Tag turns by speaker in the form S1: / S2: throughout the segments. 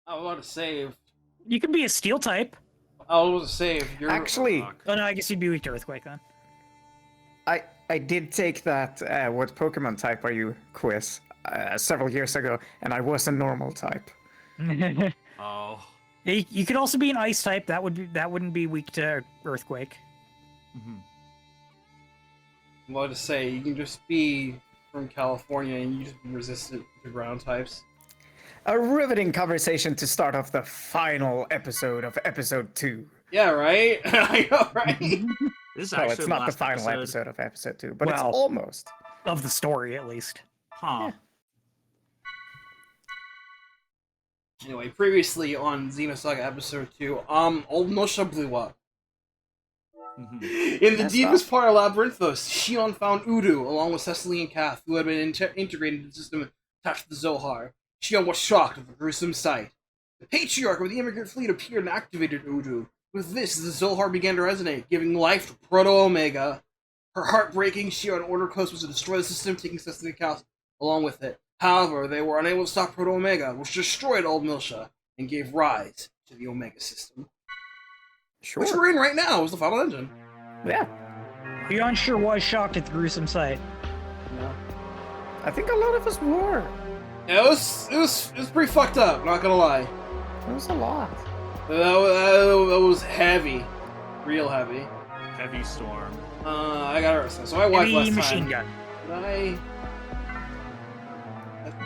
S1: I want to save.
S2: You can be a steel type.
S1: I want to save. You're
S3: Actually,
S2: Oh no, I guess you'd be weak to earthquake then.
S3: I did take that what Pokemon type are you quiz several years ago, and I was a normal type.
S4: Oh.
S2: You could also be an ice type. That wouldn't be weak to earthquake.
S4: Mm-hmm.
S1: I want to say you can just be from California and you just be resistant to ground types.
S3: A riveting conversation to start off the final episode of episode 2.
S1: Yeah, right. I know, right.
S4: This is
S3: Well,
S4: actually
S3: it's not the
S4: last
S3: final episode of episode 2, but it's
S2: Well,
S3: almost.
S2: Of the story, at least.
S4: Huh.
S1: Anyway, previously on Xenosaga episode 2, old Nosha blew up.
S4: Mm-hmm.
S1: In the deepest part of Labyrinthos, Shion found Udu along with Cecily and Kath, who had been integrated into the system attached to the Zohar. Shion was shocked at the gruesome sight. The patriarch of the immigrant fleet appeared and activated Udu. With this, the Zohar began to resonate, giving life to Proto-Omega. Her heartbreaking, Shion ordered Cosmos to destroy the system, taking Cecily and Kath along with it. However, they were unable to stop Proto-Omega, which destroyed Old Milsha and gave rise to the Omega system.
S3: Sure.
S1: Which we're in right now, is the final engine.
S3: Yeah.
S2: Beyond sure was shocked at the gruesome sight.
S1: Yeah.
S3: I think a lot of us were.
S1: Yeah, it was pretty fucked up, not gonna lie.
S3: It was a lot.
S1: That was heavy. Real heavy.
S4: Heavy storm.
S1: I got hurt, so I wiped last
S2: Heavy machine
S1: time.
S2: gun.
S1: Did I...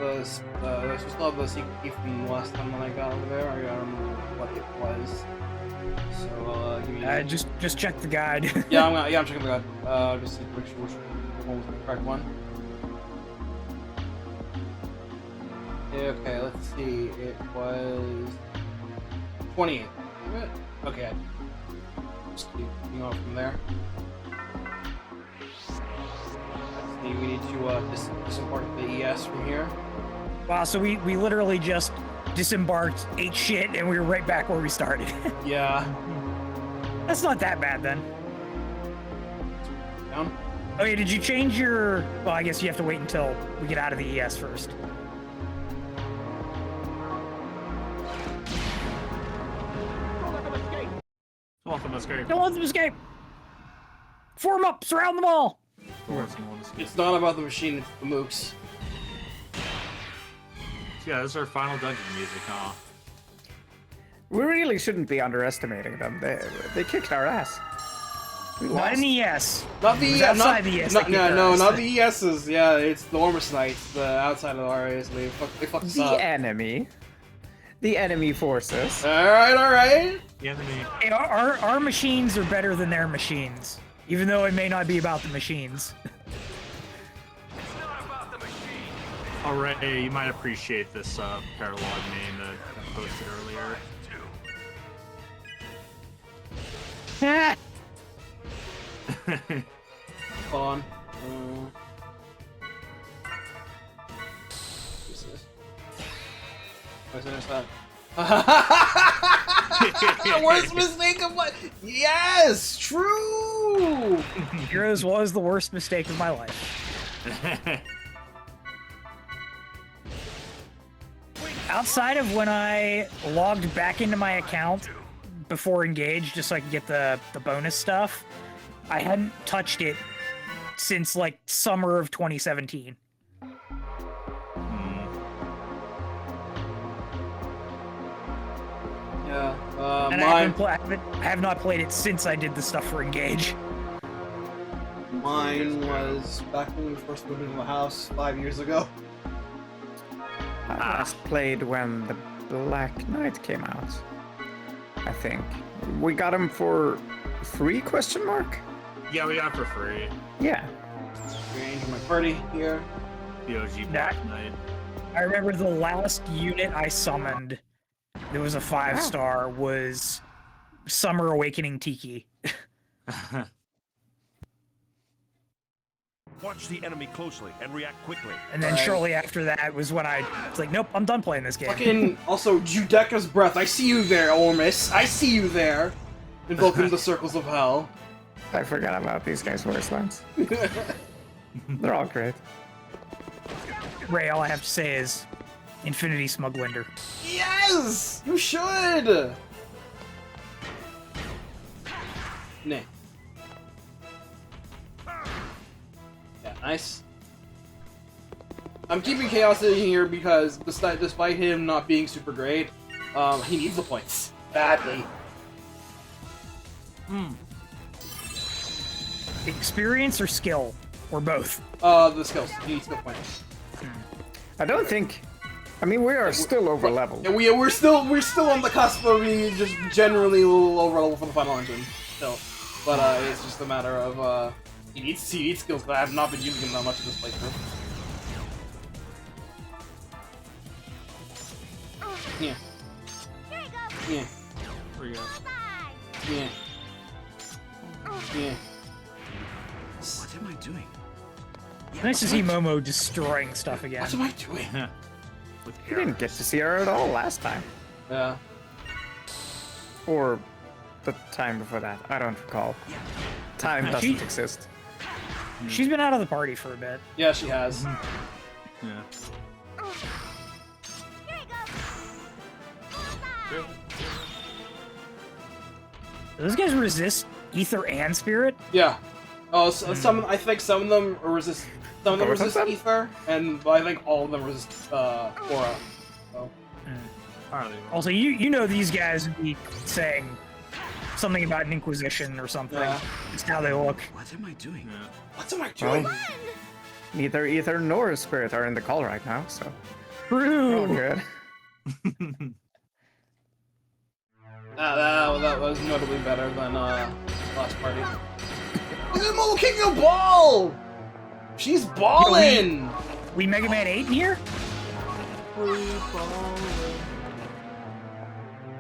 S1: I still have the secret key from last time when I got over there. I don't remember what it was. So, give me...
S2: Just check the guide.
S1: I'm checking the guide. Just to make sure which one was the correct one. Yeah, okay, let's see. It was 28. Okay, just keep on from there. Let's see, we need to disembark the ES from here.
S2: Wow, so we literally just disembarked, ate shit, and we were right back where we started.
S1: Yeah.
S2: That's not that bad then.
S1: Down.
S2: Okay, did you change your... Well, I guess you have to wait until we get out of the ES first.
S4: Welcome, escape.
S2: Don't let them escape! Form up! Surround them all!
S1: It's not about the machine, it's the mooks.
S4: Yeah, this is our final dungeon music, huh?
S3: We really shouldn't be underestimating them. They kicked our ass. We
S2: Not
S3: lost.
S2: in the ES.
S1: Not the
S2: outside the ES.
S1: not the ESs. Yeah, it's the Ormus Knights, the outside of the RAs. They fucked us up.
S3: The enemy. The enemy forces.
S1: Alright.
S4: The enemy.
S2: Hey, our machines are better than their machines. Even though it may not be about the machines.
S4: Alright, you might appreciate this parallel name that I posted earlier.
S1: Hold on. What's this? What's that? Worst mistake of what? Yes, true.
S2: Heroes was the worst mistake of my life. Outside of when I logged back into my account before Engage, just so I could get the bonus stuff, I hadn't touched it since like summer of 2017.
S1: Yeah.
S2: And
S1: Mine.
S2: I have not played it since I did the stuff for Engage.
S1: Mine was back when we first moved into the house 5 years ago.
S3: I last played when the Black Knight came out. I think. We got him for free, question mark?
S4: Yeah, we got it for free.
S3: Yeah.
S1: Range my party here.
S4: The OG Black Knight.
S2: I remember the last unit I summoned that was a 5-star was Summer Awakening Tiki.
S5: Watch the enemy closely and react quickly.
S2: And then shortly after that was when I was like, nope, I'm done playing this game.
S1: Fucking also Judeka's breath. I see you there, Ormus. I see you there. Invoking the circles of hell.
S3: I forgot about these guys' voice lines. They're all great.
S2: Ray, all I have to say is, Infinity Smugwinder.
S1: Yes! You should! Nah. Yeah, nice. I'm keeping Chaos in here because despite him not being super great, he needs the points. Badly.
S2: Experience or skill? Or both?
S1: The skills. He needs skill points.
S3: I don't think. I mean, we are still over leveled.
S1: And we're still on the cusp of being just generally a little over level for the final engine. Still. But it's just a matter of he needs skills, but I have not been using him that much in this playthrough. Yeah. Yeah.
S4: There you go.
S1: Yeah. Yeah.
S5: What am I doing?
S2: Nice to see Momo destroying stuff again.
S1: What am I doing?
S4: With
S3: We didn't get to see her at all last time.
S1: Yeah.
S3: Or the time before that. I don't recall. Time doesn't
S2: She-
S3: exist.
S2: She's been out of the party for a bit.
S1: Yeah, she has.
S4: Yeah.
S2: Do those guys resist ether and spirit?
S1: Yeah. Oh, some I think some of them resist. Some of them
S3: Both of
S1: resist
S3: them?
S1: ether, and I think all of them resist aura. So.
S4: Harley.
S2: Also, you know these guys would be saying something about an Inquisition or something.
S1: Yeah.
S2: It's how they look.
S5: What am I doing?
S4: Yeah.
S1: What am I doing?
S3: Well, neither ether nor spirit are in the call right now, so we're all
S2: True.
S3: good.
S1: That was notably better than last party. Look at Momo kicking a ball! She's balling!
S2: We Mega Man 8 in here?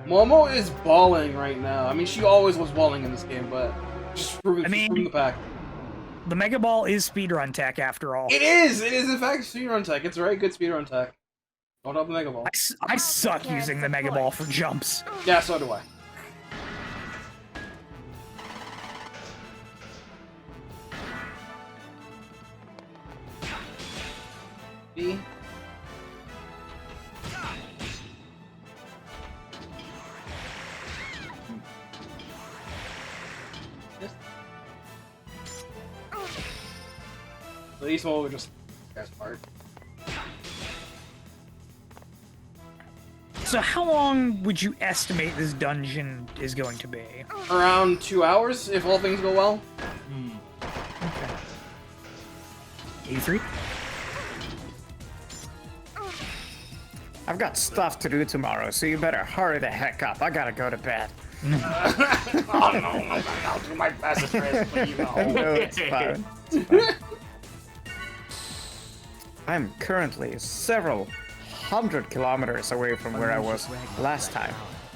S1: Momo is balling right now. I mean, she always was balling in this game, but just proving the pack.
S2: The Mega Ball is speedrun tech after all.
S1: It is in fact speedrun tech. It's very good speedrun tech. Don't help the Mega Ball.
S2: I suck using the Mega Ball for jumps.
S1: Yeah, so do I. B. Yes. So these will just guys part.
S2: So how long would you estimate this dungeon is going to be?
S1: Around 2 hours, if all things go well.
S2: Okay. 83?
S3: I've got stuff to do tomorrow, so you better hurry the heck up. I gotta go to bed.
S1: Oh no, I'll do my best, Chris, but you know.
S3: No, it's fine. It's fine. I'm currently several hundred kilometers away from where I was last time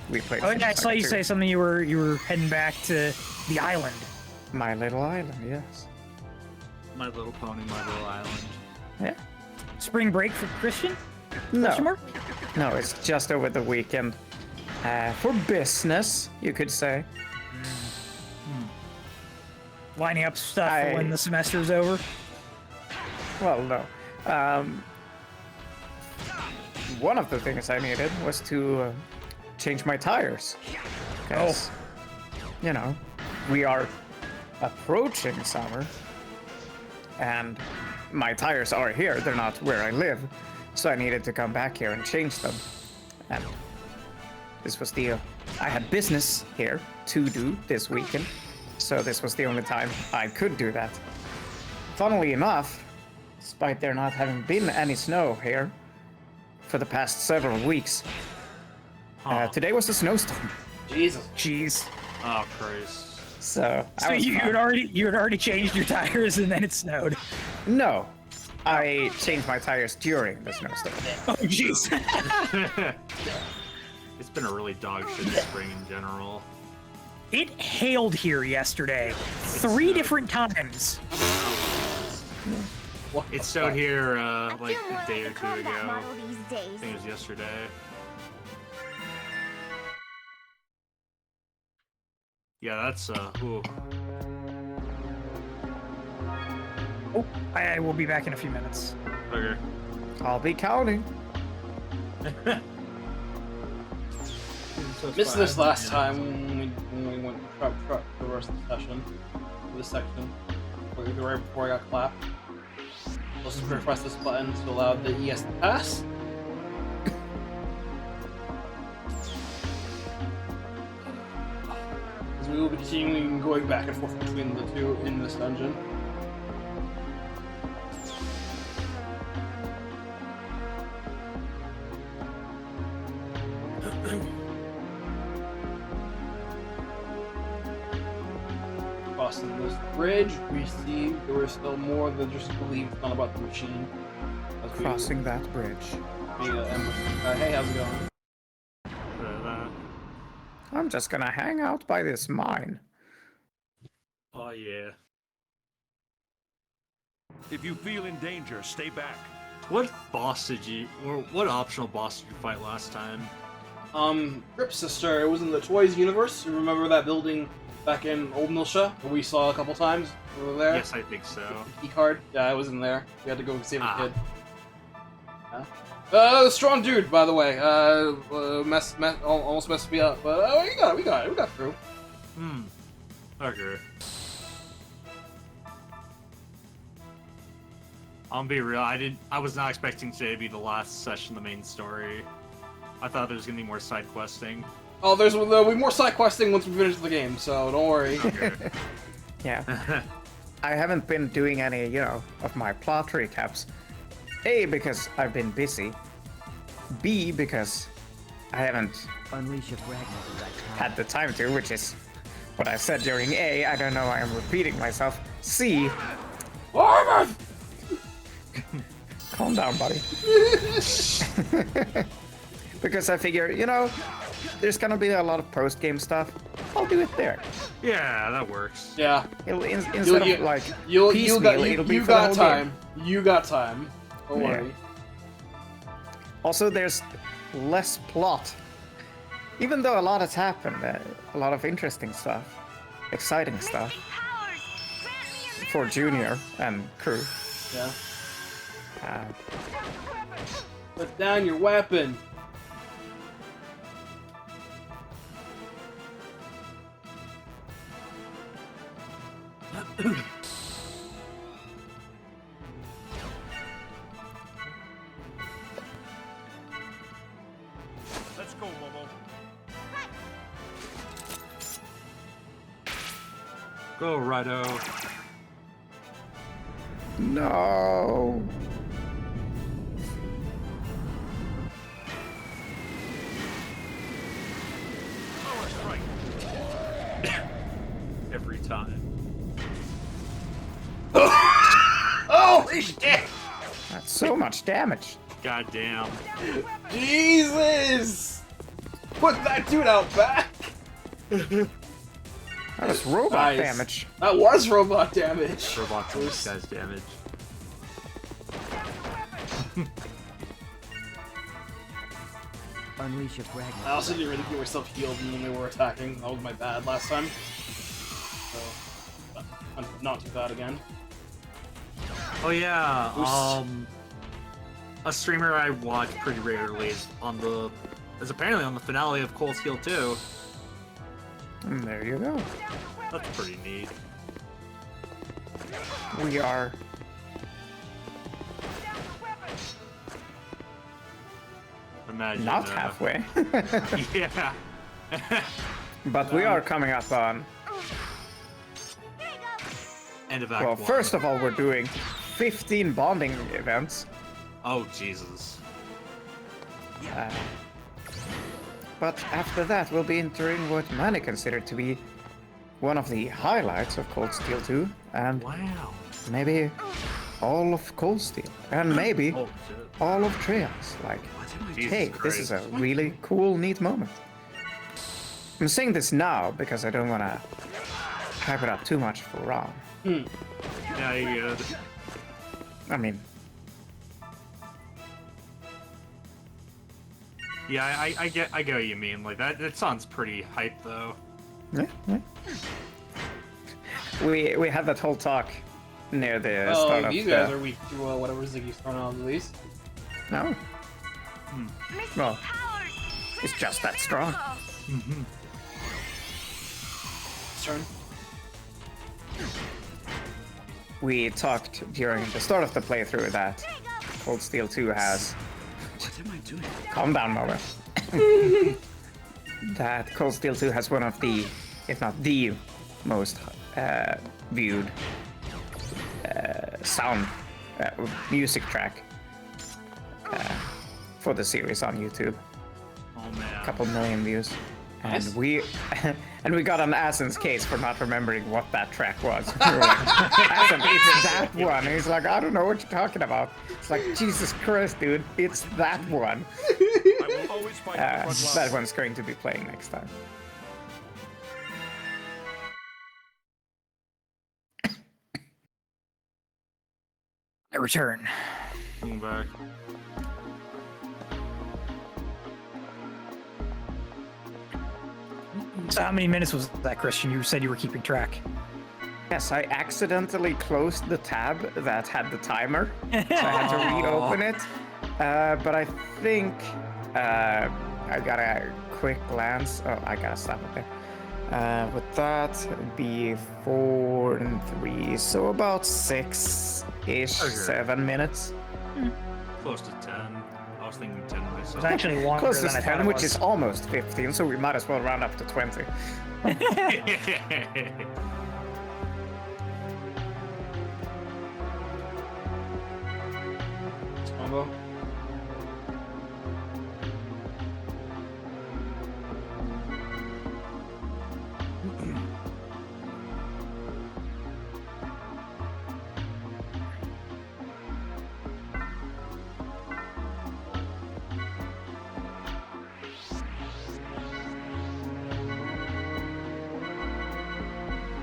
S3: we played.
S2: Oh yeah, I saw you
S3: Xenosaga 2.
S2: say something you were heading back to the island.
S3: My little island, yes.
S4: My Little Pony, My Little Island.
S3: Yeah.
S2: Spring break for Christian? Question
S3: No,
S2: mark?
S3: no, it's just over the weekend. For business, you could say.
S2: Lining up stuff for when the semester's over?
S3: Well, no. One of the things I needed was to change my tires. 'Cause, you know, we are approaching summer, and my tires are here. They're not where I live, so I needed to come back here and change them. And this was the I had business here to do this weekend, so this was the only time I could do that. Funnily enough, despite there not having been any snow here for the past several weeks, today was a snowstorm.
S1: Jesus.
S2: Jeez.
S4: Oh, Christ.
S3: So,
S2: So
S3: I was
S2: you
S3: fine.
S2: had already changed your tires and then it snowed.
S3: No, I changed my tires during the snowstorm.
S2: Oh jeez.
S4: It's been a really dog shit spring in general.
S2: It hailed here yesterday. 3 different times.
S1: What
S4: It
S1: the
S4: snowed
S1: fuck?
S4: here like
S6: Don't
S4: a
S6: worry,
S4: day
S6: they
S4: or two
S6: call that
S4: ago.
S6: model these
S4: I
S6: days.
S4: think it was yesterday. Yeah, that's ooh.
S2: Oh, I will be back in a few minutes.
S4: Okay.
S3: I'll be counting.
S1: Missed this last time when we went truck for the rest of the session. For this section. Right before I got clapped. Let's just press this button to allow the ES to pass. As we will be continuing going back and forth between the two in this dungeon. Crossing this bridge, we see there was still more than just believe it's not about the machine.
S3: Crossing that bridge.
S1: Hey, how's it going?
S3: I'm just gonna hang out by this mine.
S4: Oh yeah.
S6: If you feel in danger, stay back.
S4: What boss did you, or what optional boss did you fight last time?
S1: Grip Sister, it was in the Toys universe. You remember that building back in Old Milsha, where we saw a couple times over there?
S4: Yes, I think so.
S1: Key card? Yeah, I was in there. We had to go save a kid. Yeah. Strong dude, by the way. Almost messed me up, but we got it. We got through.
S4: Okay. I'll be real. I was not expecting today to be the last session of the main story. I thought there was gonna be more side questing.
S1: Oh, there'll be more side questing once we finish the game, so don't worry.
S4: Okay.
S3: Yeah. I haven't been doing any, of my plot recaps. A, because I've been busy. B, because I haven't had the time to, which is what I said during A. I don't know why I'm repeating myself. C, calm down, buddy. Because I figure, there's gonna be a lot of post-game stuff. I'll do it there.
S4: Yeah, that works.
S1: Yeah.
S3: Instead of like
S1: you
S3: piecemeal, it'll be
S1: you
S3: for
S1: got
S3: the whole
S1: time.
S3: game.
S1: You got time. Don't
S3: Yeah.
S1: worry.
S3: Also, there's less plot. Even though a lot has happened, a lot of interesting stuff, exciting stuff for Junior and crew.
S1: Yeah.
S3: Uh,
S1: Put down your weapon.
S6: Let's go, Momo.
S4: Go, Rido.
S3: no.
S6: Power strike.
S4: Every time.
S1: Holy shit!
S3: That's so much damage.
S4: God damn.
S1: Jesus! Put that dude out back!
S3: That was robot
S1: Nice.
S3: damage.
S1: That was robot damage.
S4: Robots and this guy's damage.
S5: Unleash your fragment.
S1: I also didn't really get myself healed when they were attacking. That was my bad last time. So, I'm not too bad again.
S4: Oh yeah,
S1: Oops.
S4: a streamer I watch pretty regularly is apparently on the finale of Cold Steel 2.
S3: And there you go.
S4: That's pretty neat.
S3: We are
S4: Imagine.
S3: not halfway.
S4: Yeah.
S3: But we are coming up on...
S4: End of Act
S3: Well,
S4: 1.
S3: first of all, we're doing 15 bonding events.
S4: Oh Jesus.
S3: But after that, we'll be entering what many consider to be one of the highlights of Cold Steel 2, and
S4: Wow.
S3: maybe all of Cold Steel, and maybe
S4: Oh shit.
S3: all of Trials. Like,
S4: Jesus
S3: hey,
S4: Christ.
S3: this is a really cool, neat moment. I'm saying this now because I don't want to hype it up too much for Ron.
S4: Yeah, you good.
S3: I mean,
S4: Yeah, I get what you mean. Like that sounds pretty hype though.
S3: yeah, yeah. We had that whole talk near the
S1: Oh,
S3: start of
S1: you guys
S3: the...
S1: are weak to whatever Ziggy's throwing out at least.
S3: No. Well, it's just that strong.
S1: Turn.
S3: We talked during the start of the playthrough that Cold Steel 2 has...
S5: What am I doing?
S3: Calm down, Mother. That Cold Steel 2 has one of the, if not the most viewed music track for the series on YouTube.
S4: Oh man.
S3: A couple million views. And
S1: Nice.
S3: we got an Asen's case for not remembering what that track was. We were like, Asen, it's that one. And he's like, I don't know what you're talking about. It's like, Jesus Christ, dude, it's that one.
S6: I will always fight the front
S3: That
S6: line.
S3: one's going to be playing next time.
S2: I return.
S4: Coming back.
S2: So how many minutes was that, Christian? You said you were keeping track.
S3: Yes, I accidentally closed the tab that had the timer, so I had to reopen it. But I think I got a quick glance. Oh, I gotta stop it there. With that, it'd be 4 and 3, so about 6-ish,
S4: Okay.
S3: 7 minutes.
S4: Close to 10. I was thinking 10
S2: It was
S4: myself.
S2: actually longer
S3: Close
S2: than
S3: to
S2: I thought
S3: 10,
S2: it
S3: which
S2: was.
S3: is almost 15, so we might as well round up to 20.
S1: Combo.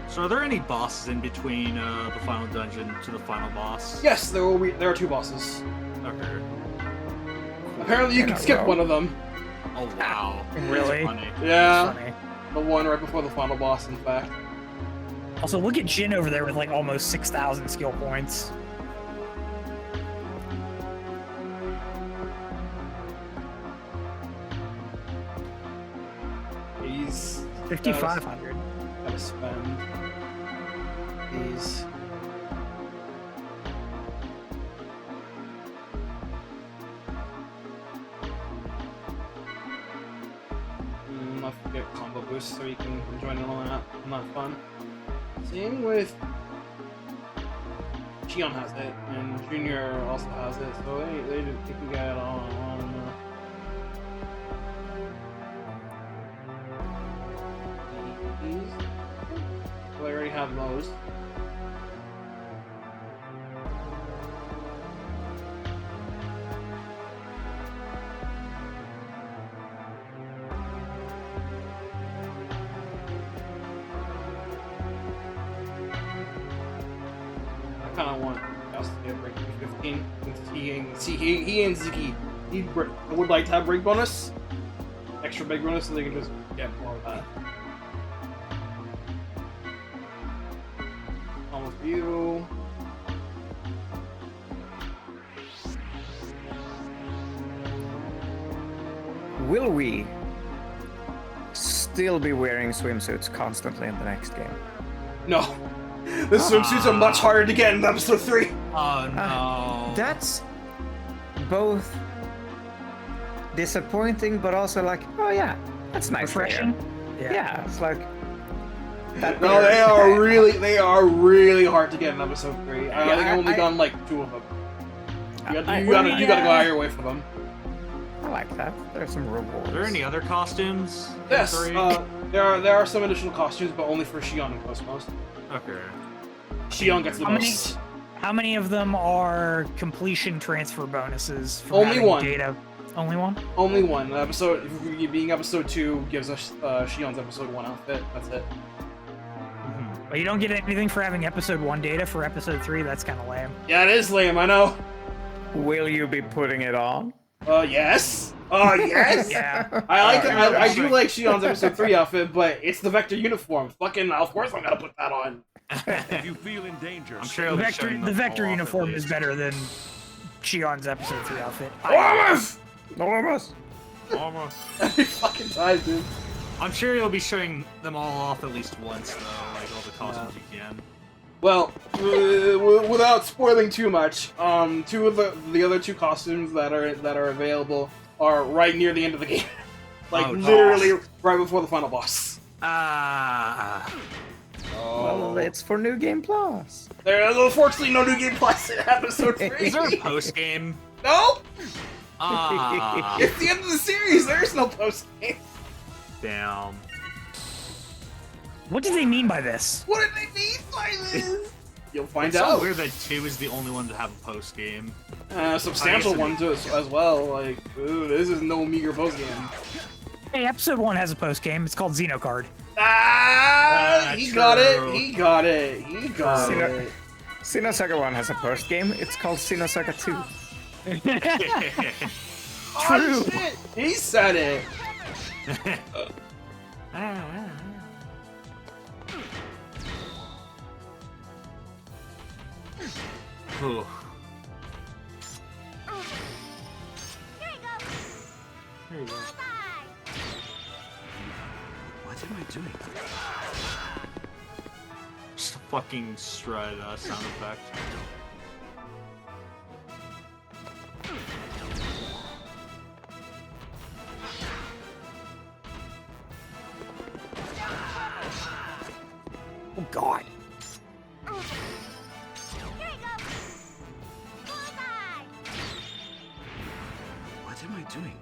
S4: So are there any bosses in between the final dungeon to the final boss?
S1: Yes, there are 2 bosses.
S4: Okay.
S1: Apparently, you
S3: In
S1: can
S3: a
S1: skip
S3: row.
S1: one of them.
S4: Oh wow.
S2: Really?
S4: That's funny.
S1: Yeah,
S2: Funny.
S1: the one right before the final boss. In fact,
S2: Also, look at Jin over there with like almost 6,000 skill points.
S1: he's
S2: 5,500.
S1: gotta spend these. I forget combo boost so you can join in on that fun. Same with Shion has it, and Junior also has it, so they can get it on these. So I already have those. I kind of want us to get break 15 since he and Ziki would like to have break bonus, extra big bonus, so they can just get more of that. Almost you.
S3: Will we still be wearing swimsuits constantly in the next game?
S1: No, the swimsuits are much harder to get in episode 3.
S4: Oh no.
S3: That's both disappointing, but also like, oh yeah, that's nice. to hear.
S2: Refreshing?
S3: Yeah, it's like. That
S1: No, they are really hard to get in episode 3. I think I've only done like 2 of them. You gotta go out of your way for them.
S3: I like that. There's some rewards.
S4: Are there any other costumes? in
S1: Yes,
S4: 3?
S1: there are some additional costumes, but only for Shion and Cosmos.
S4: Okay.
S1: Shion gets the
S2: How many-
S1: most.
S2: How many of them are completion transfer bonuses? From
S1: Only
S2: having
S1: one.
S2: Data? Only one?
S1: Only one. Episode being episode 2 gives us Shion's episode 1 outfit. That's it.
S2: But you don't get anything for having episode 1 data for episode 3? That's kind of lame.
S1: Yeah, it is lame. I know.
S3: Will you be putting it on?
S1: Yes. Yes.
S2: Yeah.
S1: I do like Shion's episode 3 outfit, but it's the Vector uniform. Fucking, of course I'm gonna put that on.
S6: If you feel in danger,
S4: I'm
S6: stay
S4: sure
S2: The
S4: they'll be showing
S2: Vector
S4: them all off
S2: uniform
S4: at
S2: is
S4: least.
S2: better than Shion's episode 3 outfit.
S1: Ormuz!
S3: Almost.
S4: Almost.
S1: Every fucking time, dude.
S4: I'm sure you'll be showing them all off at least once, though, like all the costumes you can.
S1: Well, without spoiling too much, two of the other two costumes that are available are right near the end of the game, like
S4: Oh,
S1: literally right before the final boss.
S4: Ah.
S3: Well, it's for New Game Plus.
S1: There's unfortunately no new game plus in episode 3.
S4: Is there a post game?
S1: No,
S4: Ah.
S1: it's the end of the series. There's no post game.
S4: Damn.
S2: What do they mean by this?
S1: What did they mean by this? You'll find
S4: It's so
S1: out.
S4: weird that 2 is the only one to have a post game.
S1: Substantial one too as well. Like, ooh, this is no meager post game.
S2: Hey, episode 1 has a post game. It's called Xenocard.
S1: He
S4: True.
S1: got it. He got it. He got
S3: True.
S1: it.
S3: Xenosaga 1 has a post game. It's called Xenosaga 2.
S1: Oh, shit. He said it.
S4: Ooh. There you go.
S5: What am I doing?
S4: Just a fucking strut sound effect.
S2: Oh God.
S5: What am I doing?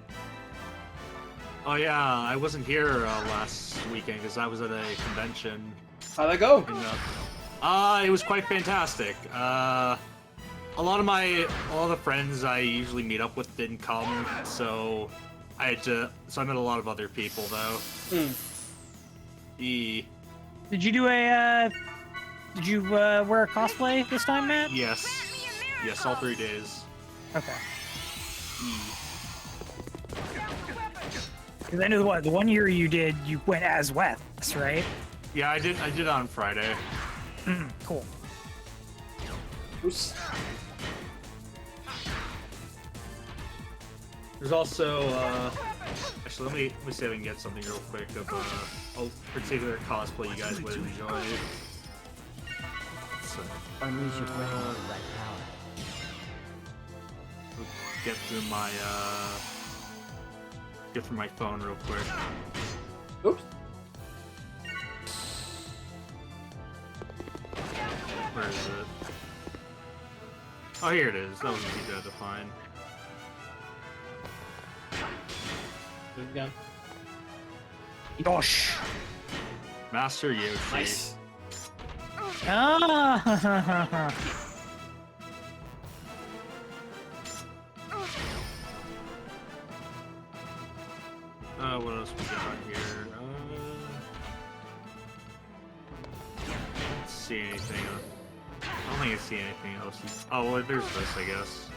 S4: Oh yeah, I wasn't here last weekend because I was at a convention.
S1: How'd that go?
S4: It was quite fantastic. A lot of the friends I usually meet up with didn't come, so I met a lot of other people though.
S2: Did you do a? Did you wear a cosplay this time, Matt?
S4: Yes, all 3 days.
S2: Okay. Because I know the one year you went as Wes, right?
S4: Yeah, I did it on Friday.
S2: Cool.
S1: Oops.
S4: There's also actually let me see if I can get something real quick of a particular cosplay you guys would enjoy. So,
S7: Unleash your brain with the right power.
S4: get through my phone real quick.
S1: Oops.
S4: Where is it? Oh, here it is. That was easy to find.
S1: Do it again.
S2: Gosh.
S4: Master Yoshi.
S1: Nice.
S2: Ah.
S4: What else we got here? Let's see anything. I don't think I see anything else. Oh, well, there's this, I guess.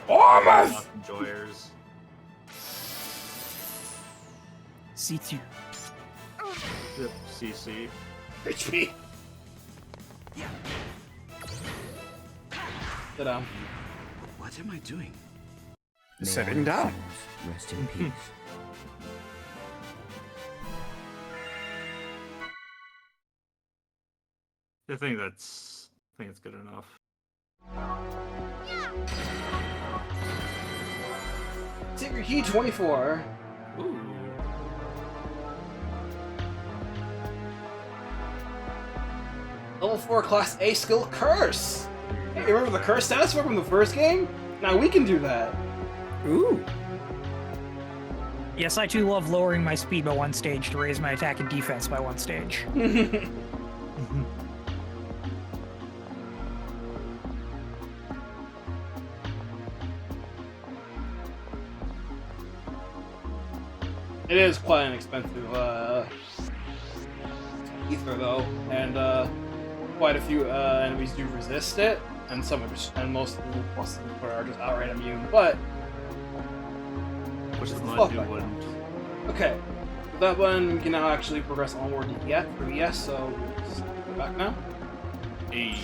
S1: Almost.
S4: Enjoyers.
S2: C2.
S4: Yep, CC.
S1: HP. Sit down.
S5: What am I doing?
S3: Sitting down.
S7: Rest in peace.
S4: I think that's good enough.
S1: Secret key 24.
S4: Ooh.
S1: Level 4 class A skill curse. Hey, remember the curse status from the first game? Now we can do that.
S3: Ooh.
S2: Yes, I too love lowering my speed by 1 stage to raise my attack and defense by 1 stage.
S1: It is quite an expensive ether though, and quite a few enemies do resist it, and most of the bosses are just outright immune. But
S4: Which is
S1: fuck
S4: not do
S1: that
S4: wouldn't.
S1: okay, with that one we can now actually progress onward to ES. So let's go back now.
S4: Hey.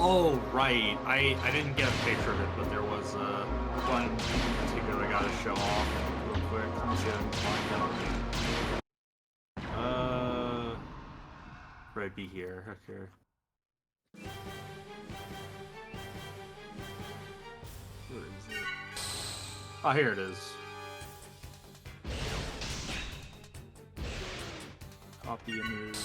S4: Oh, right. I didn't get a picture of it, but there was one in particular I gotta show off real quick. Let me see if I can find out. Right, be here. Okay. Where is it? Oh, here it is. Copy image.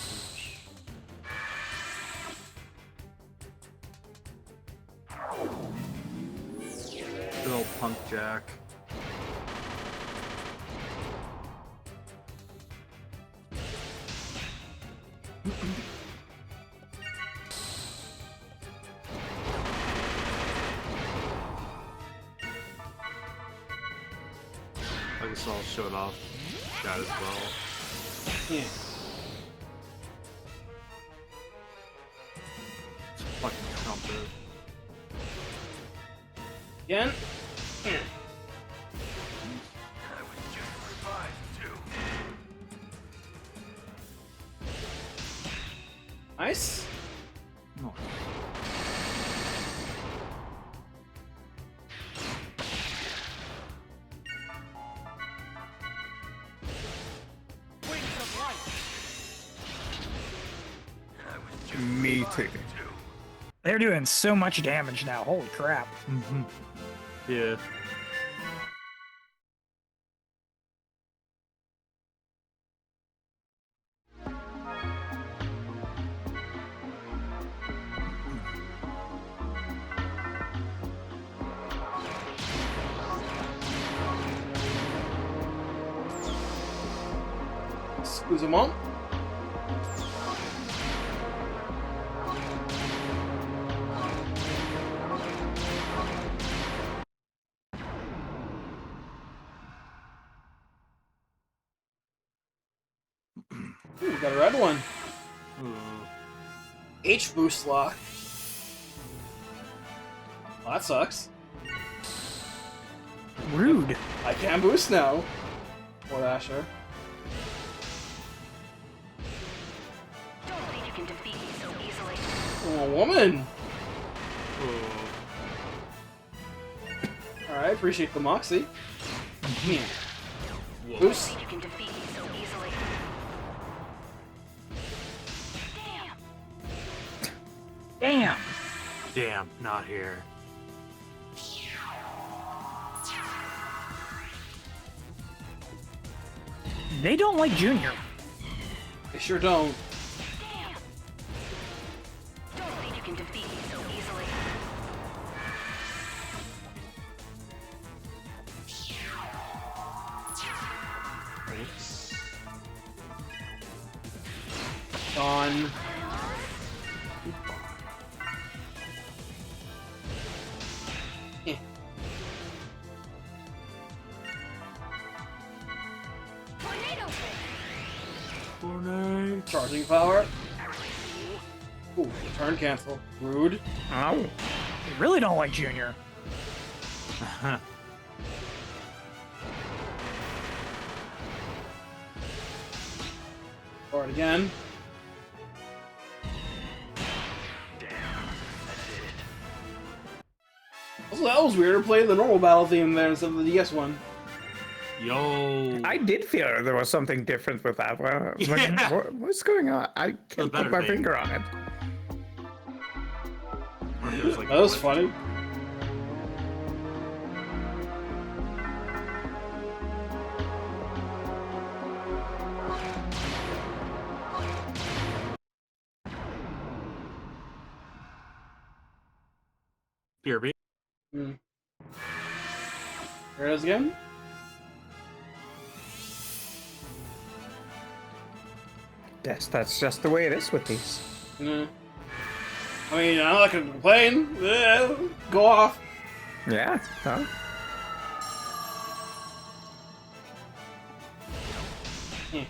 S4: Good old punk jack. I guess I'll show it off that as well.
S1: Yeah.
S4: Fucking trumpet.
S1: Again? Yeah. Nice.
S4: No.
S3: Me too.
S2: They're doing so much damage now. Holy crap.
S4: Yeah.
S1: Excusez-moi. Ooh, we got a red one. H boost lock. Well, that sucks.
S2: Rude.
S1: I can boost now. Poor Asher.
S8: Don't think you can defeat me so easily.
S1: Oh, woman.
S4: Oh.
S1: Alright, appreciate the moxie. Yeah.
S4: Whoa.
S8: Don't
S1: Boost.
S8: think you can defeat me so easily. Damn.
S2: Damn.
S4: Damn, not here.
S2: They don't like Junior.
S1: They sure don't.
S8: Damn. Don't think you can defeat me so easily.
S1: Gone. Eh.
S8: Tornado
S4: Fortnite.
S1: Charging power. Ooh, turn cancel. Rude.
S3: Ow.
S2: They really don't like Junior.
S1: Forward again. Also, that was weird to play the normal battle theme there instead of the DS one.
S4: Yo.
S3: I did feel there was something different with that one. I was like,
S4: Yeah.
S3: what's going on? I can't
S4: better
S3: put my
S4: thing.
S3: finger on it.
S4: It was like-
S1: That was funny.
S4: PRB.
S1: Hmm. There it is again.
S3: Yes, that's just the way it is with these.
S1: Nah. I mean, I'm not gonna complain. Go off.
S3: Yeah, huh?
S1: Eh.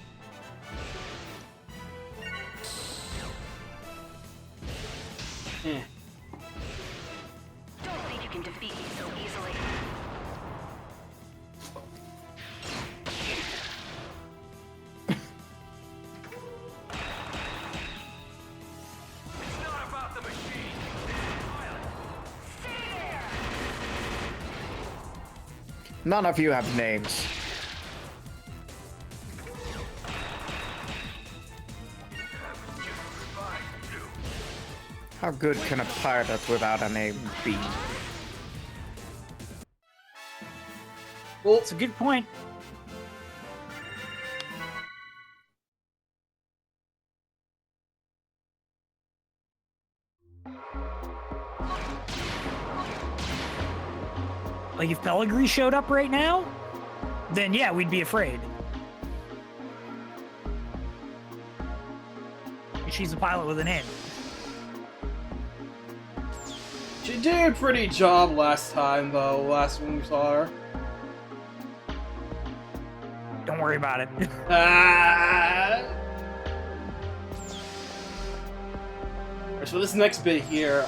S1: Eh.
S8: Don't think you can defeat me so easily.
S6: It's not about the machine.
S3: None of you have names. How good can a pilot without a name be?
S1: Well,
S2: It's a good point. Like, if Pellegrini showed up right now, then yeah, we'd be afraid. She's a pilot with a name.
S1: she did a pretty job last time, though. Last when we saw her.
S2: Don't worry about it.
S1: Ah! Alright, so this next bit here,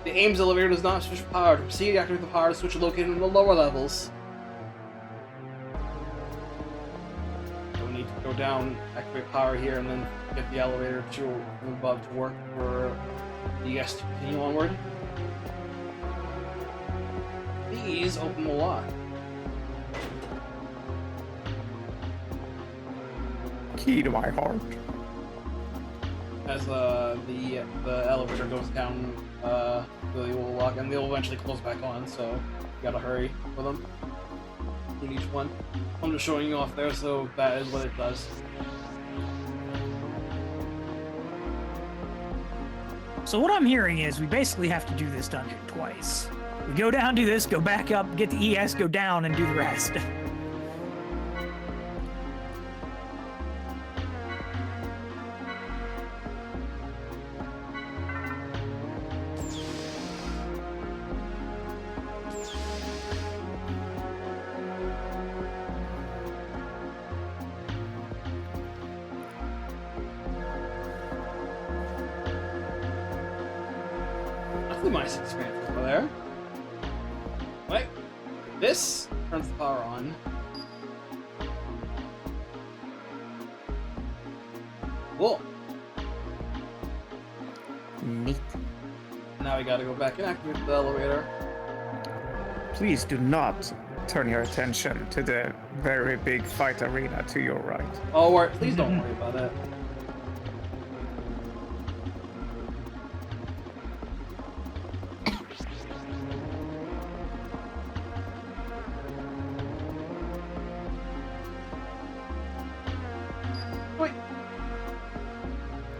S1: the Ames elevator does not switch power. To proceed, activate the power switch located in the lower levels. So we need to go down, activate power here, and then get the elevator to from above to work for you guys to continue onward. These open the lock.
S3: Key to my heart.
S1: As the elevator goes down, they will lock, and they'll eventually close back on. So you gotta hurry for them. In each one, I'm just showing you off there, so that is what it does.
S2: So what I'm hearing is we basically have to do this dungeon twice. We go down, do this, go back up, get the ES, go down, and do the rest.
S1: That's the nice experience over there. Right? This turns the power on. Cool.
S3: Neat.
S1: Now we gotta go back and activate the elevator.
S3: Please do not turn your attention to the very big fight arena to your right.
S1: Oh, please don't worry about that. Wait.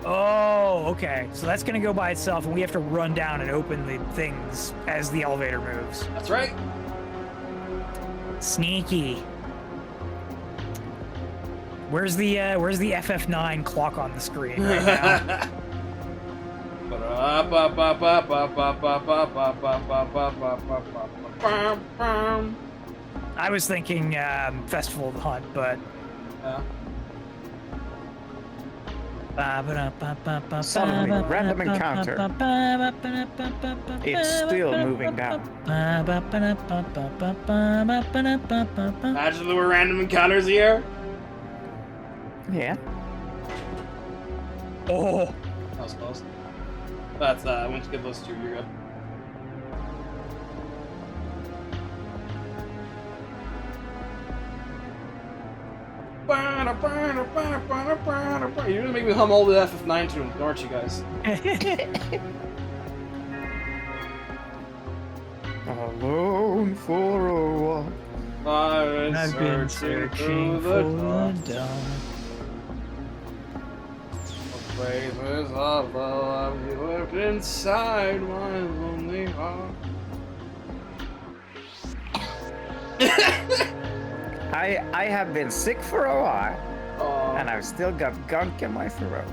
S2: Oh, okay. So that's gonna go by itself, and we have to run down and open the things as the elevator moves.
S1: That's right.
S2: Sneaky. Where's the FF9 clock on the screen right now? I was thinking Festival of the Hunt, but
S3: Suddenly, random encounter. It's still moving down.
S1: Imagine there were random encounters here.
S3: Yeah.
S2: oh,
S1: That was close. That's once you get those two, you're good. You're gonna make me hum all the FF9 tunes, aren't you guys?
S3: Alone for a while.
S1: I've been searching for the
S2: dawn.
S1: phrases of love you left inside my lonely heart.
S3: I have been sick for a while,
S1: Aw.
S3: and I've still got gunk in my throat.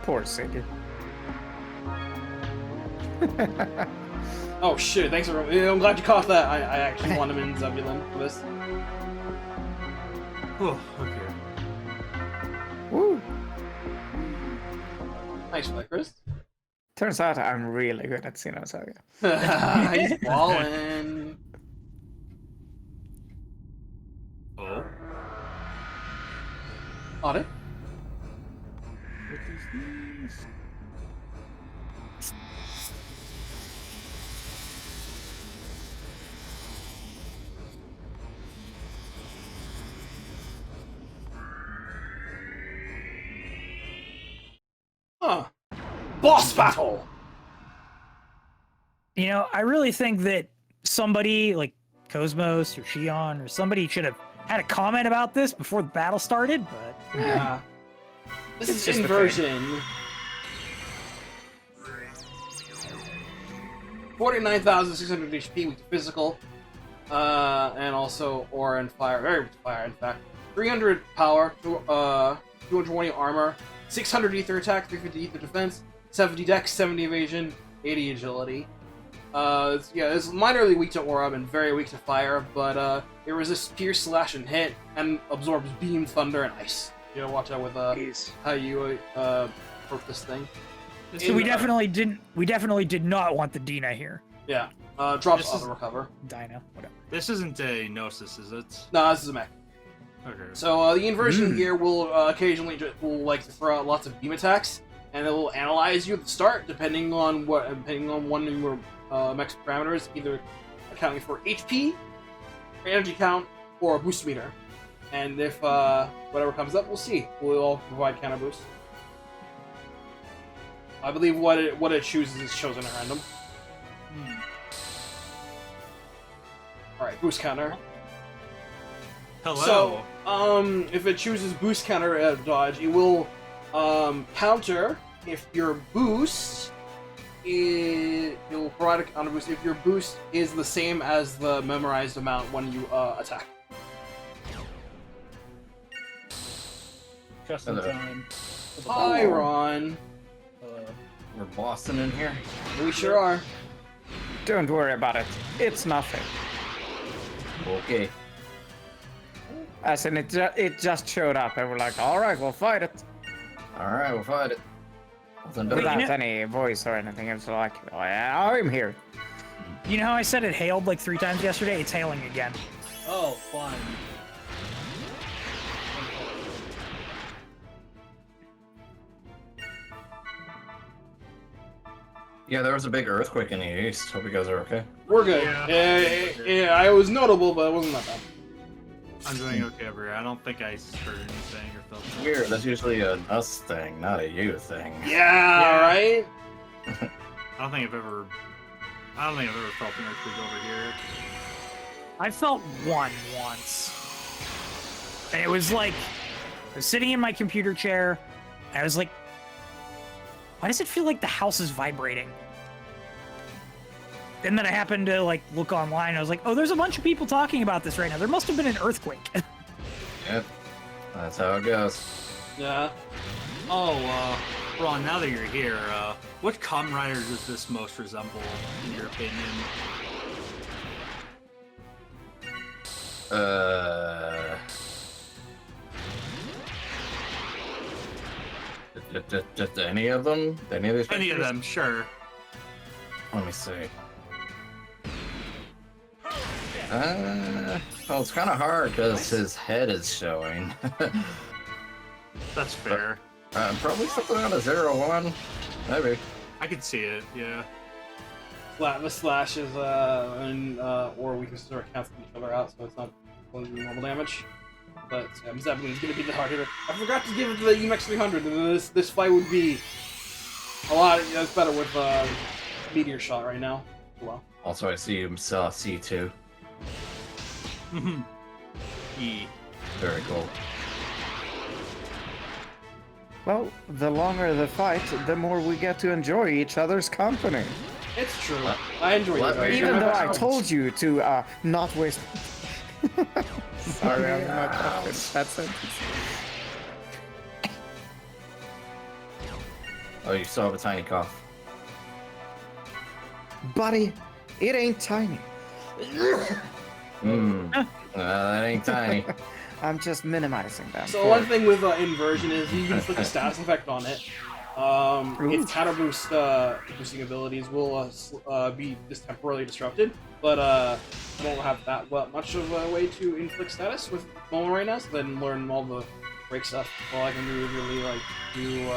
S3: Poor Siggy.
S1: Oh shit, thanks for. I'm glad you caught that. I actually want him in Zebulon for this.
S4: Oh, okay.
S3: Woo!
S1: Thanks for that, Kris.
S3: Turns out I'm really good at Xenosaga.
S1: He's ballin'.
S4: Oh.
S1: Audit? Boss battle!
S2: You know, I really think that somebody like Cosmos or Shion or somebody should have had a comment about this before the battle started, but
S1: Yeah. This
S3: It's
S1: is
S3: just a
S1: Inversion. 49,600 HP with physical, and also aura and fire, very weak to fire in fact. 300 power, 220 armor, 600 ether attack, 350 ether defense, 70 dex, 70 evasion, 80 agility. Yeah, it's minorly weak to aura and very weak to fire, but it resists pierce, slash, and hit, and absorbs beam, thunder, and ice. You gotta watch out with how you work this thing.
S2: so we definitely did not want the Dina here.
S1: Yeah. Drops
S4: This is-
S1: auto recover.
S2: Dino, whatever.
S4: This isn't a Gnosis, is it?
S1: No, this is a mech.
S4: Okay.
S1: So the inversion here will occasionally like to throw out lots of beam attacks, and it will analyze you at the start, depending on one of your mech's parameters, either accounting for HP, energy count, or a boost meter. And if whatever comes up, we'll see. We'll all provide counter boost. I believe what it chooses is chosen at random. All right, boost counter.
S4: Hello.
S1: So, if it chooses boost counter dodge, it will counter if your boost is. It will provide a counter boost if your boost is the same as the memorized amount when you attack.
S9: Just in
S10: Hello.
S9: time.
S1: Hi, Ron.
S10: We're Boston in here.
S1: We sure are.
S3: Don't worry about it. It's nothing.
S10: Okay.
S3: As in, it just showed up, and we're like, all right, we'll fight it.
S10: All right, we'll fight it. Nothing to
S3: Without
S2: you know-
S3: any voice or anything. It's like, oh, yeah, I'm here.
S2: You know how I said it hailed like 3 times yesterday? It's hailing again.
S9: Oh, fine.
S10: Yeah, there was a big earthquake in the east. Hope you guys are okay.
S1: We're good. Yeah, it was notable, but it wasn't that bad.
S4: I'm doing okay over here. I don't think I heard anything or felt anything.
S10: Weird. That's usually a us thing, not a you thing.
S1: Yeah, right?
S4: I don't think I've ever felt an earthquake over here.
S2: I felt one once. And it was like, I was sitting in my computer chair, and I was like, why does it feel like the house is vibrating? And then I happened to like look online, and I was like, oh, there's a bunch of people talking about this right now. There must have been an earthquake.
S10: Yep. That's how it goes.
S1: Yeah.
S4: Oh, Ron, now that you're here, what Kamen Rider does this most resemble, in your opinion?
S10: Just any of them? Any of these
S4: Any of
S10: pictures?
S4: them, sure.
S10: Let me see. Well, it's kind of hard because his head is showing.
S4: That's fair.
S10: Probably something out of 01. Maybe.
S4: I could see it, yeah.
S1: The slash is, or we can start canceling each other out, so it's not going to be normal damage. But Zeppelin is going to be the hard hitter. I forgot to give it to the UMX 300, and this fight would be a lot better with Meteor Shot right now. Well.
S10: Also, I see him saw C2.
S4: E.
S10: Very cool.
S3: Well, the longer the fight, the more we get to enjoy each other's company.
S1: It's true. I enjoy
S10: let me-
S1: it.
S3: Even though I told you to not waste. Sorry, I'm not gonna finish that sentence.
S10: Oh, you still have a tiny cough.
S3: Buddy, it ain't tiny.
S10: That ain't tiny.
S3: I'm just minimizing that.
S1: So one thing with Inversion is you can inflict a status effect on it. Its counter boost boosting abilities will be just temporarily disrupted, but I don't have that much of a way to inflict status with Momo right now, so then learn all the break stuff. All I can do is really do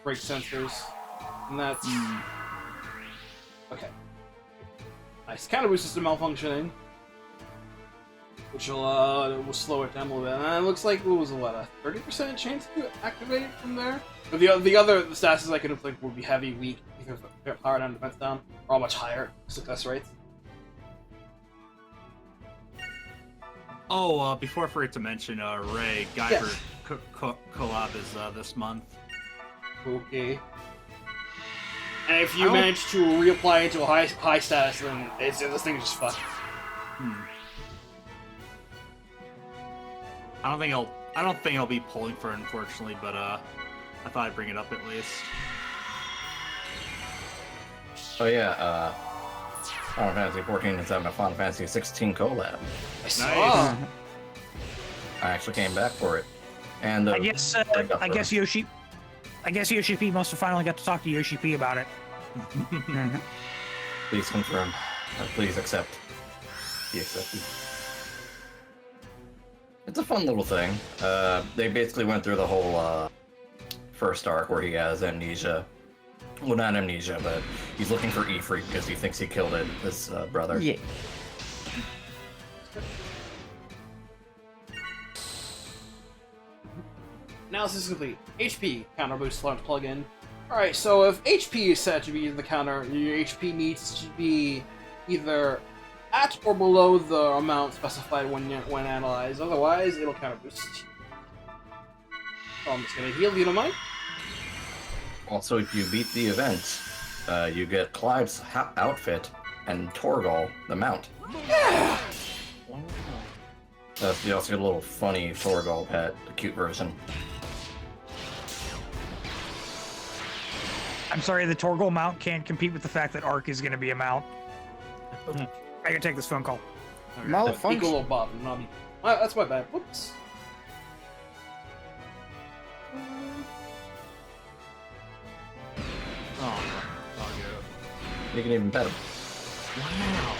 S1: break sensors, and that's okay. Nice. Counter boost system malfunctioning. which will slow it down a little bit. And it looks like it was a 30% chance to activate it from there. But the other statuses I could think would be heavy, weak, either power down, defense down, or all much higher success rates.
S4: Oh, before I forget to mention, Ray, Guyver collab is this month.
S1: Okay. And if you manage to reapply into a high status, then this thing is just fucked.
S4: I don't think I'll be pulling for it, unfortunately, but I thought I'd bring it up at least.
S10: Oh yeah, Final Fantasy 14 is having a Final Fantasy 16 collab.
S1: I saw.
S10: I actually came back for it, and
S2: I guess Yoshi P must have finally got to talk to Yoshi P about it.
S10: Please confirm. Please accept. He accepted. It's a fun little thing. They basically went through the whole first arc where he has amnesia. Well, not amnesia, but he's looking for Ifrit because he thinks he killed his brother.
S3: Yeah.
S1: Analysis complete. HP counter boost launch plugin. Alright, so if HP is set to be the counter, your HP needs to be either at or below the amount specified when analyzed. Otherwise, it'll counter boost. So I'm just gonna heal, you don't mind?
S10: Also, if you beat the event, you get Clive's outfit and Torgal the mount.
S1: Yeah!
S10: You also get a little funny Torgal pet, the cute version.
S2: I'm sorry, the Torgal mount can't compete with the fact that Arc is going to be a mount. I gotta take this phone call.
S10: Malfunction.
S1: Equal Bob, not me. That's my bad. Whoops.
S4: Oh,
S10: You can even pet him.
S4: wow.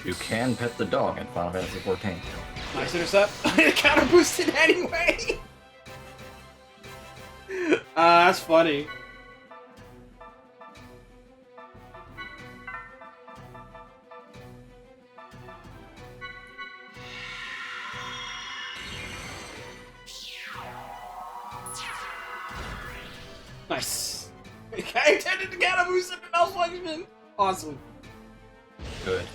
S10: You can pet the dog in Final Fantasy 14.
S1: Nice intercept. Counter boosted anyway! That's funny. Nice. I intended to counter boost and malfunction. Awesome.
S10: Good.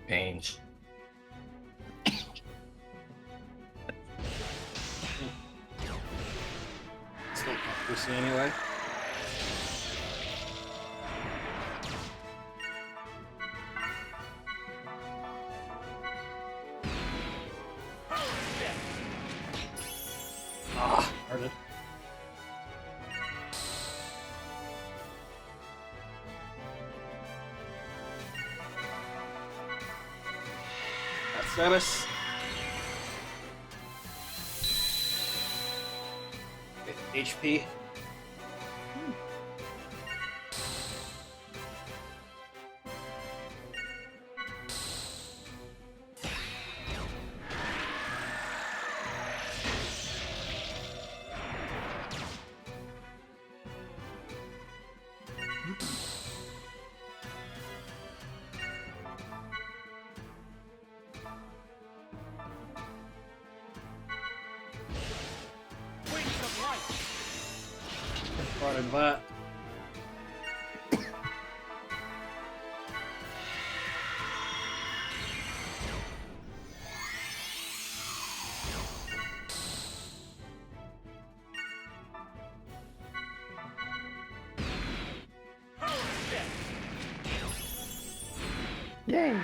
S10: Pains.
S1: Still counter boosting anyway. Ah, heard it. That's status. HP. Started that.
S3: Yay.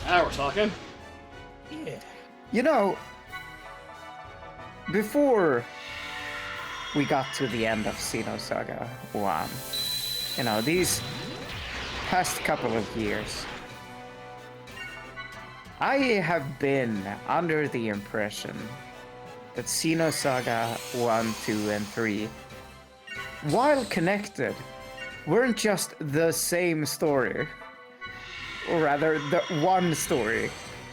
S1: Now we're talking.
S2: Yeah.
S3: You know, before we got to the end of Xenosaga 1, you know, these past couple of years, I have been under the impression that Xenosaga 1, 2, and 3, while connected, weren't just the same story. Or rather, the one story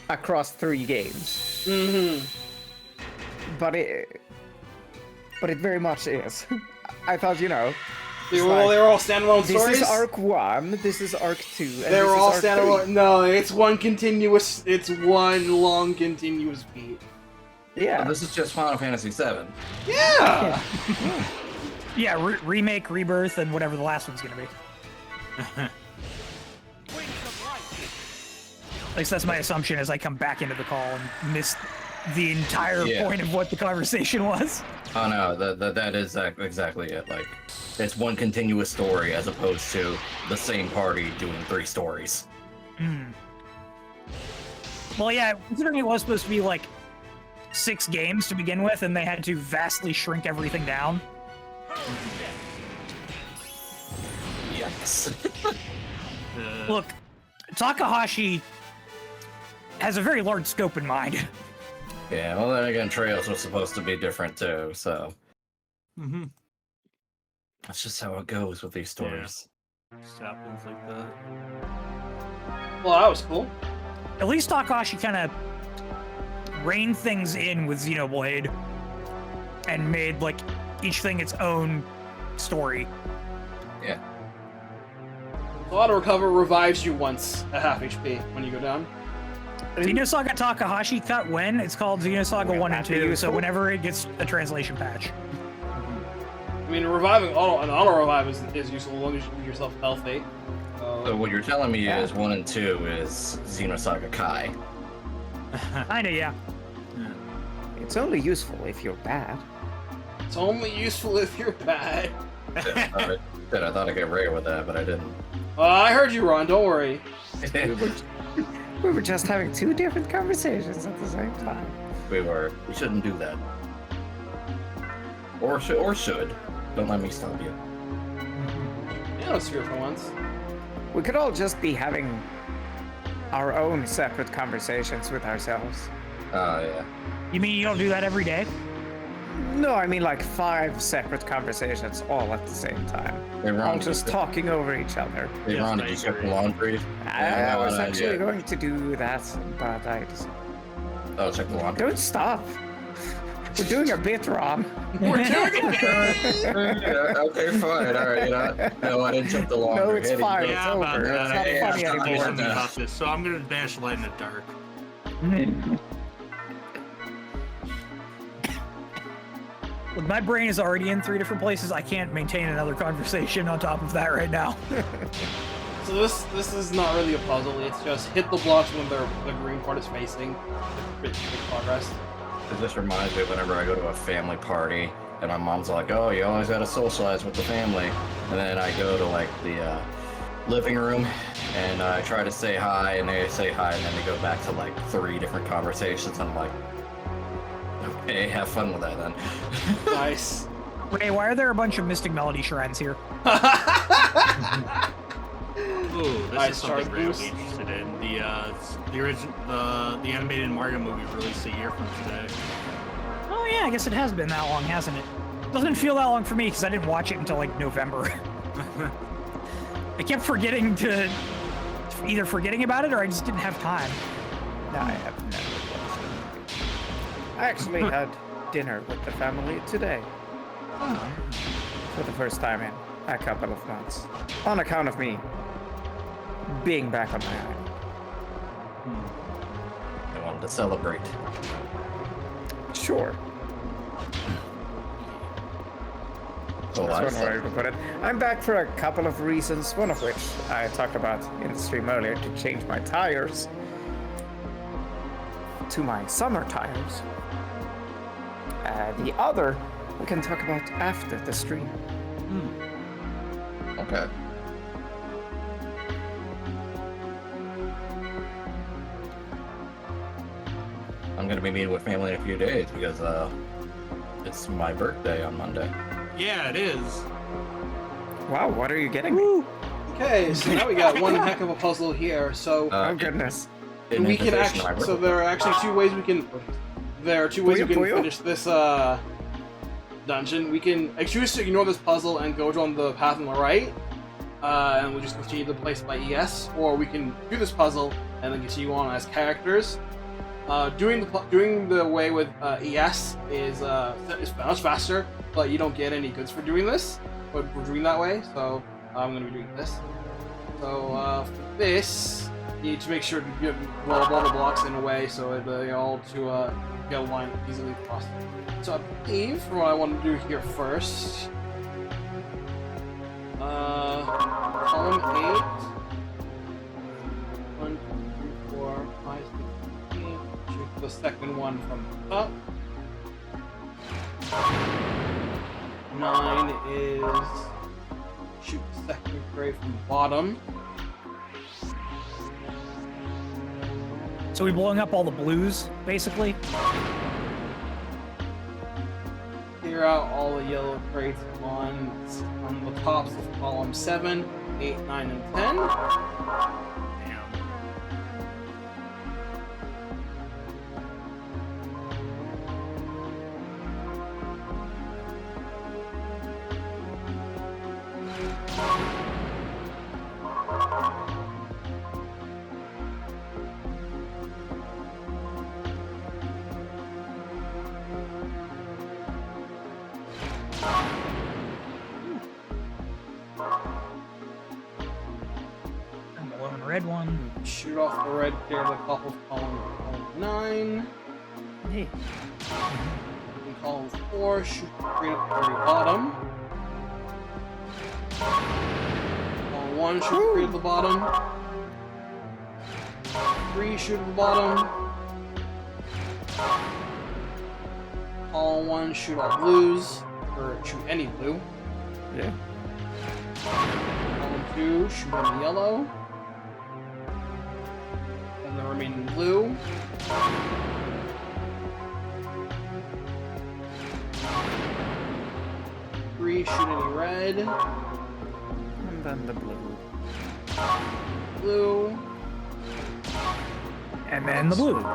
S3: across 3 games.
S1: Mm-hmm.
S3: But it very much is. I thought, you know,
S1: They were all standalone
S3: this
S1: stories?
S3: is arc 1, this is arc 2, and
S1: They were
S3: this
S1: all
S3: is arc
S1: standalone.
S3: 3.
S1: No, it's one long continuous beat.
S3: Yeah.
S10: This is just Final Fantasy VII.
S1: Yeah!
S2: Yeah, remake, rebirth, and whatever the last one's gonna be. At least that's my assumption as I come back into the call and miss the entire point of what the conversation was.
S10: Oh no, that is exactly it. Like, it's one continuous story as opposed to the same party doing 3 stories.
S2: Well, yeah, considering it was supposed to be like 6 games to begin with, and they had to vastly shrink everything down.
S10: Yes.
S2: Look, Takahashi has a very large scope in mind.
S10: Yeah, well then again, Trails was supposed to be different too, so. That's just how it goes with these stories.
S4: Just happens like that.
S1: Well, that was cool.
S2: At least Takahashi kind of reined things in with Xenoblade and made like each thing its own story.
S10: Yeah.
S1: Auto Recover revives you once at half HP when you go down.
S2: Xenosaga Takahashi cut when? It's called Xenosaga 1 and 2, so whenever it gets a translation patch.
S1: I mean, reviving an auto revive is useful as long as you keep yourself healthy.
S10: So what you're telling me is 1 and 2 is Xenosaga Kai.
S2: Kinda, yeah.
S3: It's only useful if you're bad.
S1: It's only useful if you're bad.
S10: I thought I got away with that, but I didn't.
S1: I heard you, Ron. Don't worry.
S3: We were just having 2 different conversations at the same time.
S10: We shouldn't do that. Or should. Don't let me stop you.
S1: Yeah, let's hear it for once.
S3: We could all just be having our own separate conversations with ourselves.
S10: Oh, yeah.
S2: You mean you don't do that every day?
S3: No, I mean like 5 separate conversations all at the same time.
S10: Hey, Ron,
S3: All just talking over each other.
S10: Hey, Ron, did you check the laundry?
S3: I was actually going to do that, but I just...
S10: Oh, check the laundry.
S3: Don't stop! We're doing a bit, Ron.
S1: We're doing it!
S10: Yeah, okay, fine. All right. No, I didn't check the laundry.
S3: No, it's fine. It's
S4: Yeah, about
S3: over.
S4: that.
S3: It's not funny
S4: I have to do
S3: anymore.
S4: something about this, so I'm gonna dash light in the dark.
S2: Look, my brain is already in 3 different places. I can't maintain another conversation on top of that right now.
S1: So this is not really a puzzle. It's just hit the blocks when the green part is facing. Make progress.
S10: It just reminds me of whenever I go to a family party and my mom's like, "Oh, you always gotta socialize with the family," and then I go to like the living room and I try to say hi, and they say hi, and then they go back to like 3 different conversations. I'm like, okay, have fun with that then.
S1: Nice.
S2: Ray, why are there a bunch of Mystic Melody shrines here?
S4: Ooh, this
S1: Nice
S4: is something
S1: charge
S4: really
S1: boost.
S4: interested in. The animated Mario movie released a year from today.
S2: Oh yeah, I guess it has been that long, hasn't it? Doesn't feel that long for me because I didn't watch it until like November. I kept forgetting to either forgetting about it or I just didn't have time.
S3: No, I have never watched it. I actually had dinner with the family today. For the first time in a couple of months. On account of me being back on my island.
S10: I wanted to celebrate.
S3: Sure.
S10: So
S3: That's one way to put it. I'm back for a couple of reasons, one of which I talked about in the stream earlier, to change my tires to my summer tires. The other we can talk about after the stream.
S10: Okay. I'm gonna be meeting with family in a few days because it's my birthday on Monday.
S4: Yeah, it is.
S3: Wow, what are you getting me?
S2: Woo!
S1: Okay, so now we got one heck of a puzzle here. So
S3: Oh goodness.
S10: In
S1: we can
S10: Inversion
S1: actually.
S10: Rivalry.
S1: So there are actually two ways we can. There are two ways we can
S3: Puyo?
S1: finish this dungeon. We can choose to ignore this puzzle and go down the path on the right, and we'll just continue the place by ES, or we can do this puzzle and then continue on as characters. Doing the way with ES is much faster, but you don't get any goods for doing this. But we're doing that way, so I'm going to be doing this. So for this, you need to make sure to roll all the blocks in a way so they all to get a line easily crossed. So I believe for what I want to do here first, column 8, 1, 2, 3, 4, 5, 6, 7, 8. Shoot the second one from the top. 9 is shoot the second grade from the bottom.
S2: So we blowing up all the blues, basically?
S1: Clear out all the yellow crates on the tops of column 7, 8, 9, and 10.
S2: Damn. And the lone red one.
S1: Shoot off the red clear the top of column 9.
S2: Hey.
S1: In column 4, shoot the green at the very bottom. Column 1, shoot the green at the bottom. 3, shoot at the bottom. Column 1, shoot all blues, or shoot any blue.
S3: Yeah.
S1: Column 2, shoot any yellow. And the remaining blue. Three, shoot any red.
S3: And then the blue.
S1: Blue.
S2: And then the blue.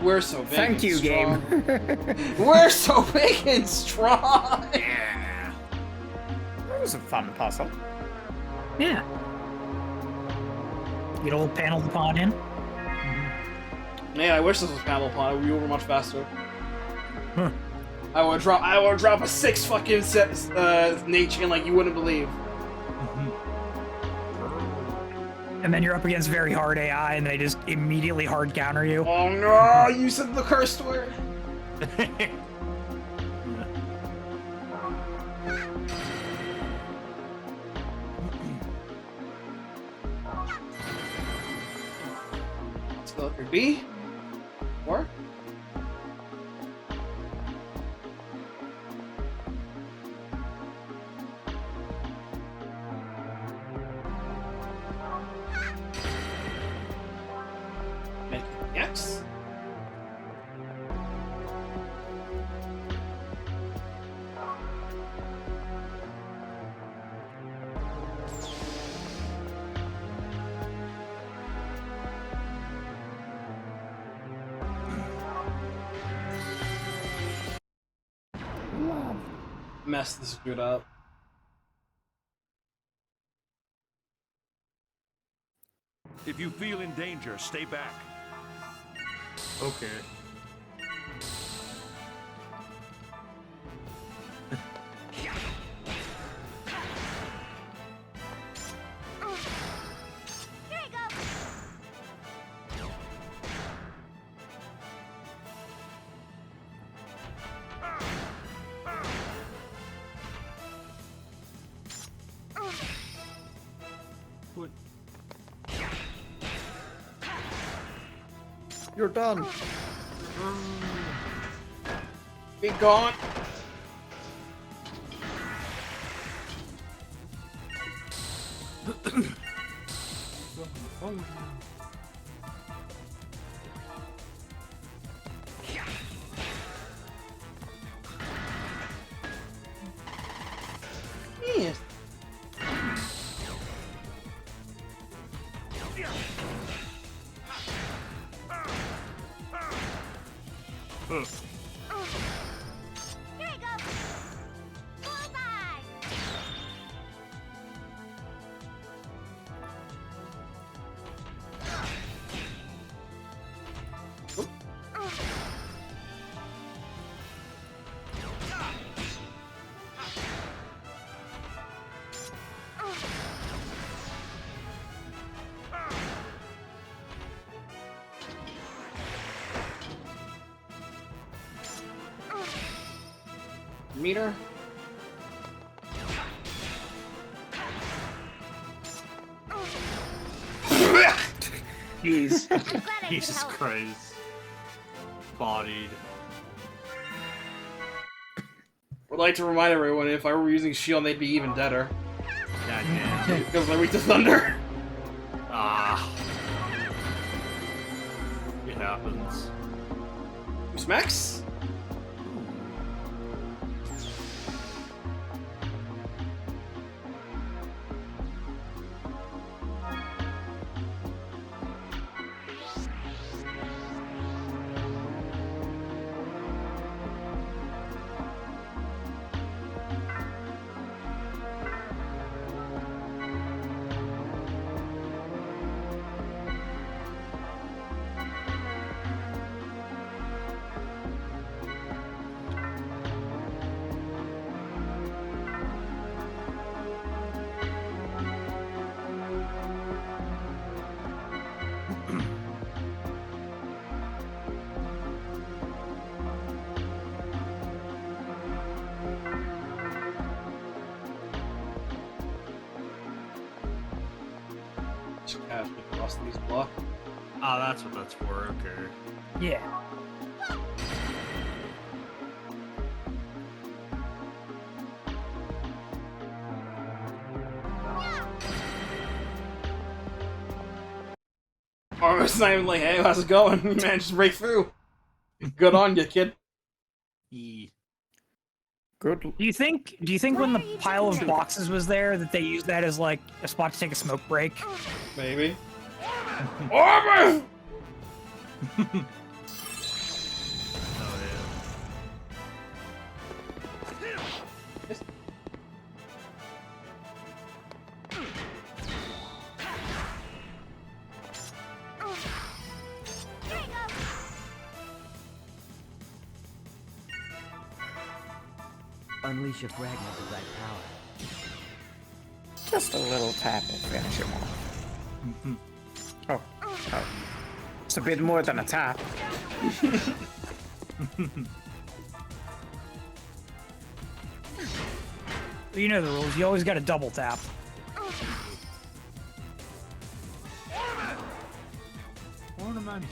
S1: We're so big.
S3: Thank
S1: and
S3: you,
S1: strong.
S3: game.
S1: We're so big and strong.
S3: That was a fun puzzle.
S2: Yeah. Get old panel the pawn in.
S1: Man, I wish this was panel pawn. We were much faster.
S2: Huh.
S1: I would drop a 6 fucking Nate chain like you wouldn't believe.
S2: And then you're up against very hard AI, and they just immediately hard counter you.
S1: Oh no! You said the cursed word. Let's go for B. 4. Make it X. Mess this dude up.
S6: If you feel in danger, stay back.
S4: Okay.
S8: Here you go.
S4: What?
S3: You're done.
S1: Be gone.
S8: Here you go. Bullseye.
S1: Meter.
S2: Jeez.
S8: I'm glad I could
S4: Jesus
S8: help.
S4: Christ. Bodied.
S1: Would like to remind everyone, if I were using shield, they'd be even deader.
S4: God damn.
S1: Because they're weak to thunder.
S4: Ah. It happens.
S1: Who smacks? Cash across these block.
S4: Ah, that's what that's for, okay.
S2: Yeah.
S1: Or it's not even like, hey, how's it going? You managed to break through. Good on you, kid.
S4: Yee.
S3: Good.
S2: Do you think when the pile of boxes was there that they used that as like a spot to take a smoke break?
S1: Maybe. Orbit!
S4: Oh,
S7: Unleash your fragment of that power.
S3: Just a little tap and finish him off. Oh. It's a bit more than a tap.
S2: You know the rules. You always got to double tap.
S4: Ornament.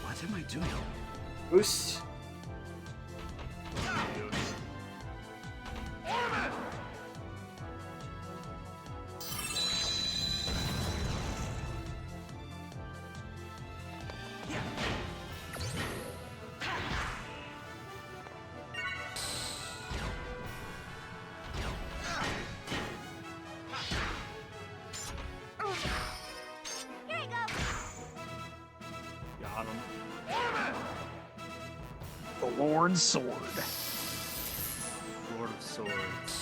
S5: What am I doing?
S1: Boost.
S4: Got him.
S2: The Lord's Sword.
S4: Lord of Swords.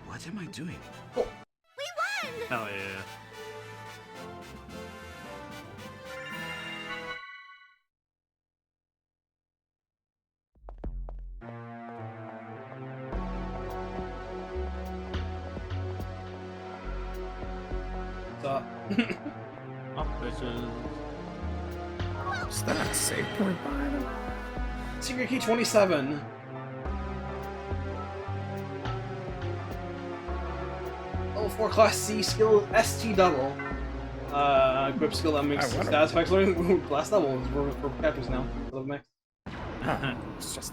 S5: What am I doing?
S8: We won!
S4: Hell yeah.
S1: What's up?
S4: Oh, bitches.
S3: Is that a save point behind him?
S1: Secret key 27. Level 4 class C skill ST double. Equip skill that makes
S3: Oh, what a-
S1: status effects learning. Last level is for captures now. So mix.
S3: Oh, it's just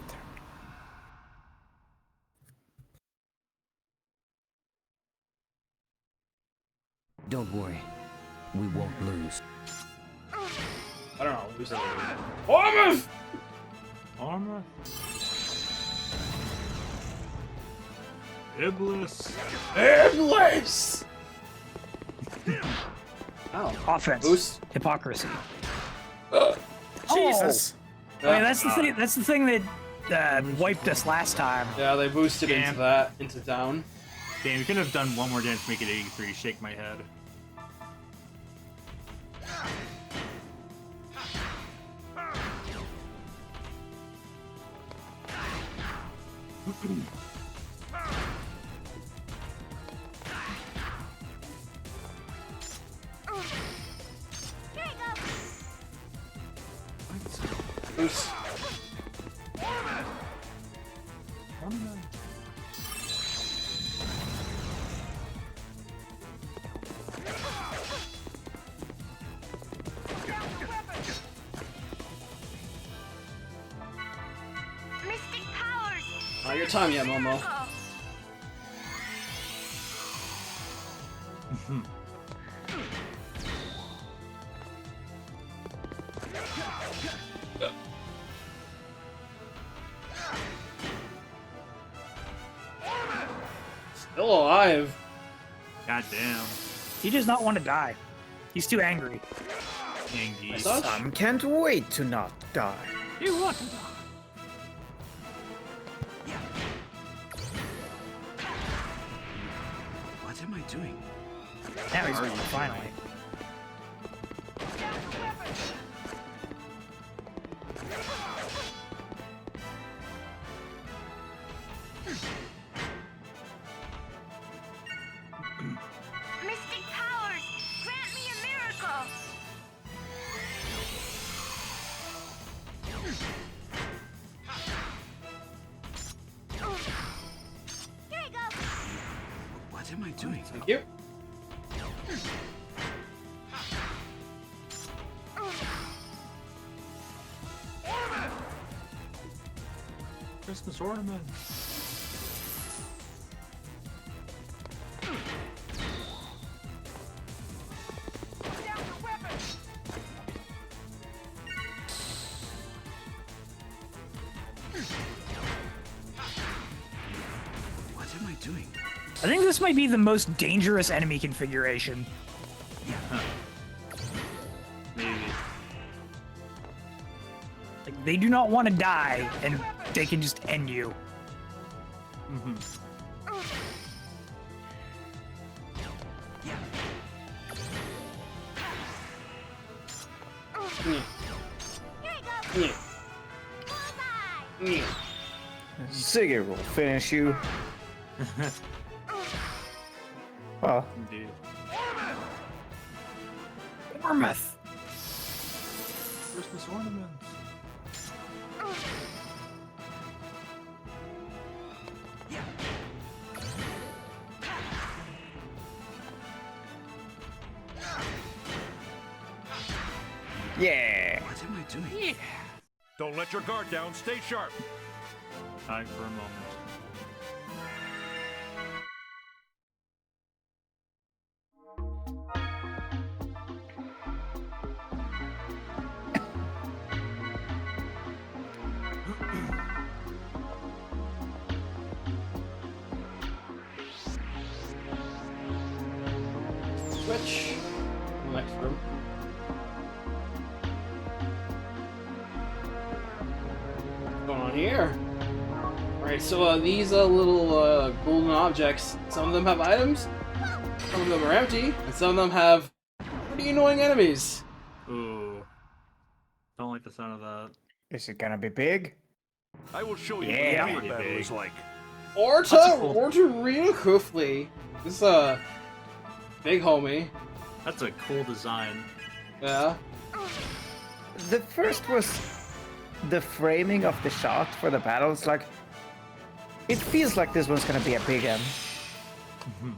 S7: Don't worry. We won't lose.
S1: I don't know. Who's that? Armor!
S4: Armor. Iblis.
S1: Iblis! Ow.
S2: Offense.
S1: Boost.
S2: Hypocrisy.
S3: Jesus.
S2: Oh. Wait, that's the thing. That's the thing that wiped us last time.
S1: Yeah, they boosted into
S4: Damn.
S1: that, into down.
S4: Damn, you could have done one more damage to make it 83. Shake my head.
S1: Boost.
S8: Mystic powers.
S1: Not your time yet, Momo. Still alive.
S4: God damn.
S2: He does not want to die. He's too angry.
S4: Angie.
S1: Such?
S3: Can't wait to not die.
S4: You want to die?
S5: What am I doing?
S2: Now he's finally.
S8: Mystic powers. Grant me a miracle. Here you go.
S5: What am I doing?
S1: Thank you.
S4: Christmas ornament.
S5: What am I doing?
S2: I think this might be the most dangerous enemy configuration.
S4: Maybe.
S2: Like, they do not want to die, and they can just end you.
S1: Yeah. Yeah.
S3: Ziggy will finish you. Well,
S4: Indeed.
S2: Ormeth.
S4: Christmas ornament.
S3: yeah.
S5: What am I doing?
S6: Don't let your guard down. Stay sharp.
S4: Time for a moment.
S1: Switch. Next room. What's going on here? Alright, so these little golden objects, some of them have items, some of them are empty, and some of them have pretty annoying enemies.
S4: Ooh. Don't like the sound of that.
S3: Is it gonna be big?
S6: I will show you
S3: Yeah.
S6: what a battle is like.
S1: Orta real quickly. This big homie.
S4: That's a cool design.
S1: Yeah.
S3: The first was the framing of the shot for the battle. It's like, it feels like this one's gonna be a big M.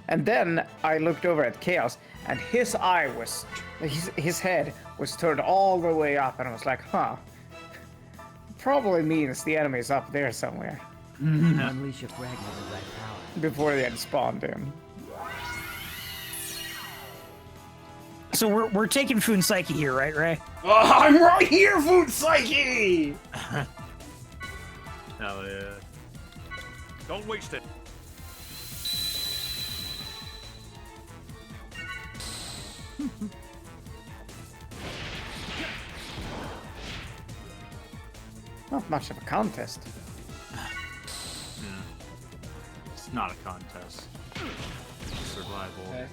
S3: And then I looked over at Chaos, and his eye was, his head was turned all the way up, and I was like, huh. Probably means the enemy's up there somewhere
S7: Unleash your fragment of thy power.
S3: before they had spawned in.
S2: So we're taking Foon Psyche here, right, Ray?
S1: Oh, I'm right here, Food Psyche!
S4: Hell yeah.
S6: Don't waste it.
S3: Not much of a contest.
S4: It's not a contest. It's survival.
S1: Okay.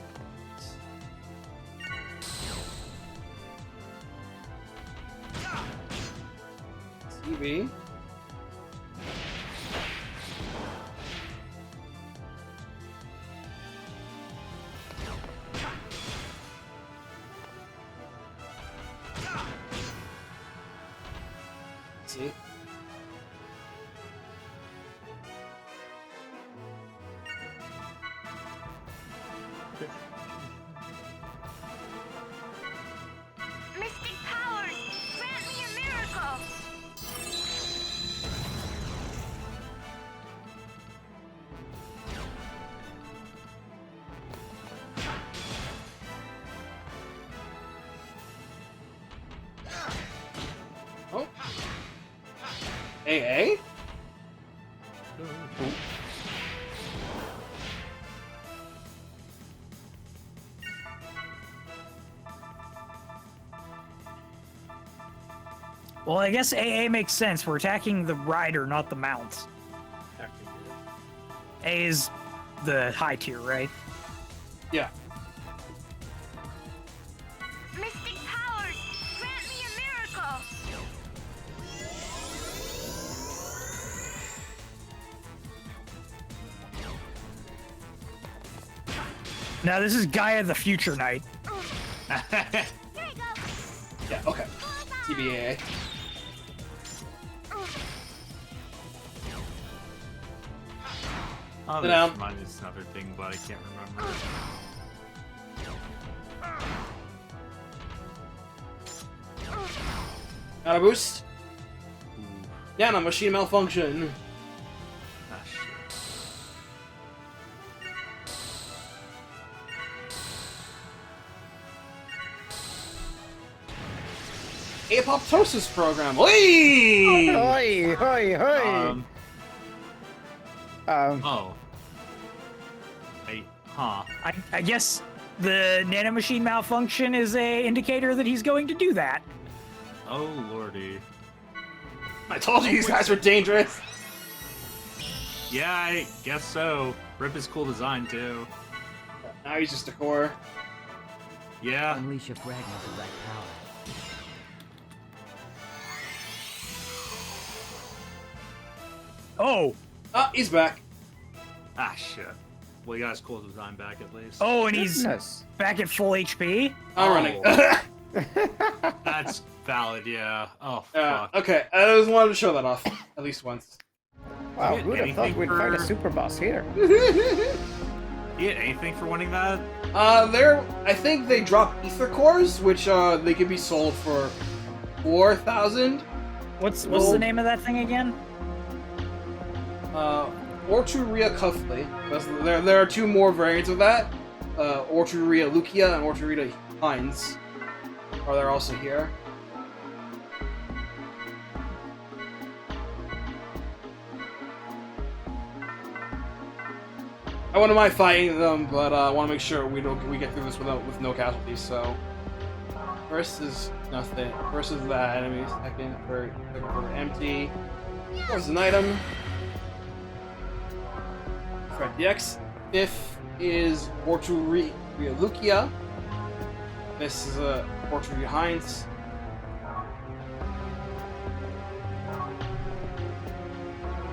S1: CB. See?
S8: Mystic powers, grant me a miracle.
S1: Oh. AA?
S2: Well, I guess AA makes sense. We're attacking the rider, not the mount. A is the high tier, right?
S1: Yeah.
S8: Mystic powers, grant me a miracle.
S2: Now this is Gaia the Future Knight.
S8: There you go.
S1: Yeah, okay. TBAA.
S4: Oh,
S1: Sit
S4: there's
S1: down.
S4: mine is another thing, but I can't remember.
S1: Got a boost? Yeah, no, machine malfunction.
S4: Ah, shit.
S1: Apoptosis program. Whee!
S3: Hoi, hoi, hoi!
S4: Oh. Huh.
S2: I guess the nanomachine malfunction is a indicator that he's going to do that.
S4: Oh, lordy.
S1: I told you these guys were dangerous.
S4: Yeah, I guess so. Rip is cool design, too.
S1: Now he's just a core.
S4: Yeah.
S7: Unleash a fragment of that power.
S2: Oh,
S1: Ah, he's back.
S4: Ah, shit. Well, he got his cool design back at least.
S2: oh, and he's
S3: Goodness.
S2: back at full HP.
S1: I'm
S4: Oh.
S1: running.
S4: That's valid, yeah. Oh,
S1: Yeah,
S4: fuck.
S1: okay, I just wanted to show that off at least once.
S3: Wow,
S4: Get
S3: who would have thought
S4: anything
S3: we'd find a
S4: for-
S3: super boss here?
S4: You get anything for winning that?
S1: I think they drop ether cores, which they can be sold for 4,000.
S2: What's
S1: Well-
S2: the name of that thing again?
S1: Orturia Cuffley. There are two more variants of that. Orturia Lucia and Orturia Hines are there also here. I wouldn't mind fighting them, but I want to make sure we get through this with no casualties. So first is nothing. First is that enemy. Second for empty. Fourth is an item. Right, the X. Fifth is Orturia Lucia. This is a Orturia Hines.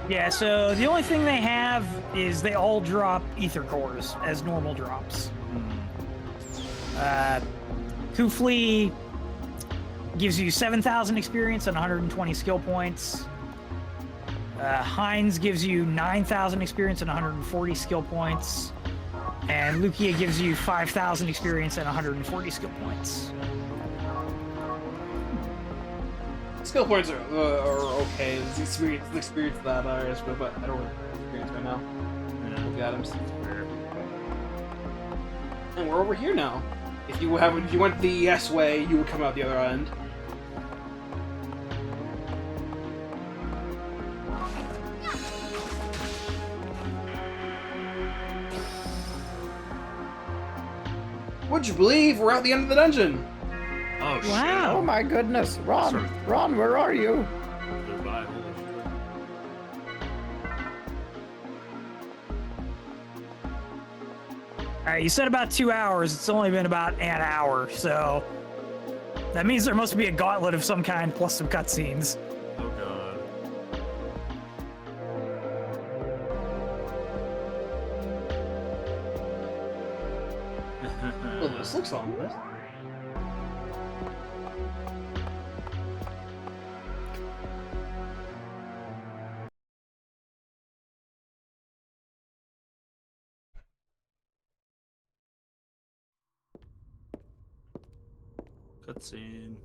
S2: Yeah, so the only thing they have is they all drop ether cores as normal drops. Kufli gives you 7,000 experience and 120 skill points. Hines gives you 9,000 experience and 140 skill points. And Lucia gives you 5,000 experience and 140 skill points.
S1: Skill points are okay. It's the experience that is good, but I don't really have experience right now. With the items. And we're over here now. If you went the S way, you would come out the other end. Would you believe we're at the end of the dungeon?
S4: Oh shit.
S2: Wow.
S3: Oh my goodness, Ron!
S4: Sorry.
S3: Ron, where are you?
S4: Goodbye.
S2: Alright, you said about 2 hours. It's only been about an hour, so that means there must be a gauntlet of some kind plus some cutscenes.
S4: Oh god.
S1: Well, this looks ominous.
S4: Cutscene.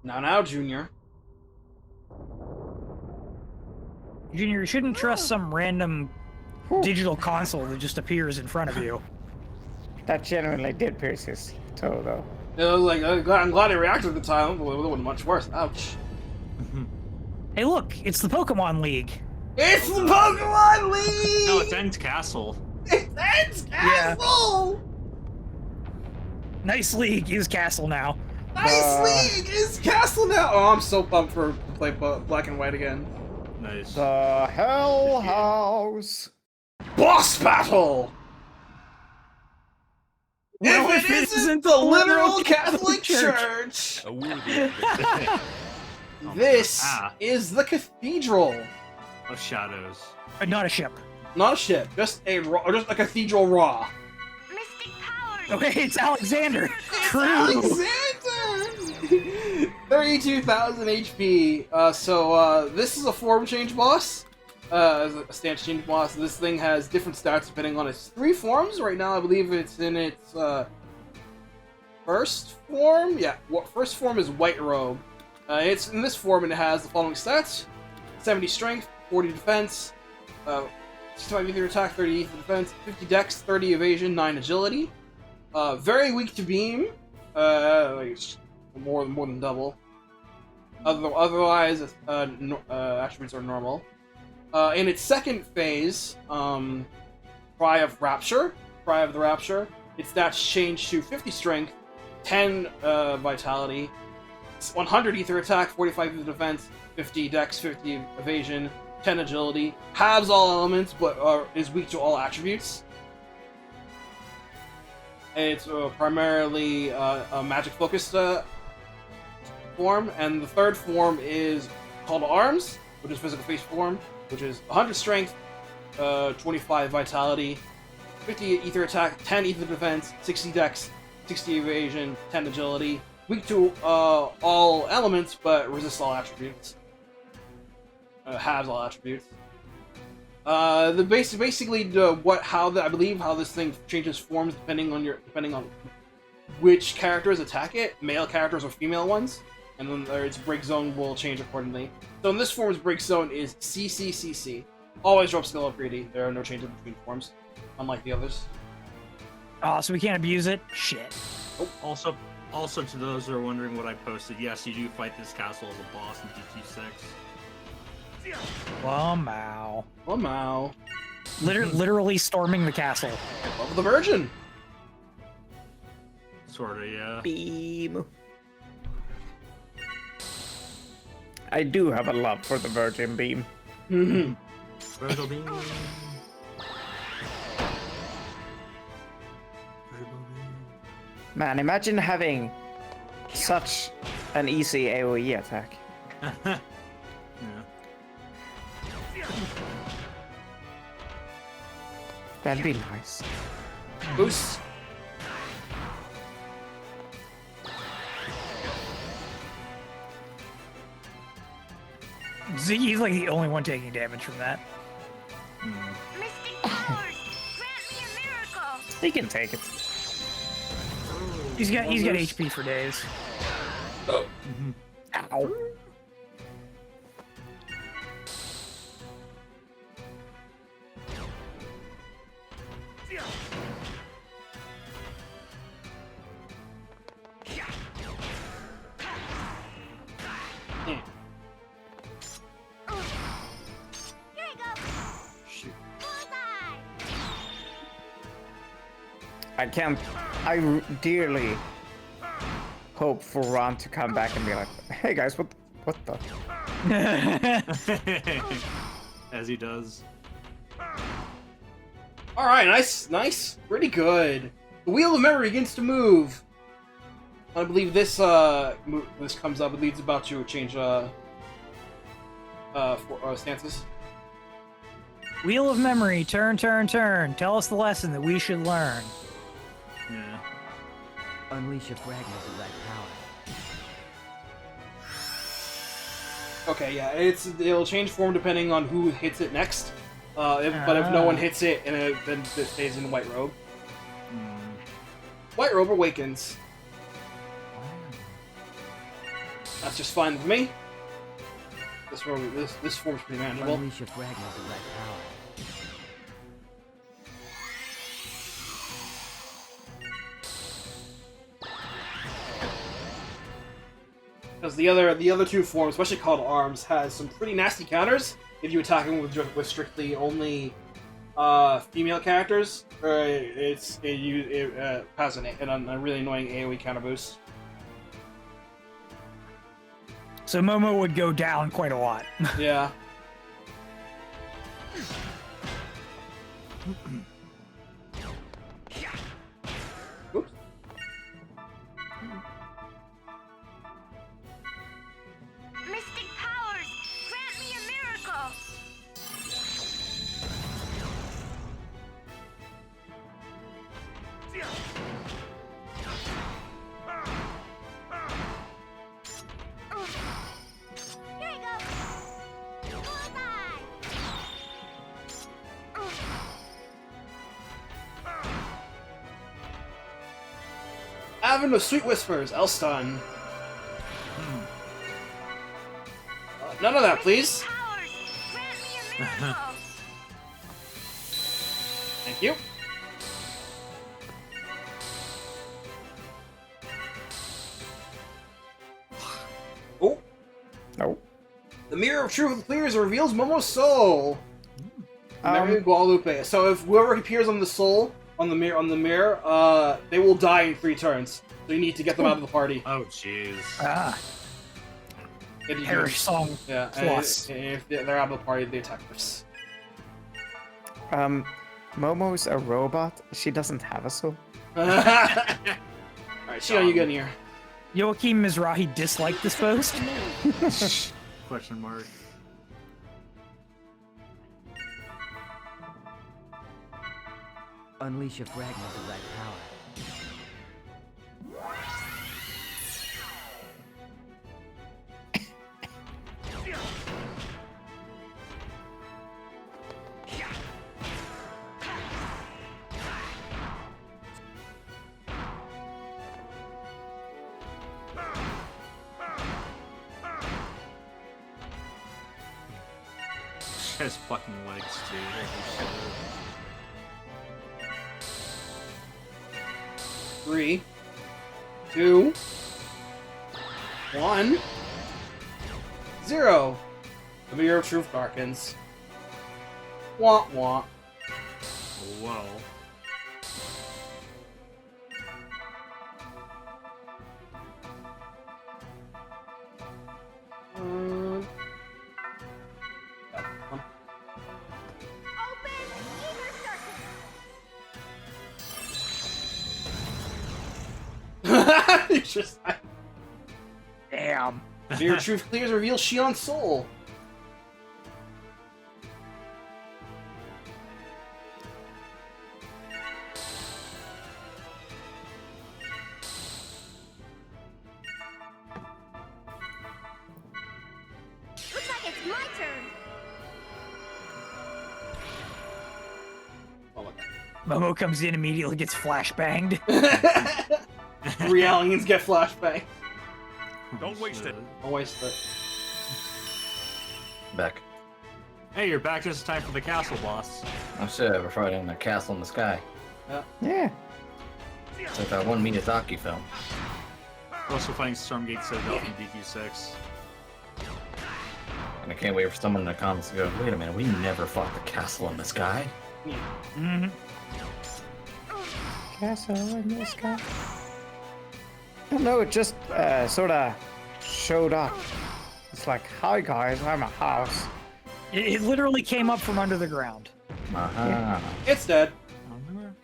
S1: Now, Junior.
S2: Junior, you shouldn't trust some random digital console that just appears in front of you.
S3: That genuinely did pierce his toe, though.
S1: It was like, I'm glad I reacted at the time. It would have been much worse. Ouch.
S2: Hey, look, it's the Pokemon League.
S1: It's the Pokemon League!
S4: No, it's End's Castle.
S1: It's Castle!
S2: Nice league, use Castle now.
S1: Nice League is Castle now! Oh, I'm so pumped for play Black and White again.
S4: Nice.
S3: The Hell House.
S1: Boss battle!
S2: Well,
S1: if it isn't the literal Catholic Church!
S6: A worthy
S1: This
S4: Ah.
S1: is the Cathedral.
S4: Of shadows.
S2: Not a ship.
S1: Not a ship, just a cathedral raw.
S8: Mystic powers.
S2: Okay, it's Alexander. True.
S1: Alexander! 32,000 HP. This is a form change boss. A stance change boss. This thing has different stats depending on its 3 forms. Right now, I believe it's in its first form. Yeah, first form is White Robe. It's in this form and it has the following stats: 70 strength, 40 defense, 65 ether attack, 30 ether defense, 50 dex, 30 evasion, 9 agility. Very weak to beam. Like more than double. Otherwise, attributes are normal. In its second phase, Cry of the Rapture, its stats change to 50 strength, 10 vitality, 100 ether attack, 45 ether defense, 50 dex, 50 evasion, 10 agility. Halves all elements, but is weak to all attributes. It's primarily a magic focused form, and the third form is Call to Arms, which is physical face form, which is 100 strength, 25 vitality, 50 ether attack, 10 ether defense, 60 dex, 60 evasion, 10 agility. Weak to all elements, but resists all attributes. Has all attributes. I believe how this thing changes forms depending on which characters attack it, male characters or female ones, and then its break zone will change accordingly. So in this form's break zone is CCCC. Always drop skill up greedy. There are no changes between forms, unlike the others.
S2: Oh, so we can't abuse it? Shit.
S4: Also, to those who are wondering what I posted, yes, you do fight this castle as a boss in GT6.
S2: Wow.
S1: Oh, Mao.
S2: Literally storming the castle.
S1: Love the Virgin.
S4: Sorta, yeah.
S3: Beam. I do have a love for the Virgin Beam.
S1: Mm-hmm.
S4: Virgil Beam.
S3: Man, imagine having such an easy AoE attack.
S4: Yeah.
S3: That'd be nice.
S1: Boost.
S2: Ziggy's like the only one taking damage from that.
S8: Mystic powers. Grant me a miracle.
S3: He can take it.
S2: He's got HP for days. Ow.
S3: I dearly hope for Ron to come back and be like, hey guys, what the?
S4: As he does.
S1: All right, nice, pretty good. The wheel of memory begins to move. I believe this this comes up. It leads about to change stances.
S2: Wheel of memory, turn. Tell us the lesson that we should learn.
S4: Yeah.
S7: Unleash a fragment of that power.
S1: Okay, yeah, it'll change form depending on who hits it next. But if no one hits it, and then it stays in White Robe. White Robe awakens. That's just fine with me. This form's pretty manageable.
S7: Unleash a fragment of that power.
S1: Because the other two forms, especially called Arms, has some pretty nasty counters if you attack them with strictly only female characters. It has a really annoying AoE counter boost.
S2: So Momo would go down quite a lot.
S1: Yeah. Oops.
S8: Mystic powers, grant me a miracle. Here you go. Bullseye.
S1: Avenue of Sweet Whispers, Elstun. None of that, please.
S8: Powers, grant me a miracle.
S1: Thank you. Oh.
S3: No.
S1: The Mirror of Truth clears and reveals Momo's soul. Memory of Guadalupe. So if whoever appears on the soul, on the mirror, they will die in 3 turns. So you need to get them out of the party.
S4: Oh, jeez.
S2: Perish Song
S1: Yeah,
S2: plus.
S1: and if they're out of the party, they attack first.
S3: Momo's a robot. She doesn't have a soul.
S1: Alright, Shion, you get in here.
S2: Joachim Mizrahi disliked this post.
S4: Question mark.
S7: Unleash a fragment of that power.
S4: She has fucking legs too. Holy shit.
S1: 3, 2, 1, 0. The Mirror of Truth darkens. Wah wah.
S4: Whoa.
S8: Open ether circuit.
S1: It's just
S2: Damn.
S1: Mirror of Truth clears reveals Shion's soul.
S8: Looks like it's my turn.
S1: Oh my god.
S2: Momo comes in immediately, gets flashbanged.
S1: 3 aliens get flashbang.
S6: Don't waste it.
S1: Don't waste it.
S10: Back.
S4: Hey, you're back just in time for the castle boss.
S10: Oh shit, we're fighting a castle in the sky.
S3: Yeah.
S10: It's like that one Miyazaki film.
S4: We're also fighting Stormgate Citadel from DQ6.
S10: And I can't wait for someone in the comments to go, wait a minute, we never fought the castle in the sky?
S2: Mm-hmm.
S3: Castle in the sky. No, it just sort of showed up. It's like, hi guys, I'm a house.
S2: It literally came up from under the ground.
S10: Uh-huh.
S1: It's dead.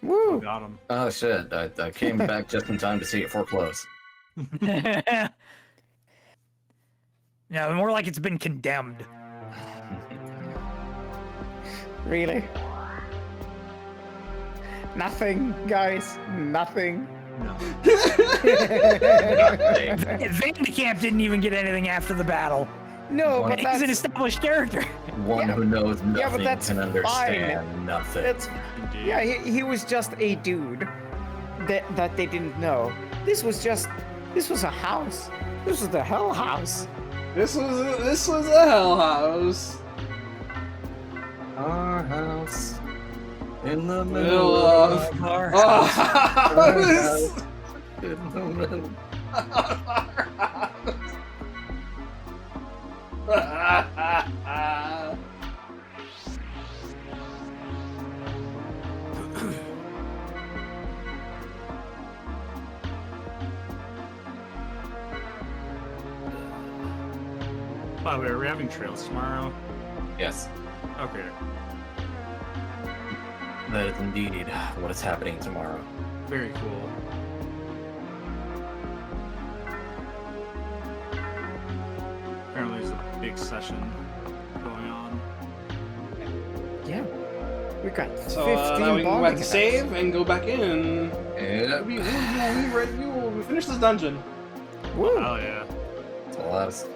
S3: Woo!
S4: Got him.
S10: Oh shit, I came back just in time to see it foreclose.
S2: No, more like it's been condemned.
S3: Really? Nothing, guys. Nothing.
S2: Vandekamp didn't even get anything after the battle.
S3: No, but
S2: He's an
S3: that's,
S2: established character.
S10: One who knows nothing
S3: yeah, but that's
S10: can understand
S3: fine.
S10: nothing.
S3: that's yeah. He was just a dude that they didn't know. This was a house. This was the Hell House.
S1: This was a hell house.
S10: Our house in the
S1: Middle
S10: middle
S1: of
S10: of
S2: Our
S1: our
S10: house.
S1: house.
S10: In the middle.
S4: By the way, are we having trails tomorrow?
S10: Yes,
S4: Okay.
S10: that is indeed what is happening tomorrow.
S4: Very cool. Apparently there's a big session going on.
S3: Yeah. We got 15
S1: So now we can go back
S3: bonding
S1: to
S3: events.
S1: save and go back in.
S10: Yeah,
S1: We will finish this dungeon.
S3: Woo!
S4: Oh yeah.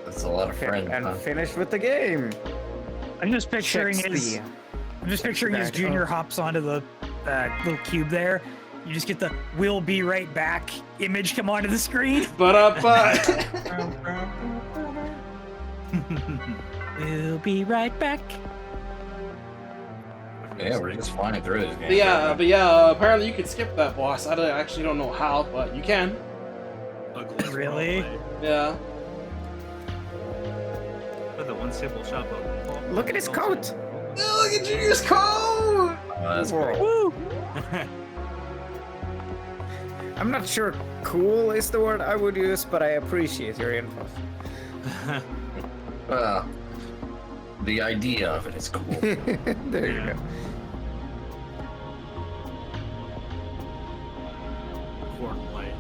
S10: it's a lot of friends.
S3: And
S10: Huh?
S3: finish with the game.
S2: I'm just picturing
S3: Checks
S2: his.
S3: the-
S2: I'm just picturing his
S3: back.
S2: junior
S3: Oh.
S2: hops onto the little cube there. You just get the "We'll be right back" image come onto the screen.
S1: But
S2: We'll be right back.
S10: Yeah, we're just flying through this game.
S1: but yeah, apparently you could skip that boss. I actually don't know how, but you can.
S4: Ugly.
S2: Really?
S1: Yeah.
S4: But the one simple shop open.
S3: Look at his coat.
S1: Oh, look at Junior's coat!
S10: Oh, that's great.
S2: Woo!
S3: I'm not sure cool is the word I would use, but I appreciate your info.
S10: Well, the idea of it is cool.
S3: There you go.
S4: Important light.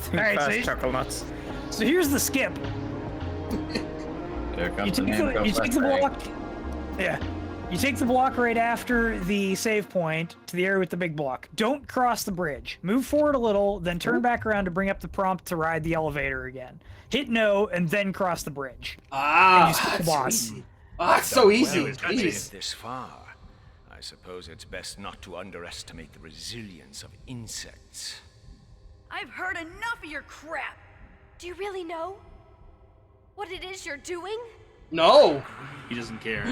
S2: Alright, so
S3: Fast
S2: you-
S3: chuckle nuts.
S2: So here's the skip.
S10: There
S2: You
S10: comes the
S2: take
S10: name.
S2: the block. Yeah. You take the block right after the save point to the area with the big block. Don't cross the bridge. Move forward a little, then turn back around to bring up the prompt to ride the elevator again. Hit no, and then cross the bridge.
S1: Ah,
S2: you skip the
S1: that's
S2: boss.
S1: easy. Ah, that's so easy.
S6: Well,
S1: Jeez.
S6: it's this far. I suppose it's best not to underestimate the resilience of insects.
S8: I've heard enough of your crap. Do you really know what it is you're doing?
S1: No.
S4: He doesn't care.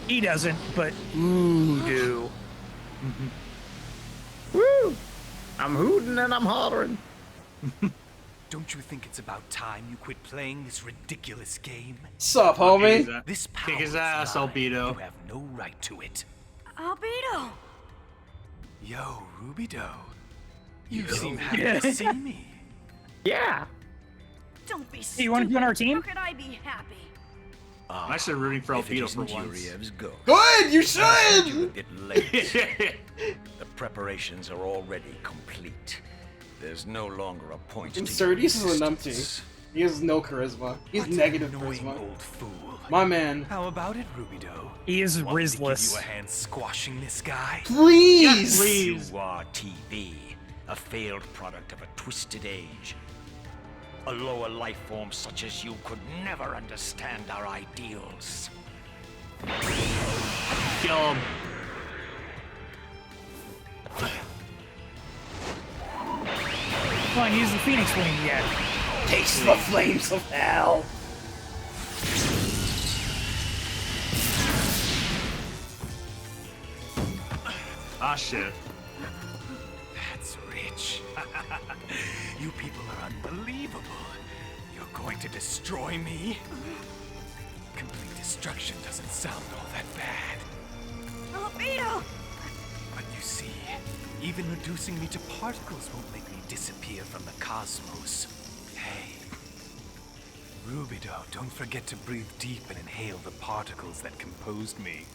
S2: He doesn't, but ooh, do.
S3: Woo! I'm hooting and I'm hollering.
S5: Don't you think it's about time you quit playing this ridiculous game?
S1: Sup, homie?
S5: This power
S4: Kick his
S5: is
S4: ass,
S5: mine.
S4: Albedo.
S5: You have no right to it.
S8: Albedo!
S5: Yo, Rubido. You seem happy to see me.
S3: Yeah.
S8: Don't be
S2: Hey,
S8: stupid.
S2: you want to join our team?
S8: How could I be happy?
S4: I'm actually rooting for
S5: If it
S4: Albedo for
S5: isn't
S4: once.
S5: Yuriev's ghost.
S1: Good, you
S5: You
S1: should!
S5: a bit late. The preparations are already complete. There's no longer a point.
S1: Insert, he's a numpty.
S5: numpty.
S1: He has no charisma. He's negative
S5: Annoying
S1: charisma.
S5: old fool.
S1: My man.
S5: How about it, Rubido?
S2: He is
S5: Want me to give you
S2: Rizless.
S5: a hand squashing this guy?
S1: Please!
S4: Please.
S5: You are TV, a failed product of a twisted age. A lower life form such as you could never understand our ideals.
S4: Kill him.
S2: Come on, use the Phoenix Wing yet.
S1: Taste the flames of hell.
S4: Ah, shit.
S5: That's rich. You people are unbelievable. You're going to destroy me? Complete destruction doesn't sound all that bad.
S8: Albedo!
S5: But you see, even reducing me to particles won't make me disappear from the cosmos. Hey, Rubido, don't forget to breathe deep and inhale the particles that composed me.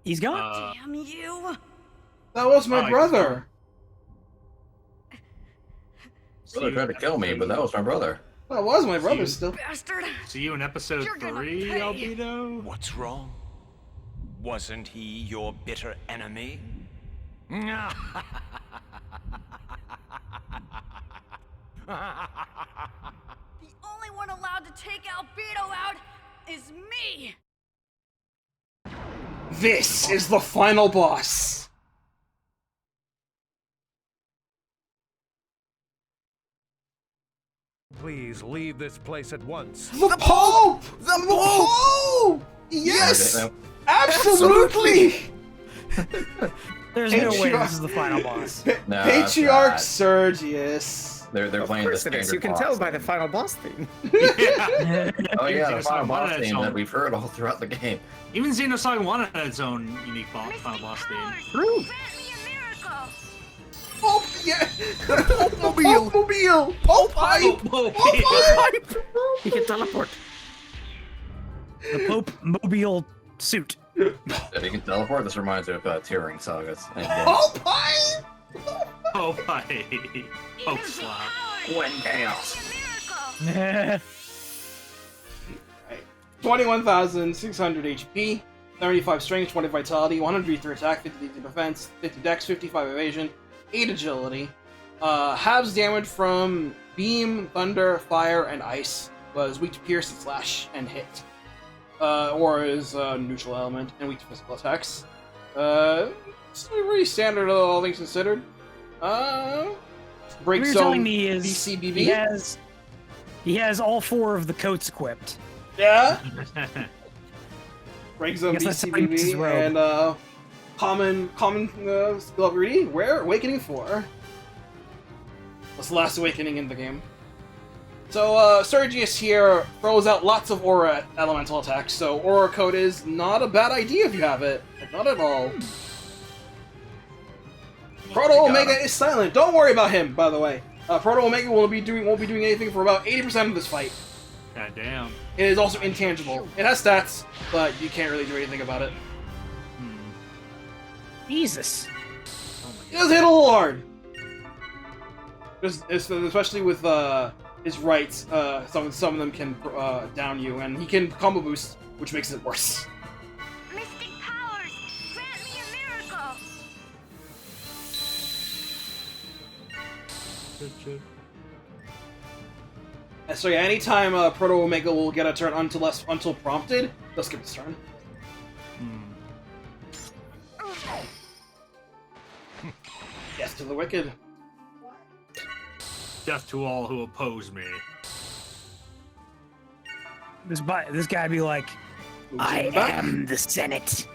S2: He's gone.
S8: Damn you!
S1: That was my
S4: Oh,
S1: brother.
S10: Brother tried to kill me, but that was my brother.
S1: That was my brother still.
S8: Bastard!
S4: See you in episode
S8: You're gonna
S4: 3,
S8: pay.
S4: Albedo.
S5: What's wrong? Wasn't he your bitter enemy?
S8: The only one allowed to take Albedo out is me!
S1: This is the final boss.
S9: Please leave this place at once.
S1: The Pope! The Pope! Yes!
S10: Heard it
S1: Absolutely!
S2: There's no way
S1: Patriarch-
S2: this is the final boss.
S10: No,
S1: Patriarch
S10: it's
S1: Sergius.
S10: They're
S3: Of
S10: playing the
S3: course it
S10: standard
S3: is. You can
S10: boss
S3: tell by
S10: theme.
S3: the final boss theme.
S4: Yeah.
S10: Oh yeah, the
S4: Xenosaga
S10: final boss
S4: wanted its
S10: theme
S4: own-
S10: that we've heard all throughout the game.
S4: Even Xenosaga 1 had its own unique final boss theme.
S8: Grant me a miracle!
S1: Pope, yeah! Pope Mobile! Pope Hype! Pope Hype!
S3: He can teleport.
S2: The Pope Mobile suit.
S10: If you can teleport, this reminds me of Tearing Sagas. And,
S1: Pope Hype!
S4: Oh, my. Oh, slap.
S10: when chaos.
S8: Miracle!
S1: 21,600 HP, 75 strength, 20 vitality, 103 attack, 50 defense, 50 dex, 55 evasion, 8 agility. Halves damage from beam, thunder, fire, and ice. Was weak to pierce, slash, and hit. Or is neutral element, and weak to physical attacks. It's pretty standard, all things considered.
S2: What
S1: Break
S2: you're
S1: zone
S2: telling me is
S1: BCBB.
S2: he has all 4 of the coats equipped.
S1: Yeah. Break zone
S2: Guess that's how he makes his
S1: BCBB
S2: robe.
S1: and common skill up ready. Where Awakening 4. That's the last awakening in the game. So Sergius here throws out lots of aura elemental attacks. So aura code is not a bad idea if you have it. Like, not at all. Proto Omega is silent. Don't worry about him, by the way. Proto Omega won't be doing anything for about 80% of this fight.
S4: God damn.
S1: It is also intangible. It has stats, but you can't really do anything about it.
S2: Jesus.
S1: It does hit a little hard. Especially with his rights, some of them can down you, and he can combo boost, which makes it worse.
S8: Mystic powers! Grant me a miracle!
S1: So yeah, anytime Proto Omega will get a turn until prompted, they'll skip his turn. Yes, to the wicked.
S4: Death to all who oppose me.
S2: This guy be like, I am the Senate.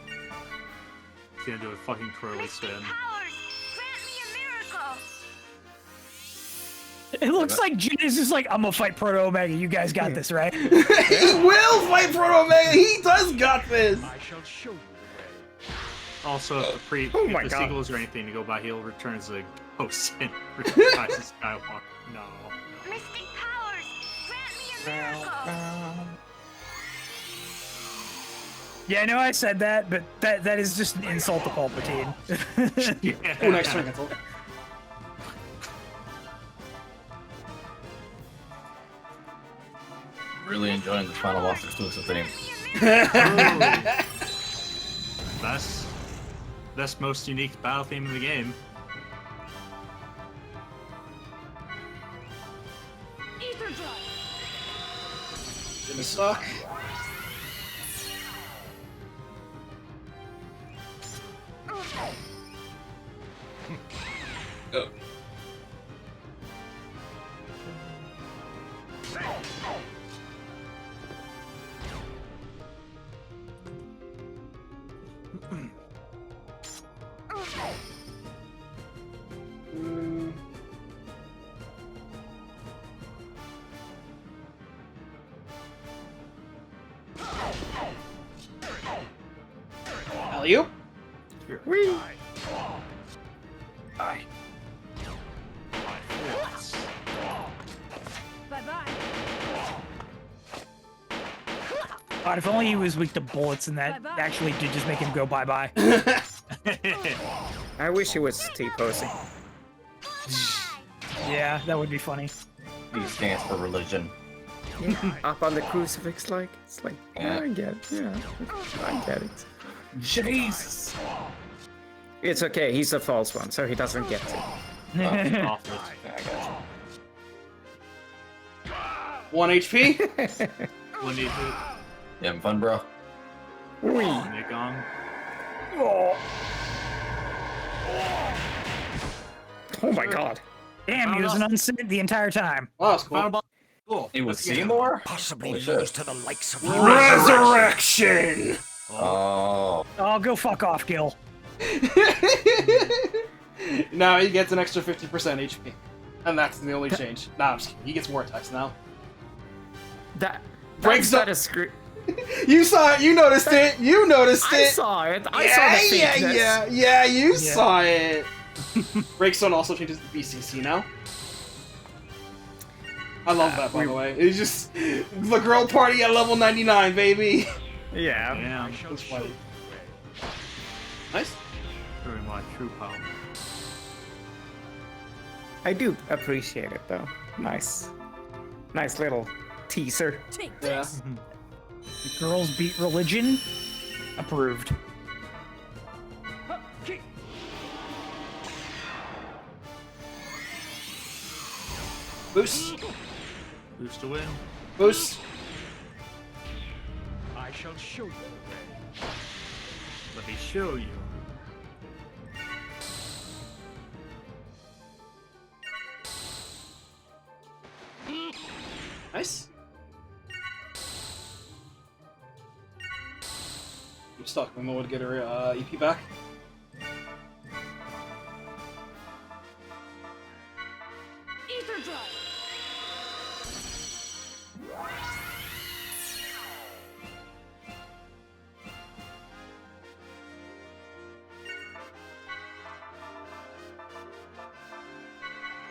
S4: He's gonna do a fucking twirly spin.
S8: Powers! Grant me a miracle!
S2: It looks like Jin is just like, I'm gonna fight Proto Omega. You guys got this, right?
S1: He will fight Proto Omega. He does got this.
S9: I shall show you the way.
S4: Also, if the
S3: Oh my
S4: if the
S3: God.
S4: sequels or anything to go by, he'll return as a host in Rise of Skywalker. No.
S8: Mystic powers! Grant me a miracle!
S2: Yeah, I know I said that, but that is just an insult to Palpatine.
S1: Oh, nice turn, cancel.
S10: Really enjoying the final boss exclusive theme.
S4: Best, most unique battle theme in the game.
S8: Ether drive.
S1: Gonna suck. Oh. Alley-oop.
S3: Whee!
S1: Aye.
S8: Bye-bye.
S2: God, if only he was weak to bullets and that
S8: Bye-bye.
S2: actually did just make him go bye-bye.
S3: I wish he was T-posing.
S2: Yeah, that would be funny.
S10: He stands for religion.
S3: Up on the crucifix, like, it's like,
S10: Yeah.
S3: I get it, yeah, I get it.
S2: Jesus.
S3: It's okay, he's a false one, so he doesn't get it.
S4: Awful.
S10: Yeah, I got you.
S1: 1 HP.
S4: When you
S10: You having fun, bro?
S3: Whee!
S4: Begone.
S3: Oh my god.
S2: Damn, he was an unsent the entire time.
S1: Oh, that's cool.
S4: Final boss. Cool.
S10: It was
S4: Let's get
S10: Seymour?
S5: Possibly
S10: Holy
S5: lose
S10: shit.
S5: to the likes of
S1: Resurrection!
S10: Oh.
S2: Oh, go fuck off, Gil.
S1: Now he gets an extra 50% HP. And that's the only change. Nah, I'm just kidding. He gets more attacks now.
S3: That
S1: Breaks
S3: that's
S1: up-
S3: not a screw.
S1: You saw it, you noticed it, you noticed
S3: I
S1: it!
S3: saw it. I saw the fakeness.
S1: Yeah, you saw it! Breakstone also changes the BCC now. I love that, by the way. It's just the girl party at level 99, baby!
S3: Yeah.
S4: Yeah,
S1: That's funny. Nice.
S4: very much true power.
S3: I do appreciate it though. Nice. Nice little teaser.
S8: Take
S1: Yeah.
S8: this.
S2: Girls beat religion. Approved.
S1: Boost.
S4: Boost to win.
S1: Boost.
S9: I shall show you the way.
S4: Let me show you.
S1: Nice. I'm stuck. I'm going to get her EP back.
S8: Ether drive.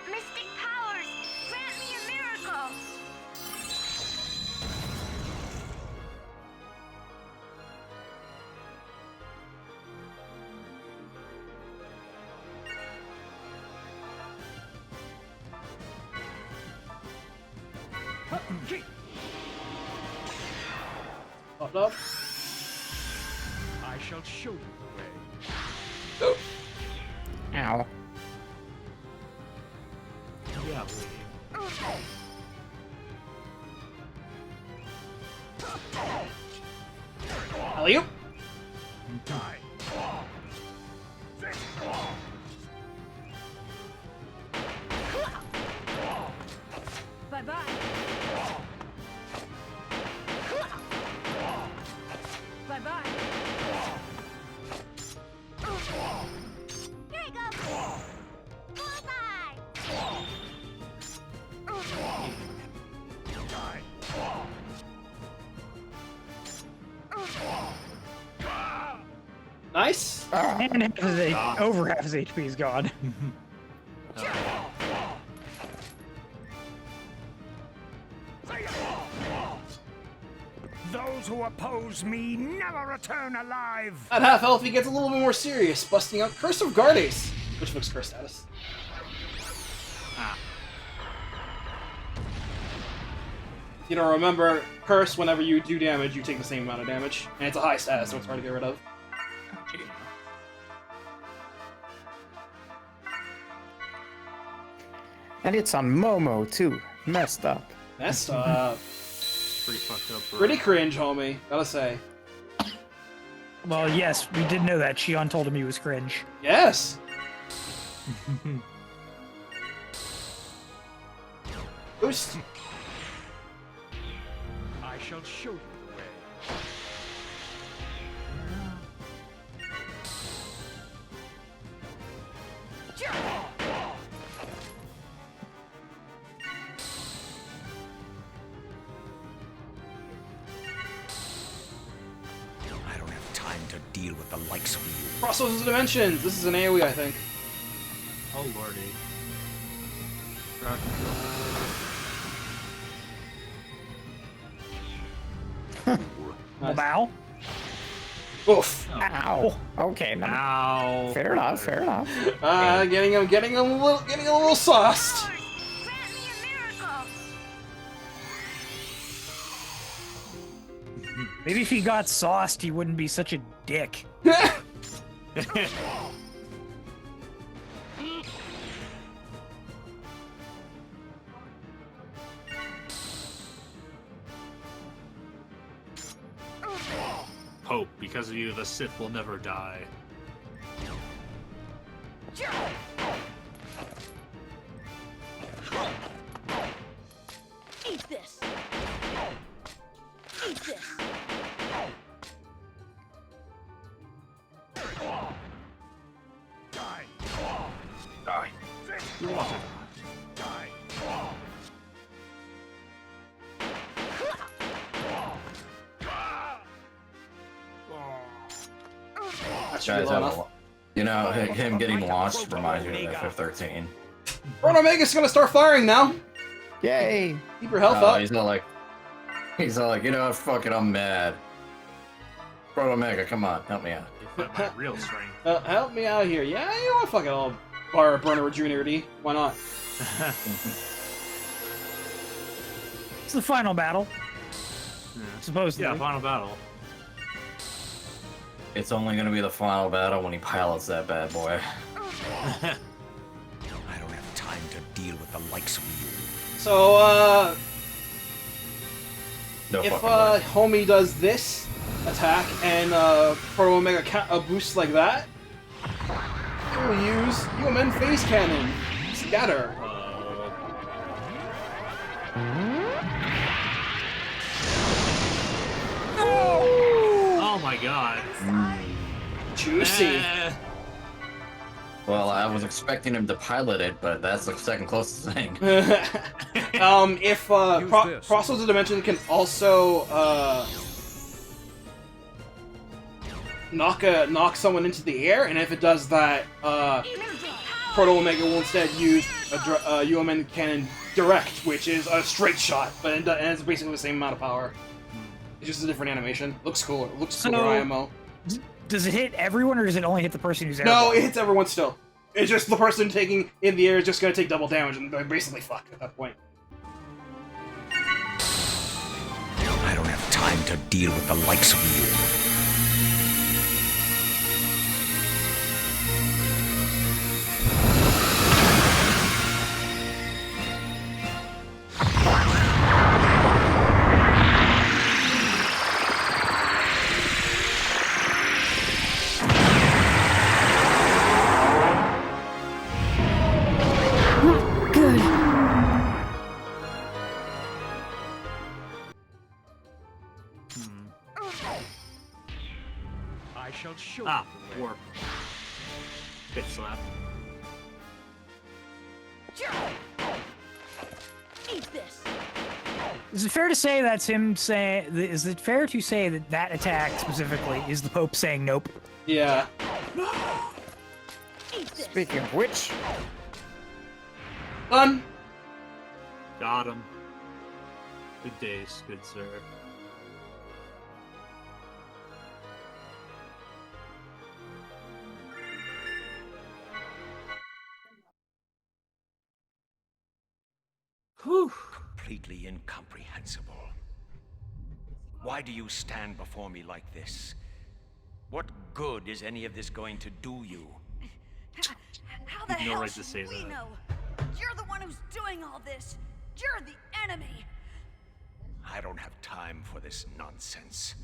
S8: Mystic powers, grant me a miracle.
S1: Popped up.
S9: I shall show you the way.
S3: Ow.
S4: Yeah.
S1: Alley-oop.
S9: Die.
S8: Bye-bye. Bye-bye. Here you go. Bye-bye.
S1: Nice.
S2: And half his over half his HP is gone.
S5: Those who oppose me never return alive.
S1: At half health, he gets a little bit more serious, busting out Curse of Gardes, which looks curse status. You know, remember, Curse, whenever you do damage, you take the same amount of damage. And it's a high status, so it's hard to get rid of.
S3: And it's on Momo too. Messed up.
S1: Messed up.
S4: Pretty fucked up. Bro.
S1: Pretty cringe, homie. Gotta say.
S2: Well, yes, we did know that. Shion told him he was cringe.
S1: Yes. Boost.
S9: I shall show you the way.
S6: I don't have time to deal with the likes of you.
S1: Crossroads of Dimensions. This is an AoE, I think.
S4: Oh lordy.
S1: Nice.
S2: Bow.
S1: Oof.
S3: Ow. Okay, now.
S4: Ow.
S3: Fair enough, fair enough.
S1: Getting a little sauced.
S2: Maybe if he got sauced, he wouldn't be such a dick.
S4: Pope, because of you, the Sith will never die.
S8: Eat this. Eat this.
S9: Die.
S10: Die.
S9: You want to die.
S1: That should be
S10: Guys,
S1: low enough.
S10: you know, him getting launched reminds me of FF13.
S1: Ron Omega's gonna start firing now.
S3: Yay!
S1: Keep your health up.
S10: He's not like, you know what, fuck it, I'm mad. Bro Omega, come on, help me out.
S4: You find my real strength.
S1: Help me out here. Yeah, you know what? Fuck it. I'll borrow Burner Rejuvenity. Why not?
S2: It's the final battle. Supposedly.
S4: Yeah, final battle.
S10: It's only gonna be the final battle when he pilots that bad boy.
S6: I don't have time to deal with the likes of you.
S1: So,
S10: No
S1: if
S10: fucking way.
S1: homie does this attack and Proto Omega boosts like that, he will use UMN Phase Cannon. Scatter.
S4: Oh my god.
S1: Juicy.
S10: Well, I was expecting him to pilot it, but that's the second closest thing.
S1: If Crossroads of Dimension can also knock someone into the air, and if it does that, Proto Omega will instead use a UMN Cannon Direct, which is a straight shot, but and it's basically the same amount of power. It's just a different animation. Looks cooler. Looks cooler IMO.
S2: Does it hit everyone, or does it only hit the person who's
S1: No,
S2: airborne?
S1: it hits everyone still. It's just the person taking in the air is just gonna take double damage, and they're basically fucked at that point.
S6: I don't have time to deal with the likes of you.
S9: I shall show
S4: Ah,
S9: you the way.
S4: warp. Bit slap.
S8: Eat this.
S2: Is it fair to say that's him saying? Is it fair to say that that attack specifically is the Pope saying nope?
S1: Yeah.
S8: Eat this.
S3: Speaking of which,
S1: Done.
S4: Got him. Good days, good sir.
S6: Whew. Completely incomprehensible. Why do you stand before me like this? What good is any of this going to do you?
S8: How the
S4: No
S8: hell
S4: right to
S8: should
S4: say
S8: we
S4: that.
S8: know? You're the one who's doing all this. You're the enemy.
S6: I don't have time for this nonsense.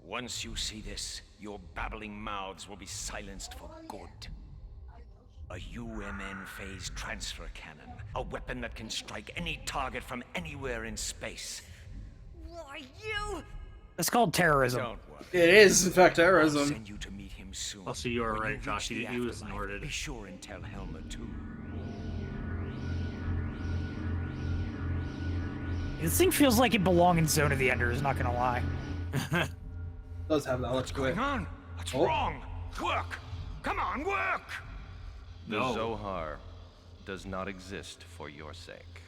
S6: Once you see this, your babbling mouths will be silenced for good. A UMN phase transfer cannon. A weapon that can strike any target from anywhere in space.
S8: Why, you?
S2: It's called terrorism.
S6: Don't worry.
S1: It is, in fact,
S6: I'll
S1: terrorism.
S6: send you to meet him soon.
S4: Oh, so you are
S6: When
S4: right,
S6: reach
S4: Josh.
S6: the
S4: He was
S6: afterlife,
S4: Norded.
S6: Be sure and tell Helma too.
S2: This thing feels like it belonged in Zone of the Enders, not gonna lie.
S1: Does have that. Let's do it.
S6: Hang on. What's
S1: Oh.
S6: wrong? Work. Come on, work.
S11: The
S4: No.
S11: Zohar does not exist for your sake.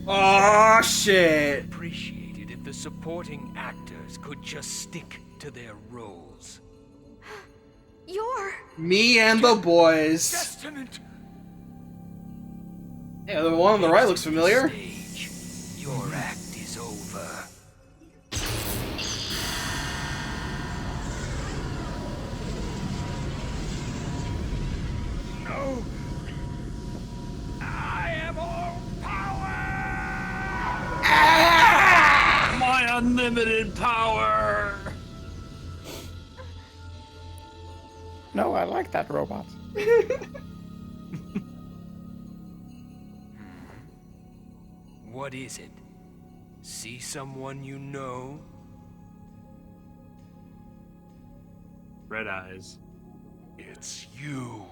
S1: Oh shit!
S6: Appreciate it if the supporting actors could just stick to their roles.
S8: You're...
S1: Me and the boys.
S6: Testament.
S1: Yeah, the one on the right looks familiar.
S6: Stage. Your act is over. No. I am all power.
S4: My unlimited power!
S3: No, I like that robot.
S6: What is it? See someone you know?
S4: Red eyes.
S6: It's you.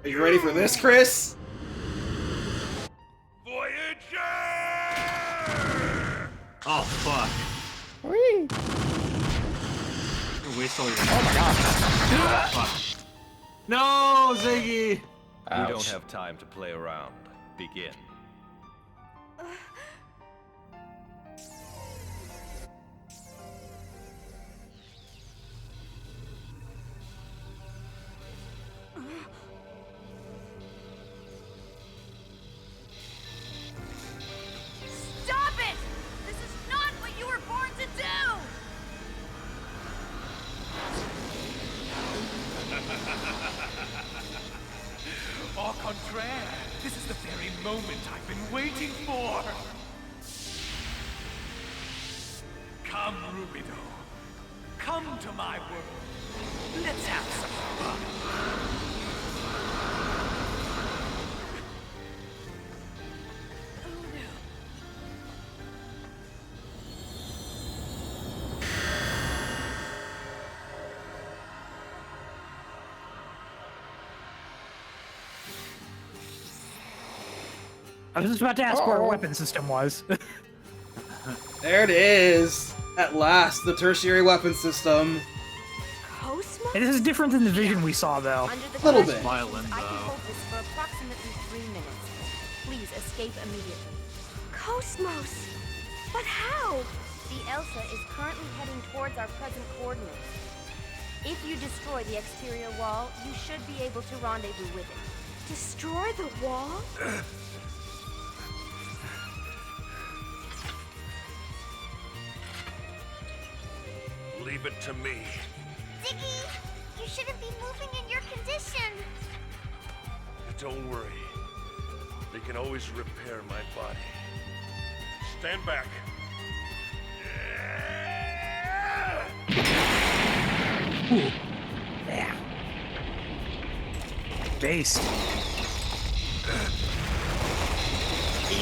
S1: Are you ready for this, Chris?
S6: Voyager!
S4: Oh, fuck.
S3: Whee!
S4: Waste all your.
S3: Oh my god.
S4: Fuck. No, Ziggy!
S11: We don't
S10: Ouch.
S11: have time to play around. Begin.
S8: Stop it! This is not what you were born to do!
S5: Au contraire, this is the very moment I've been waiting for. Come, Rubido. Come to my world. Let's have some fun.
S2: I was just about to ask where our weapon system was.
S1: There it is. At last, the tertiary weapon system.
S8: Cosmos?
S2: It is different than the vision we saw, though.
S8: Under the
S1: Little
S8: conditions,
S1: bit.
S4: Violent,
S8: I can
S4: though.
S8: hold this for approximately 3 minutes. Please escape immediately. Cosmos! But how? The Elsa is currently heading towards our present coordinates. If you destroy the exterior wall, you should be able to rendezvous with it. Destroy the wall?
S5: Leave it to me.
S8: Ziggy, you shouldn't be moving in your condition.
S5: Don't worry. They can always repair my body. Stand back.
S2: Yeah. Based.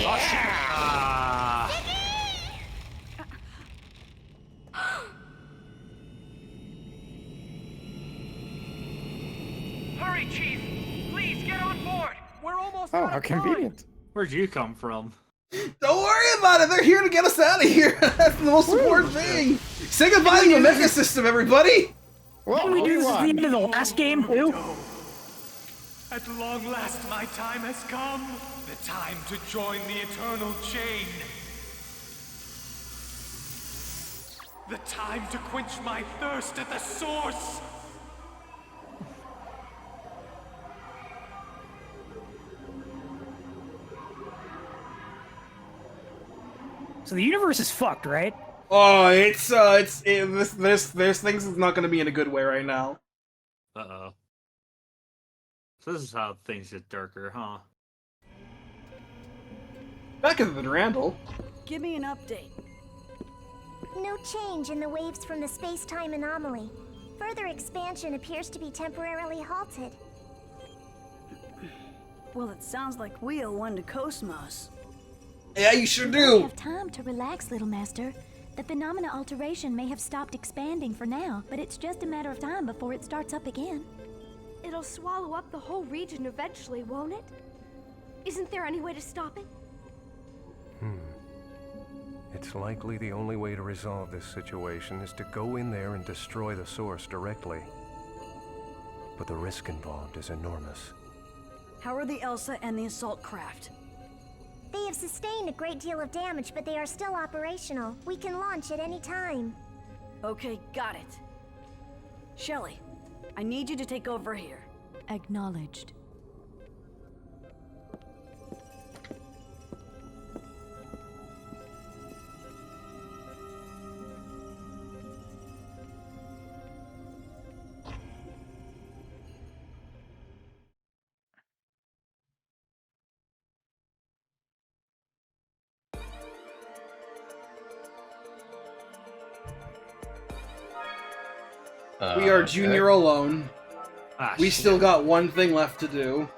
S4: Ah.
S5: Hurry, Chief! Please get on board! We're almost
S3: Oh,
S5: out
S3: how
S5: of time.
S3: convenient.
S4: Where'd you come from?
S1: Don't worry about it. They're here to get us out of here. That's the most important thing. Say goodbye to the mecha system, everybody.
S3: Well,
S2: Didn't we do this at the end of the last game, too?
S5: At long last, my time has come. The time to join the eternal chain. The time to quench my thirst at the source!
S2: So the universe is fucked, right?
S1: Oh, this things is not gonna be in a good way right now.
S4: Uh-oh. So this is how things get darker, huh?
S1: Back in the Randall.
S12: Give me an update.
S13: No change in the waves from the space-time anomaly. Further expansion appears to be temporarily halted.
S12: Well, it sounds like we owe one to Cosmos.
S1: Yeah, you sure
S13: We
S1: do.
S13: have time to relax, little master. The phenomena alteration may have stopped expanding for now, but it's just a matter of time before it starts up again.
S8: It'll swallow up the whole region eventually, won't it? Isn't there any way to stop it?
S11: It's likely the only way to resolve this situation is to go in there and destroy the source directly. But the risk involved is enormous.
S12: How are the Elsa and the assault craft?
S13: They have sustained a great deal of damage, but they are still operational. We can launch at any time.
S12: Okay, got it. Shelly, I need you to take over here.
S13: Acknowledged.
S1: We are Junior alone. We
S4: Shit.
S1: still got one thing left to do.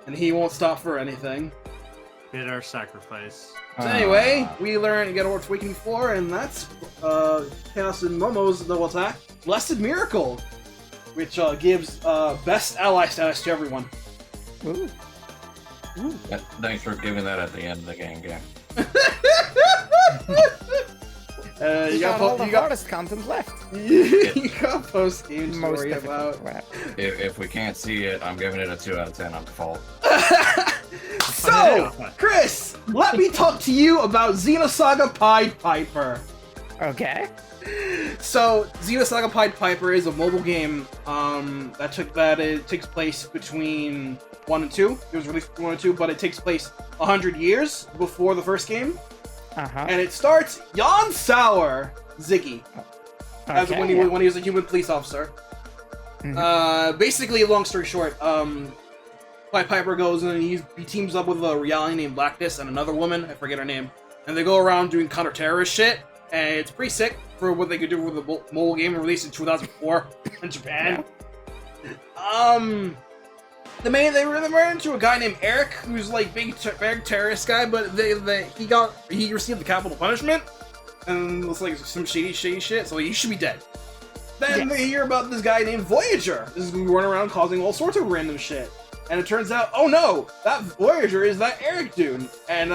S1: And he won't stop for anything.
S4: Did our sacrifice.
S1: So anyway, we learn Get Orcs Waking 4, and that's Chaos and Momo's double attack. Blessed Miracle, which gives best ally status to everyone.
S3: Ooh.
S10: Thanks for giving that at the end of the game.
S3: You got all the hardest content left.
S1: You got post-game
S3: Most
S1: story
S3: difficult.
S1: about...
S10: If we can't see it, I'm giving it a 2 out of 10 on default.
S1: So, Chris, let me talk to you about Xenosaga Pied Piper.
S3: Okay.
S1: So, Xenosaga Pied Piper is a mobile game it takes place between 1 and 2. It was released between 1 and 2, but it takes place 100 years before the first game. And it starts Jan Sauer, Ziggy, as when he was a human police officer. Basically, long story short, Pied Piper goes and he teams up with a reality named Blackness and another woman, I forget her name, and they go around doing counter-terrorist shit, and it's pretty sick for what they could do with a mobile game released in 2004 in Japan. They ran into a guy named Eric, who's like big terrorist guy, but he received the capital punishment, and it's like some shady shit. So he should be dead. Then they hear about this guy named Voyager. This is who run around causing all sorts of random shit, and it turns out, oh no, that Voyager is that Eric dude, and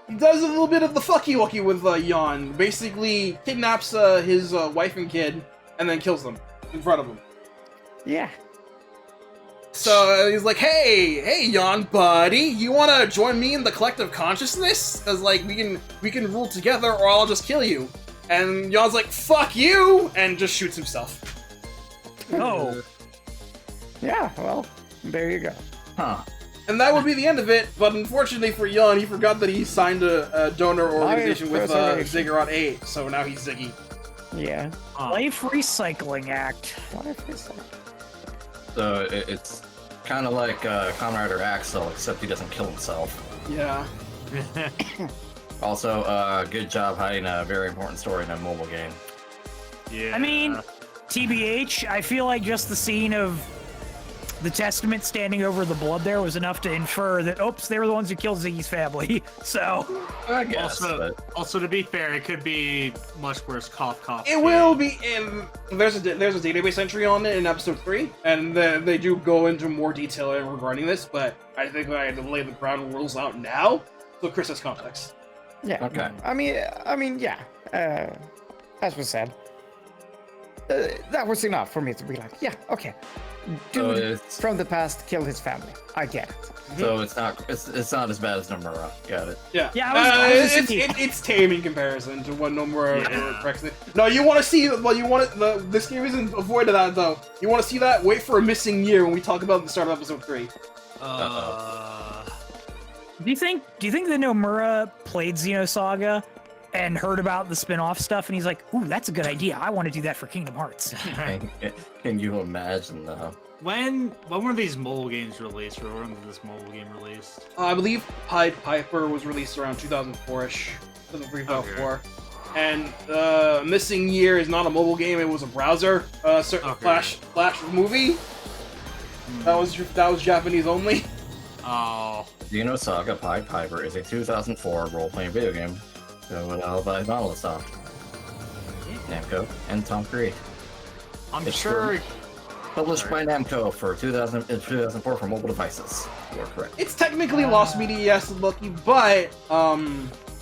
S1: he does a little bit of the fucky-wucky with Jan. Basically, kidnaps his wife and kid, and then kills them in front of him.
S3: Yeah.
S1: So he's like, hey, Jan, buddy, you wanna join me in the collective consciousness? Cause like we can rule together, or I'll just kill you. And Jan's like, fuck you, and just shoots himself.
S2: Oh.
S3: Yeah. Well, there you go.
S10: Huh.
S1: And that would be the end of it. But unfortunately for Jan, he forgot that he signed a donor organization with Ziggurat 8. So now he's Ziggy.
S3: Yeah.
S2: Life Recycling Act.
S3: Life Recycling.
S10: So it's kind of like Kamen Rider Axel, except he doesn't kill himself.
S1: Yeah.
S10: Also, good job hiding a very important story in a mobile game.
S4: Yeah.
S2: I mean, TBH, I feel like just the scene of the Testament standing over the blood there was enough to infer that, oops, they were the ones who killed Ziggy's family. So,
S10: I guess.
S4: Also, to be fair, it could be much worse. Cough, cough.
S1: It will be. There's a database entry on it in episode 3, and they do go into more detail regarding this. But I think I had to lay the ground rules out now, so Chris has context.
S3: Yeah.
S10: Okay.
S3: I mean, yeah. As was said. that was enough for me to be like, yeah, okay.
S10: So
S3: Dude
S10: it's-
S3: from the past killed his family. I get it.
S10: So it's not as bad as Nomura. Got it.
S1: Yeah,
S2: Yeah, I was
S1: it's tame in comparison to what Nomura
S4: Yeah.
S1: corrects it. No, you want to see this game isn't avoid of that though. You want to see that? Wait for a missing year when we talk about the start of episode 3.
S2: Do you think that Nomura played Xenosaga and heard about the spin-off stuff, and he's like, "Ooh, that's a good idea. I want to do that for Kingdom Hearts."
S10: Can you imagine though?
S4: When were these mobile games released, or when was this mobile game released?
S1: I believe Pied Piper was released around 2004ish, 2003, 2004. And Missing Year is not a mobile game; it was a browser flash movie. That was Japanese only.
S4: Oh.
S10: Xenosaga Pied Piper is a 2004 role-playing video game developed by Monolith Soft, Namco, and Tom Creed.
S4: I'm sure.
S10: Published by Namco for 2004 for mobile devices. You are correct.
S1: It's technically lost media, yes, Lucky, but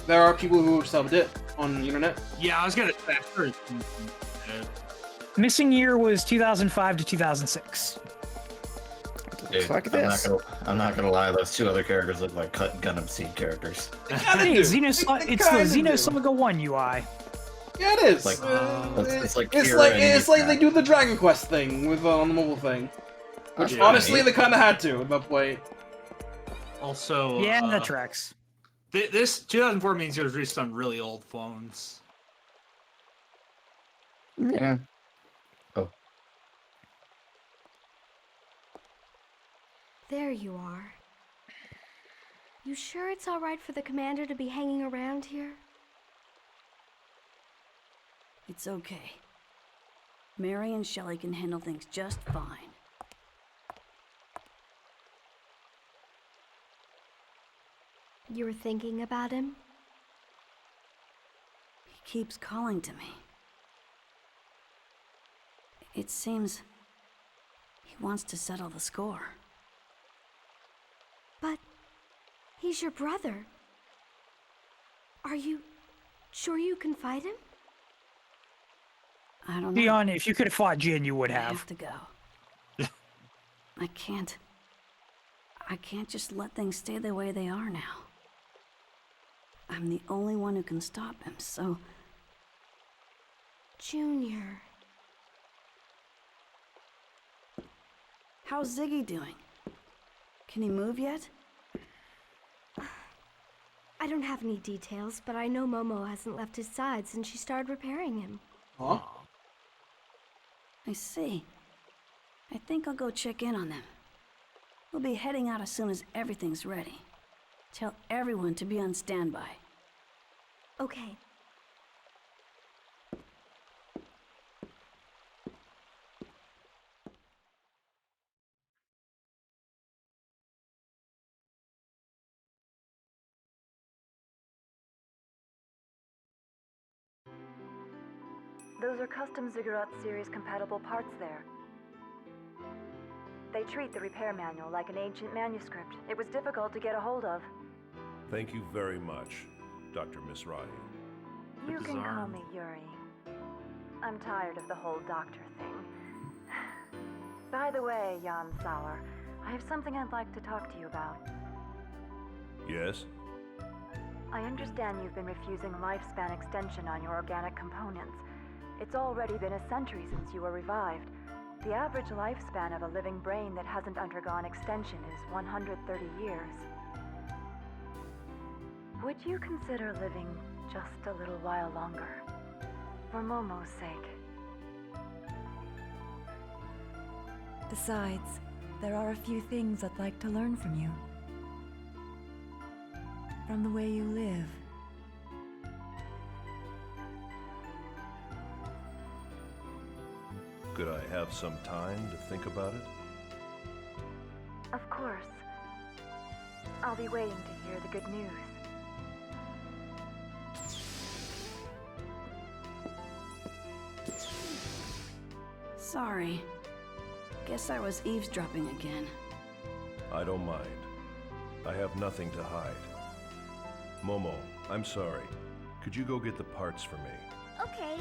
S1: there are people who subbed it on the internet.
S4: Yeah, I was gonna say.
S2: Missing Year was 2005 to 2006.
S10: Dude,
S3: like
S10: I'm
S3: this.
S10: not gonna lie, those two other characters look like Cut Gundam Seed characters.
S2: Hey, it's the Xenosaga 1 UI.
S1: Yeah, it is.
S10: Like, it's like
S1: it's
S10: Kira
S1: like
S10: and
S1: it's like
S10: Yuka.
S1: they do the Dragon Quest thing with on the mobile thing, which
S10: Yeah.
S1: honestly they kind of had to at that point.
S4: Also,
S2: Yeah, that tracks.
S4: This 2004 means it was released on really old phones.
S10: Yeah. Oh.
S8: There you are. You sure it's all right for the commander to be hanging around here?
S12: It's okay. Mary and Shelley can handle things just fine.
S8: You were thinking about him?
S12: He keeps calling to me. It seems he wants to settle the score.
S8: But he's your brother. Are you sure you can fight him?
S12: I don't know.
S2: Dion, if you could have fought Jin, you would
S12: I
S2: have.
S12: have to go. I can't just let things stay the way they are now. I'm the only one who can stop him, so...
S8: Junior.
S12: How's Ziggy doing? Can he move yet?
S8: I don't have any details, but I know Momo hasn't left his side since she started repairing him.
S1: Huh?
S12: I see. I think I'll go check in on them. We'll be heading out as soon as everything's ready. Tell everyone to be on standby.
S8: Okay.
S14: Those are custom Ziggurat series compatible parts there. They treat the repair manual like an ancient manuscript. It was difficult to get a hold of.
S11: Thank you very much, Dr. Misrati.
S14: You can call me Yuri. I'm tired of the whole doctor thing. By the way, Jan Sauer, I have something I'd like to talk to you about.
S11: Yes?
S14: I understand you've been refusing lifespan extension on your organic components. It's already been a century since you were revived. The average lifespan of a living brain that hasn't undergone extension is 130 years. Would you consider living just a little while longer? For Momo's sake.
S15: Besides, there are a few things I'd like to learn from you. From the way you live.
S11: Could I have some time to think about it?
S14: Of course. I'll be waiting to hear the good news.
S12: Sorry. Guess I was eavesdropping again.
S11: I don't mind. I have nothing to hide. Momo, I'm sorry. Could you go get the parts for me?
S8: Okay.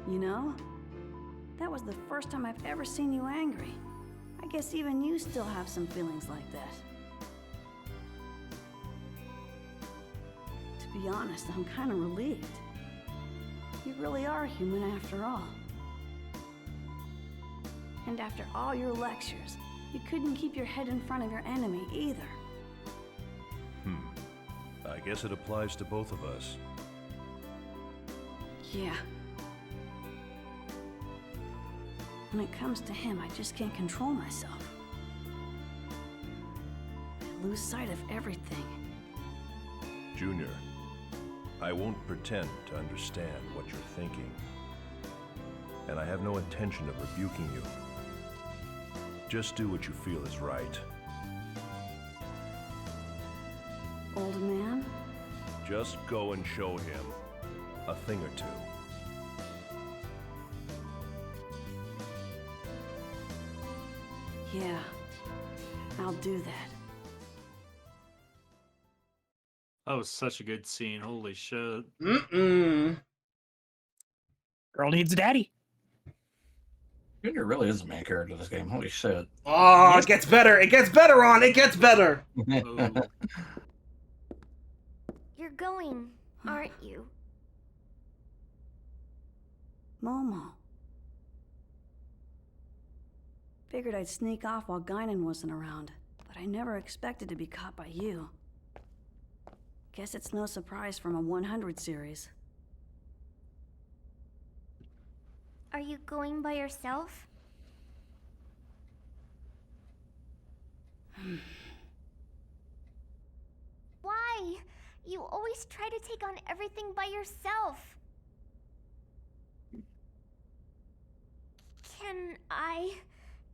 S12: You know? That was the first time I've ever seen you angry. I guess even you still have some feelings like that. To be honest, I'm kind of relieved. You really are human after all. And after all your lectures, you couldn't keep your head in front of your enemy either.
S11: I guess it applies to both of us.
S12: Yeah. When it comes to him, I just can't control myself. I lose sight of everything.
S11: Junior, I won't pretend to understand what you're thinking. And I have no intention of rebuking you. Just do what you feel is right.
S12: Old man?
S11: Just go and show him a thing or two.
S12: Yeah, I'll do that.
S4: That was such a good scene. Holy shit.
S1: Mm-mm.
S2: Girl needs a daddy.
S10: Junior really is the main character of this game. Holy shit.
S1: Oh, it gets better. It gets better, Ron. It gets better.
S8: You're going, aren't you?
S12: Momo. Figured I'd sneak off while Guinan wasn't around, but I never expected to be caught by you. Guess it's no surprise from a 100 series.
S8: Are you going by yourself? Why? You always try to take on everything by yourself.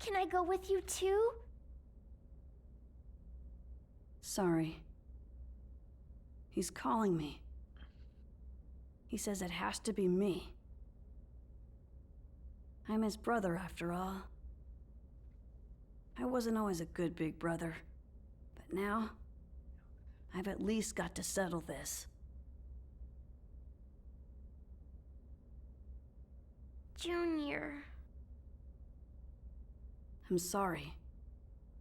S8: Can I go with you too?
S12: Sorry. He's calling me. He says it has to be me. I'm his brother, after all. I wasn't always a good big brother, but now, I've at least got to settle this.
S8: Junior.
S12: I'm sorry.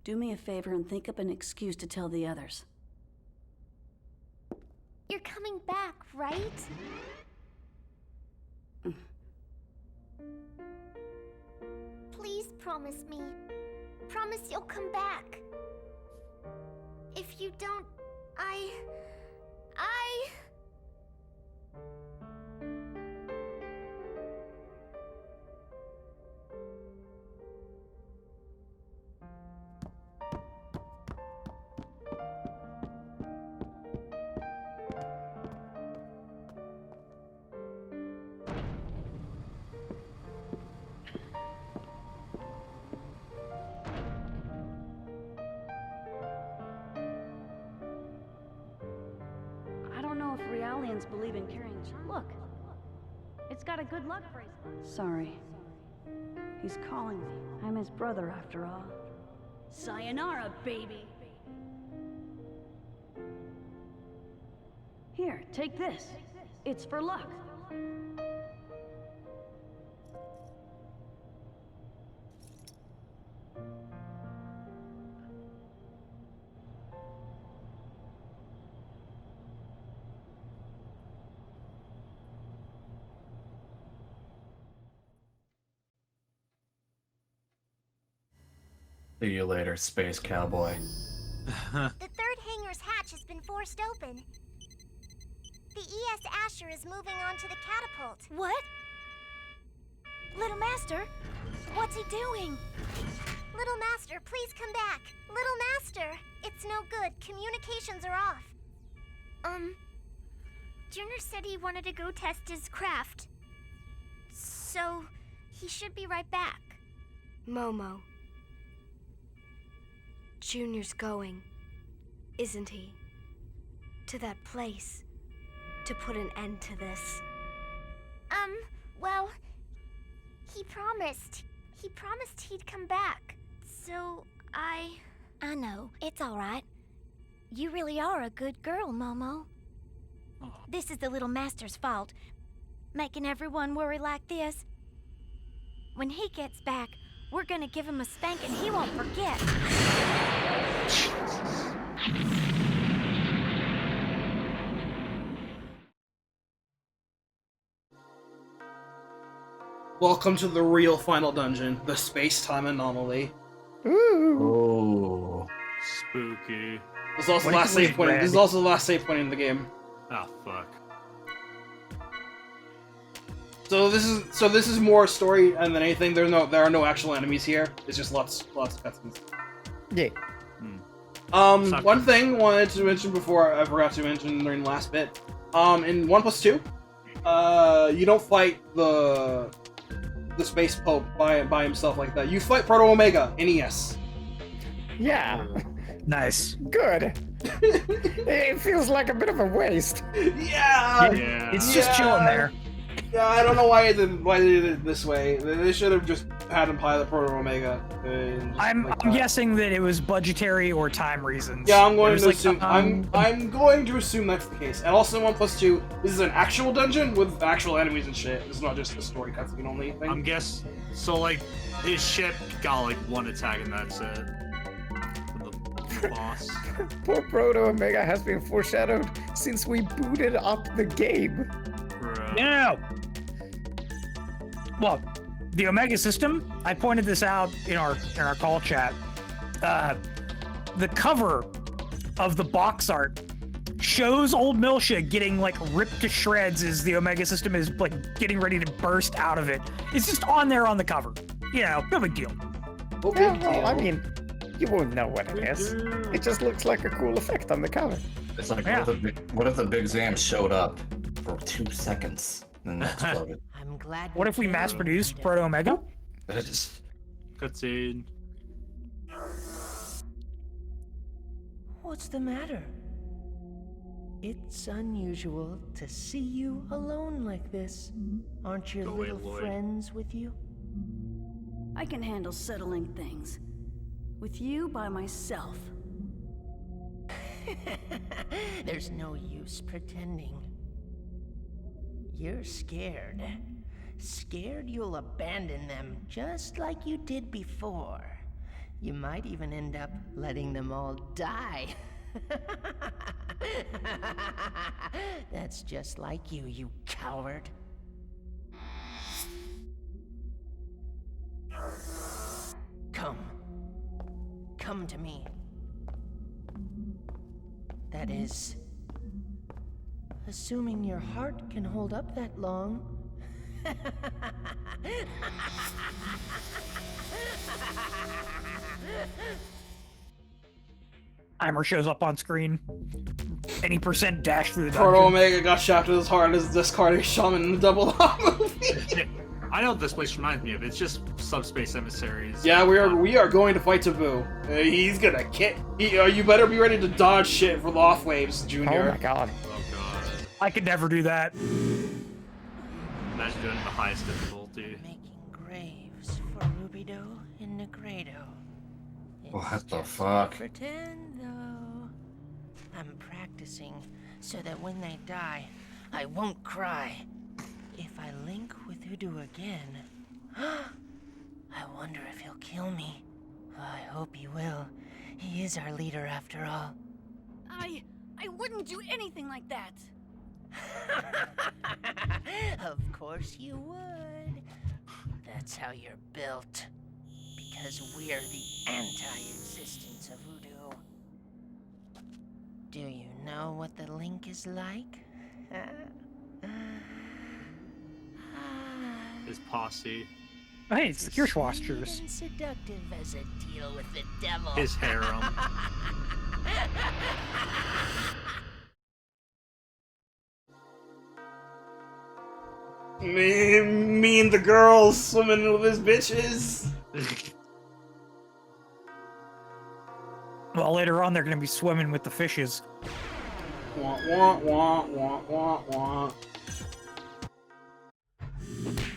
S12: Do me a favor and think up an excuse to tell the others.
S8: You're coming back, right? Please promise me. Promise you'll come back. If you don't, I...
S12: I don't know if Realians believe in carrying... Look! It's got a good luck bracelet. Sorry. He's calling me. I'm his brother, after all. Sayonara, baby! Here, take this. It's for luck.
S10: See you later, space cowboy.
S8: The third hangar's hatch has been forced open. The ES Asher is moving on to the catapult.
S13: What? Little Master? What's he doing?
S8: Little Master, please come back. Little Master! It's no good. Communications are off. Junior said he wanted to go test his craft. So, he should be right back.
S16: Momo. Junior's going, isn't he? To that place. To put an end to this.
S8: Well, he promised. He promised he'd come back. So, I
S13: know. It's all right. You really are a good girl, Momo. This is the Little Master's fault.
S16: making everyone worry like this. When he gets back, we're gonna give him a spank and he won't forget.
S1: Welcome to the real final dungeon, the space-time anomaly.
S10: Ooh.
S4: Spooky.
S1: This is also the last save point. This is also the last save point in the game.
S4: Oh fuck.
S1: So this is more story than anything. There are no actual enemies here. It's just lots of cutscenes.
S3: Yeah.
S1: One thing I wanted to mention before I forgot to mention during the last bit. In 1+2, you don't fight the Space Pope by himself like that. You fight Proto Omega, NES.
S3: Yeah.
S2: Nice.
S3: Good. It feels like a bit of a waste.
S1: Yeah.
S2: It's just chilling there.
S1: Yeah, I don't know why they did it this way. They should have just had him pilot Proto Omega.
S2: I'm guessing that it was budgetary or time reasons.
S1: Yeah, I'm going to
S2: Like,
S1: assume. I'm going to assume that's the case. And also, 1+2, this is an actual dungeon with actual enemies and shit. It's not just a story cutscene only thing.
S4: I'm guessing. So like, his ship got like one attack and that's it. The boss.
S3: Poor Proto Omega has been foreshadowed since we booted up the game.
S2: No. Well, the Omega system. I pointed this out in our call chat. The cover of the box art shows old Milsha getting like ripped to shreds as the Omega system is like getting ready to burst out of it. It's just on there on the cover. You know, no big deal.
S3: Well, I mean, you won't know what it is. It just looks like a cool effect on the cover.
S10: It's like, what if the Big Zam showed up for 2 seconds and then exploded?
S7: I'm glad.
S2: What if we mass-produced Proto Omega?
S4: Cutscene.
S7: What's the matter? It's unusual to see you alone like this. Aren't your little friends with you?
S12: I can handle settling things. With you by myself.
S7: There's no use pretending. You're scared. Scared you'll abandon them just like you did before. You might even end up letting them all die. That's just like you, you coward. Come to me. That is, assuming your heart can hold up that long.
S2: Timer shows up on screen. Any percent dash through the dungeon.
S1: Proto Omega got shafted as hard as discarded shaman in the double hop movie.
S4: I know what this place reminds me of. It's just subspace emissaries.
S1: Yeah, we are going to fight Taboo. He's gonna kick. You better be ready to dodge shit for the off waves, Junior.
S3: Oh my god.
S4: Oh god.
S2: I could never do that.
S4: Imagine doing the highest difficulty.
S7: Making graves for Rubido and Negredo.
S10: What the fuck?
S7: Pretend though. I'm practicing so that when they die, I won't cry. If I link with Udo again, I wonder if he'll kill me. I hope he will. He is our leader after all.
S12: I wouldn't do anything like that.
S7: Of course you would. That's how you're built. Because we're the anti-existence of Voodoo. Do you know what the link is like?
S4: His posse.
S2: Hey, it's the Kirschwasters.
S7: Even seductive as a deal with the devil.
S4: His harem.
S1: Me and the girls swimming with his bitches.
S2: Well, later on, they're going to be swimming with the fishes.
S1: Wah, wah, wah, wah, wah, wah.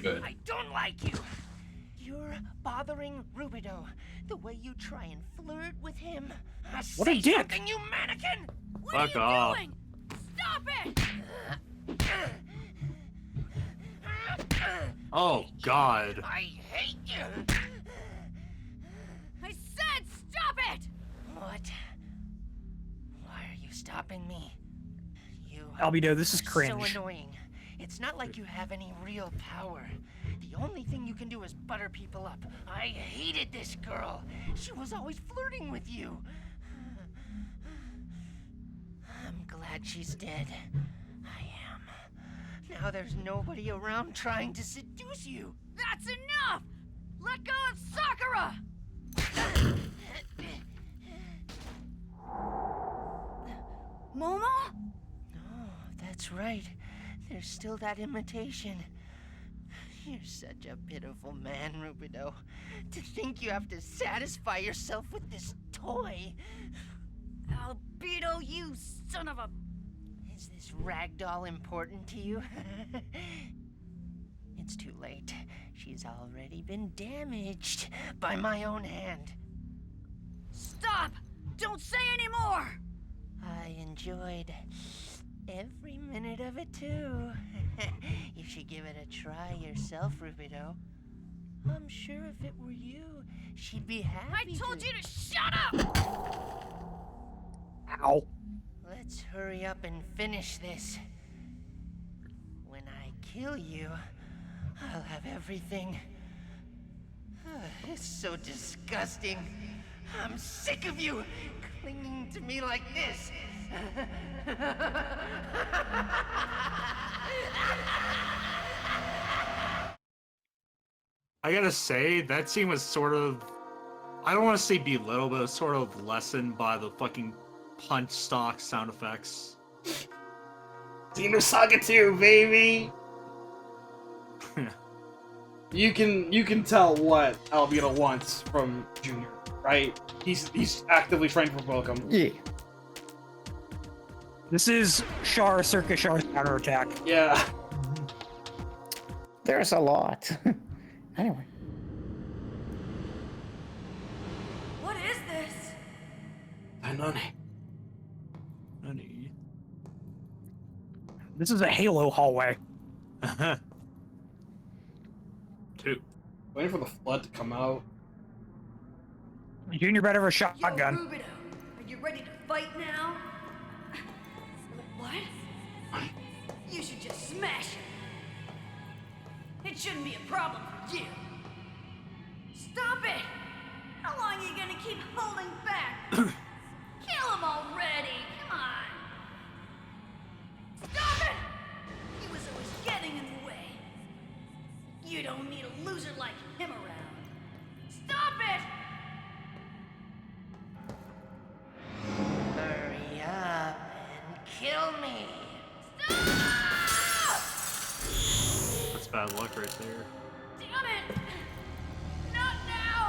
S10: Good.
S7: I don't like you. You're bothering Rubido. The way you try and flirt with him.
S2: What a dick.
S7: Something, you mannequin!
S4: Fuck off.
S12: Stop it!
S4: Oh, God.
S7: I hate you!
S8: I said stop it!
S7: What? Why are you stopping me? You
S2: Albedo, this is
S7: are
S2: cringe.
S7: so annoying. It's not like you have any real power. The only thing you can do is butter people up. I hated this girl. She was always flirting with you. I'm glad she's dead. I am. Now there's nobody around trying to seduce you.
S8: That's enough! Let go of Sakura! Momo?
S7: Oh, that's right. There's still that imitation. You're such a pitiful man, Rubido. To think you have to satisfy yourself with this toy.
S8: Albedo, you son of a...
S7: Is this ragdoll important to you? It's too late. She's already been damaged by my own hand.
S8: Stop! Don't say any more!
S7: I enjoyed every minute of it, too. You should give it a try yourself, Rubido. I'm sure if it were you, she'd be happy.
S8: I told you to shut up!
S2: Ow.
S7: Let's hurry up and finish this. When I kill you, I'll have everything. It's so disgusting. I'm sick of you clinging to me like this.
S4: I gotta say, that scene was sort of... I don't want to say belittled, but it was sort of lessened by the fucking punch stock sound effects.
S1: Xenosaga 2, baby! You can tell what Albedo wants from Junior, right? He's actively trying to provoke him.
S3: Yeah.
S2: This is Char Circus Char's counterattack.
S1: Yeah.
S3: There's a lot. Anyway.
S8: What is this?
S1: Anone.
S4: Honey.
S2: This is a Halo hallway.
S4: Two.
S1: Waiting for the flood to come out.
S2: Junior better have a
S8: Yo,
S2: shotgun.
S8: Rubido, are you ready to fight now? What? You should just smash it. It shouldn't be a problem for you. Stop it! How long are you gonna keep holding back? Kill him already! Come on! Stop it! He was always getting in the way. You don't need a loser like him around. Stop it!
S7: Hurry up and kill me.
S8: Stop!
S4: That's bad luck right there.
S8: Damn it! Not now!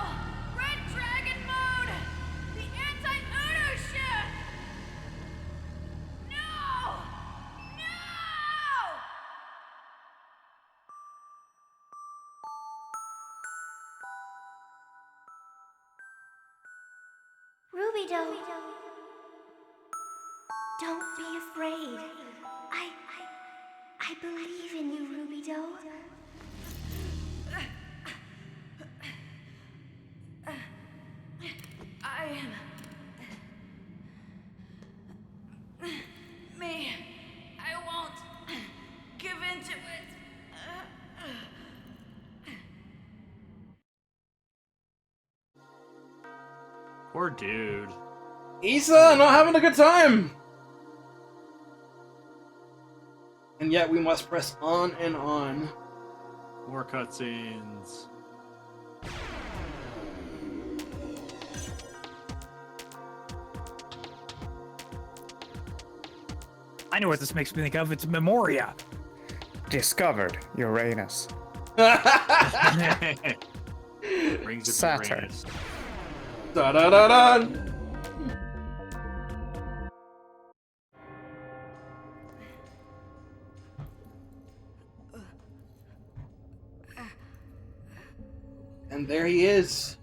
S8: Red Dragon mode! The anti-Uno ship! No! No!
S16: Rubido. Don't be afraid. I believe in you, Rubido.
S8: I am... Me. I won't give in to it.
S4: Poor dude.
S1: Issa, not having a good time! And yet we must press on and on.
S4: More cutscenes.
S2: I know what this makes me think of. It's Memoria.
S3: Discovered Uranus.
S4: Rings of
S3: Saturn.
S4: Uranus.
S1: Da da da da! And there he is.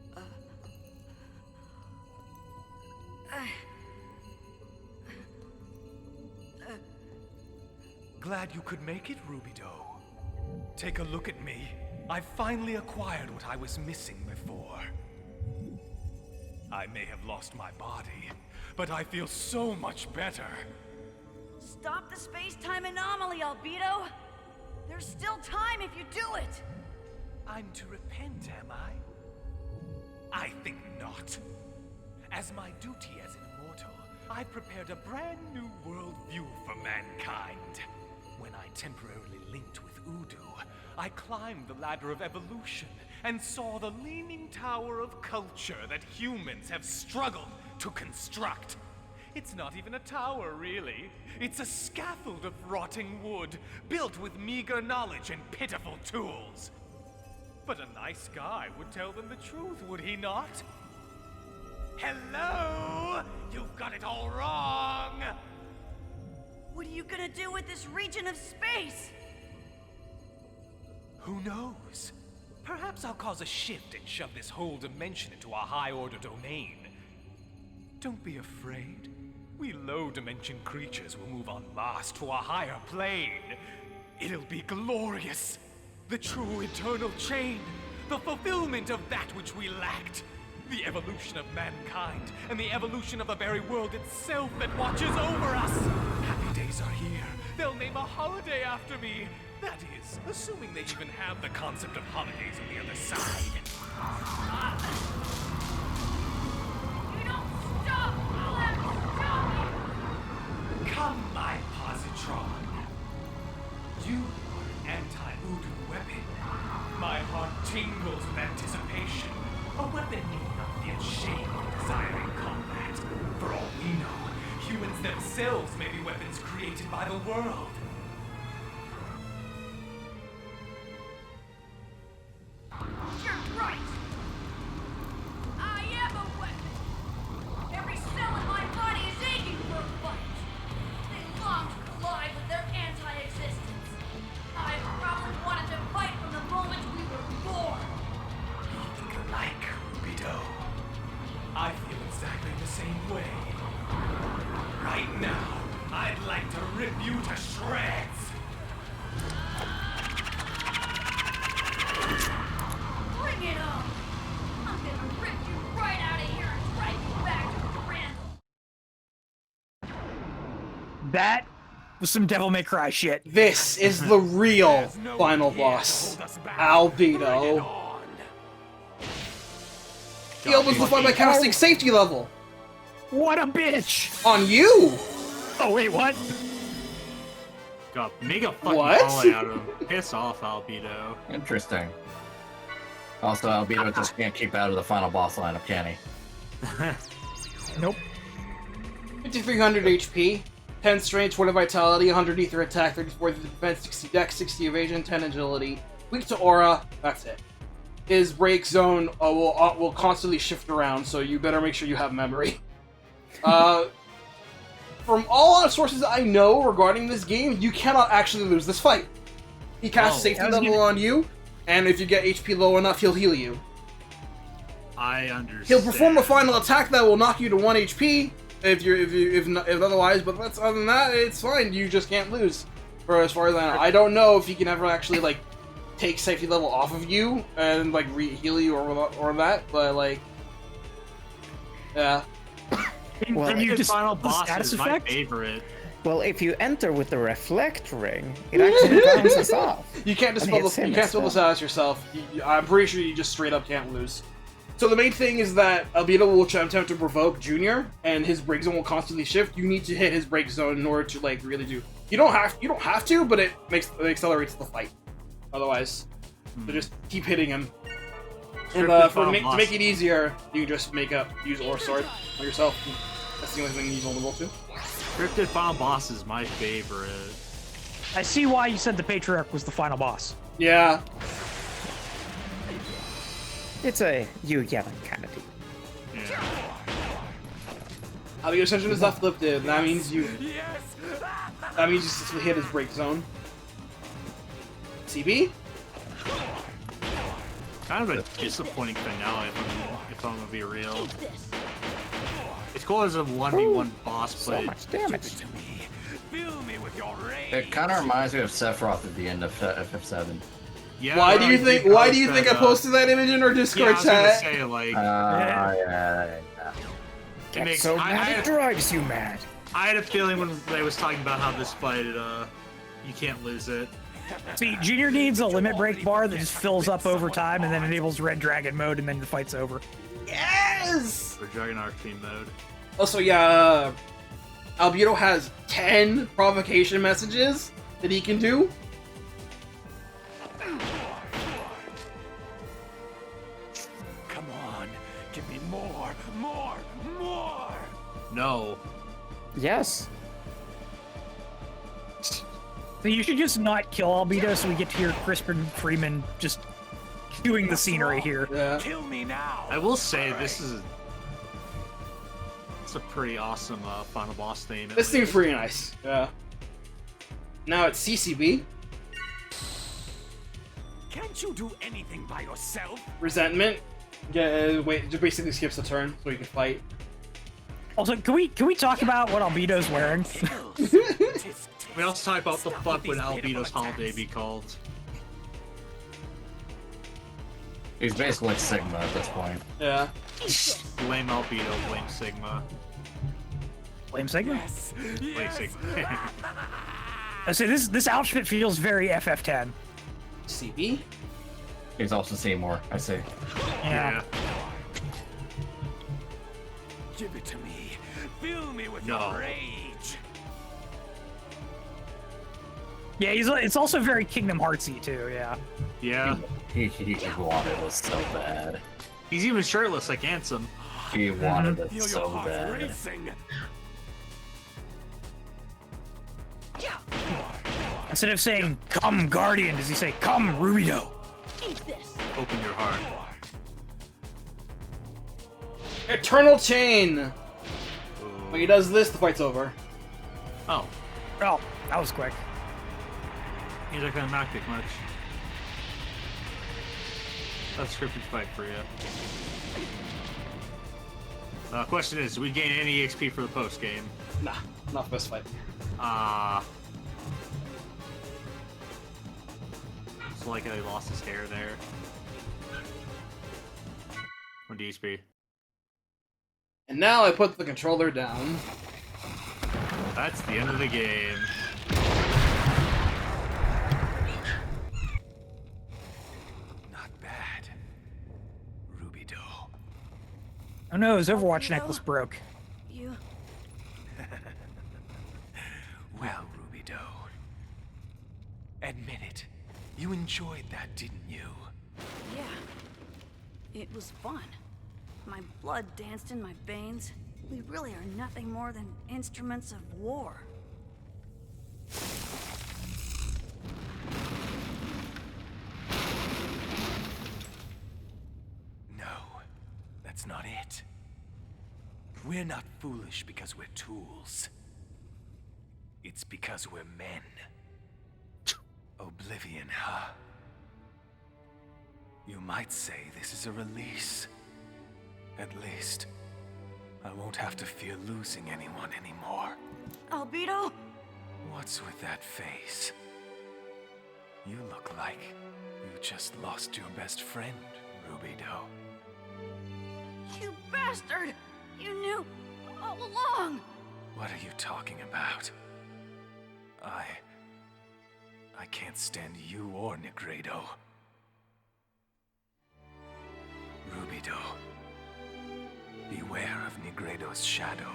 S5: Glad you could make it, Rubido. Take a look at me. I finally acquired what I was missing before. I may have lost my body, but I feel so much better.
S12: Stop the space-time anomaly, Albedo! There's still time if you do it!
S5: I'm to repent, am I? I think not. As my duty as an immortal, I prepared a brand new worldview for mankind. When I temporarily linked with Udu, I climbed the ladder of evolution and saw the leaning tower of culture that humans have struggled to construct. It's not even a tower, really. It's a scaffold of rotting wood, built with meager knowledge and pitiful tools. But a nice guy would tell them the truth, would he not? Hello? You've got it all wrong!
S12: What are you gonna do with this region of space?
S5: Who knows? Perhaps I'll cause a shift and shove this whole dimension into a high-order domain. Don't be afraid. We low-dimension creatures will move en masse to a higher plane. It'll be glorious. The true eternal chain. The fulfillment of that which we lacked. The evolution of mankind and the evolution of the very world itself that watches over us. Happy days are here. They'll name a holiday after me. That is, assuming they even have the concept of holidays on the other side.
S12: You don't stop! I'll have to stop you!
S5: Come, my positron. You are an anti-Udu weapon. My heart tingles with anticipation. A weapon need not feel shame or desire in combat. For all we know, humans themselves may be weapons created by the world.
S12: You're right! I am a weapon! Every cell in my body is aching for a fight! They long to collide with their anti-existence! I probably wanted to fight from the moment we were born!
S5: Like Albedo. I feel exactly the same way. Right now, I'd like to rip you to shreds!
S12: Bring it on! I'm gonna rip you right out of here and drag you back to Randall!
S2: That was some Devil May Cry shit.
S1: This is the real final boss, Albedo. He opens the fight by casting safety level.
S2: What a bitch!
S1: On you!
S2: Oh wait, what?
S4: God, make a fucking
S1: What?
S4: volley out of him. Piss off, Albedo.
S10: Interesting. Also, Albedo just can't keep out of the final boss lineup, can he?
S2: Nope.
S1: 5300 HP, 10 strength, 20 vitality, 100 ether attack, 34 defense, 60 dex, 60 evasion, 10 agility. Weak to aura, that's it. His break zone will constantly shift around, so you better make sure you have memory. From all sources I know regarding this game, you cannot actually lose this fight. He casts safety level on you, and if you get HP low enough, he'll heal you.
S4: I understand.
S1: He'll perform a final attack that will knock you to 1 HP if otherwise, but that's, other than that, it's fine. You just can't lose. For as far as I know, I don't know if he can ever actually like take safety level off of you and like heal you or that, but like, yeah.
S2: Well,
S4: His final boss
S2: status
S4: is my
S2: effect?
S4: favorite.
S3: Well, if you enter with the reflect ring, it actually bounces off.
S1: You can't dispel the status yourself. I'm pretty sure you just straight up can't lose. So the main thing is that Albedo will attempt to provoke Junior, and his break zone will constantly shift. You need to hit his break zone in order to like really do. You don't have to, but it accelerates the fight. Otherwise, so just keep hitting him. And to make it easier, you just use Ore Sword on yourself. That's the only thing he's vulnerable to.
S4: Scripted final boss is my favorite.
S2: I see why you said the Patriarch was the final boss.
S1: Yeah.
S3: It's a you yelling kind of deal.
S4: Yeah.
S1: Your ascension is uplifted. That means you. That means you successfully hit his break zone. CB?
S4: Kind of a disappointing finale if I'm gonna be real. It's cool as a 1v1 boss, but
S3: So much damage.
S5: Fill me with your rage.
S10: It kind of reminds me of Sephiroth at the end of FF7.
S4: Yeah.
S1: Why do you think? Why do you think I posted that image in our
S4: Yeah, I
S1: Discord
S4: was gonna
S1: chat?
S4: say like.
S10: Yeah.
S4: It makes,
S2: so mad it drives you mad.
S4: I had a feeling when they was talking about how this fight, you can't lose it.
S2: See, Junior needs a limit break bar that just fills up over time and then enables Red Dragon mode, and then the fight's over.
S1: Yes!
S4: For Dragon Arcane mode.
S1: Also, yeah, Albedo has 10 provocation messages that he can do.
S5: Come on, give me more.
S4: No.
S3: Yes.
S2: So you should just not kill Albedo so we get to hear Crispin Freeman just chewing the scenery here.
S1: Yeah.
S5: Kill me now.
S4: I will say this is it's a pretty awesome final boss theme.
S1: This seems pretty nice. Yeah. Now it's CCB.
S5: Can't you do anything by yourself?
S1: Resentment. Yeah, wait, just basically skips a turn so you can fight.
S2: Also, can we talk about what Albedo's wearing?
S4: We also talk about the fuck would Albedo's holiday be called.
S10: He's basically like Sigma at this point.
S1: Yeah.
S4: Blame Albedo, blame Sigma.
S2: Blame Sigma?
S5: Yes.
S4: Blame Sigma.
S2: I say this outfit feels very FF10.
S1: CB?
S10: He's also Seymour, I see.
S2: Yeah.
S5: Give it to me. Fill me with
S4: No.
S5: your rage.
S2: Yeah, it's also very Kingdom Heartsy too. Yeah.
S4: Yeah.
S10: He wanted it so bad.
S4: He's even shirtless like Ansem.
S10: He wanted it
S5: Feel your
S10: so
S5: heart
S10: bad.
S5: racing.
S2: Instead of saying "Come, Guardian," does he say "Come, Rubido"?
S4: Open your heart.
S1: Eternal Chain! When he does this, the fight's over.
S4: Oh.
S2: Oh, that was quick.
S4: He's not gonna knock it much. That's a scripted fight for you. Question is, do we gain any XP for the post game?
S1: Nah, not for this fight.
S4: It's like he lost his hair there. What DSP?
S1: And now I put the controller down.
S4: That's the end of the game.
S5: Not bad. Rubido.
S2: Oh no, his Overwatch necklace broke.
S8: You...
S5: Well, Rubido. Admit it. You enjoyed that, didn't you?
S12: Yeah. It was fun. My blood danced in my veins. We really are nothing more than instruments of war.
S5: No, that's not it. We're not foolish because we're tools. It's because we're men. Oblivion, huh? You might say this is a release. At least, I won't have to fear losing anyone anymore.
S12: Albedo?
S5: What's with that face? You look like you just lost your best friend, Rubido.
S12: You bastard! You knew all along!
S5: What are you talking about? I can't stand you or Negredo. Rubido. Beware of Negredo's shadow.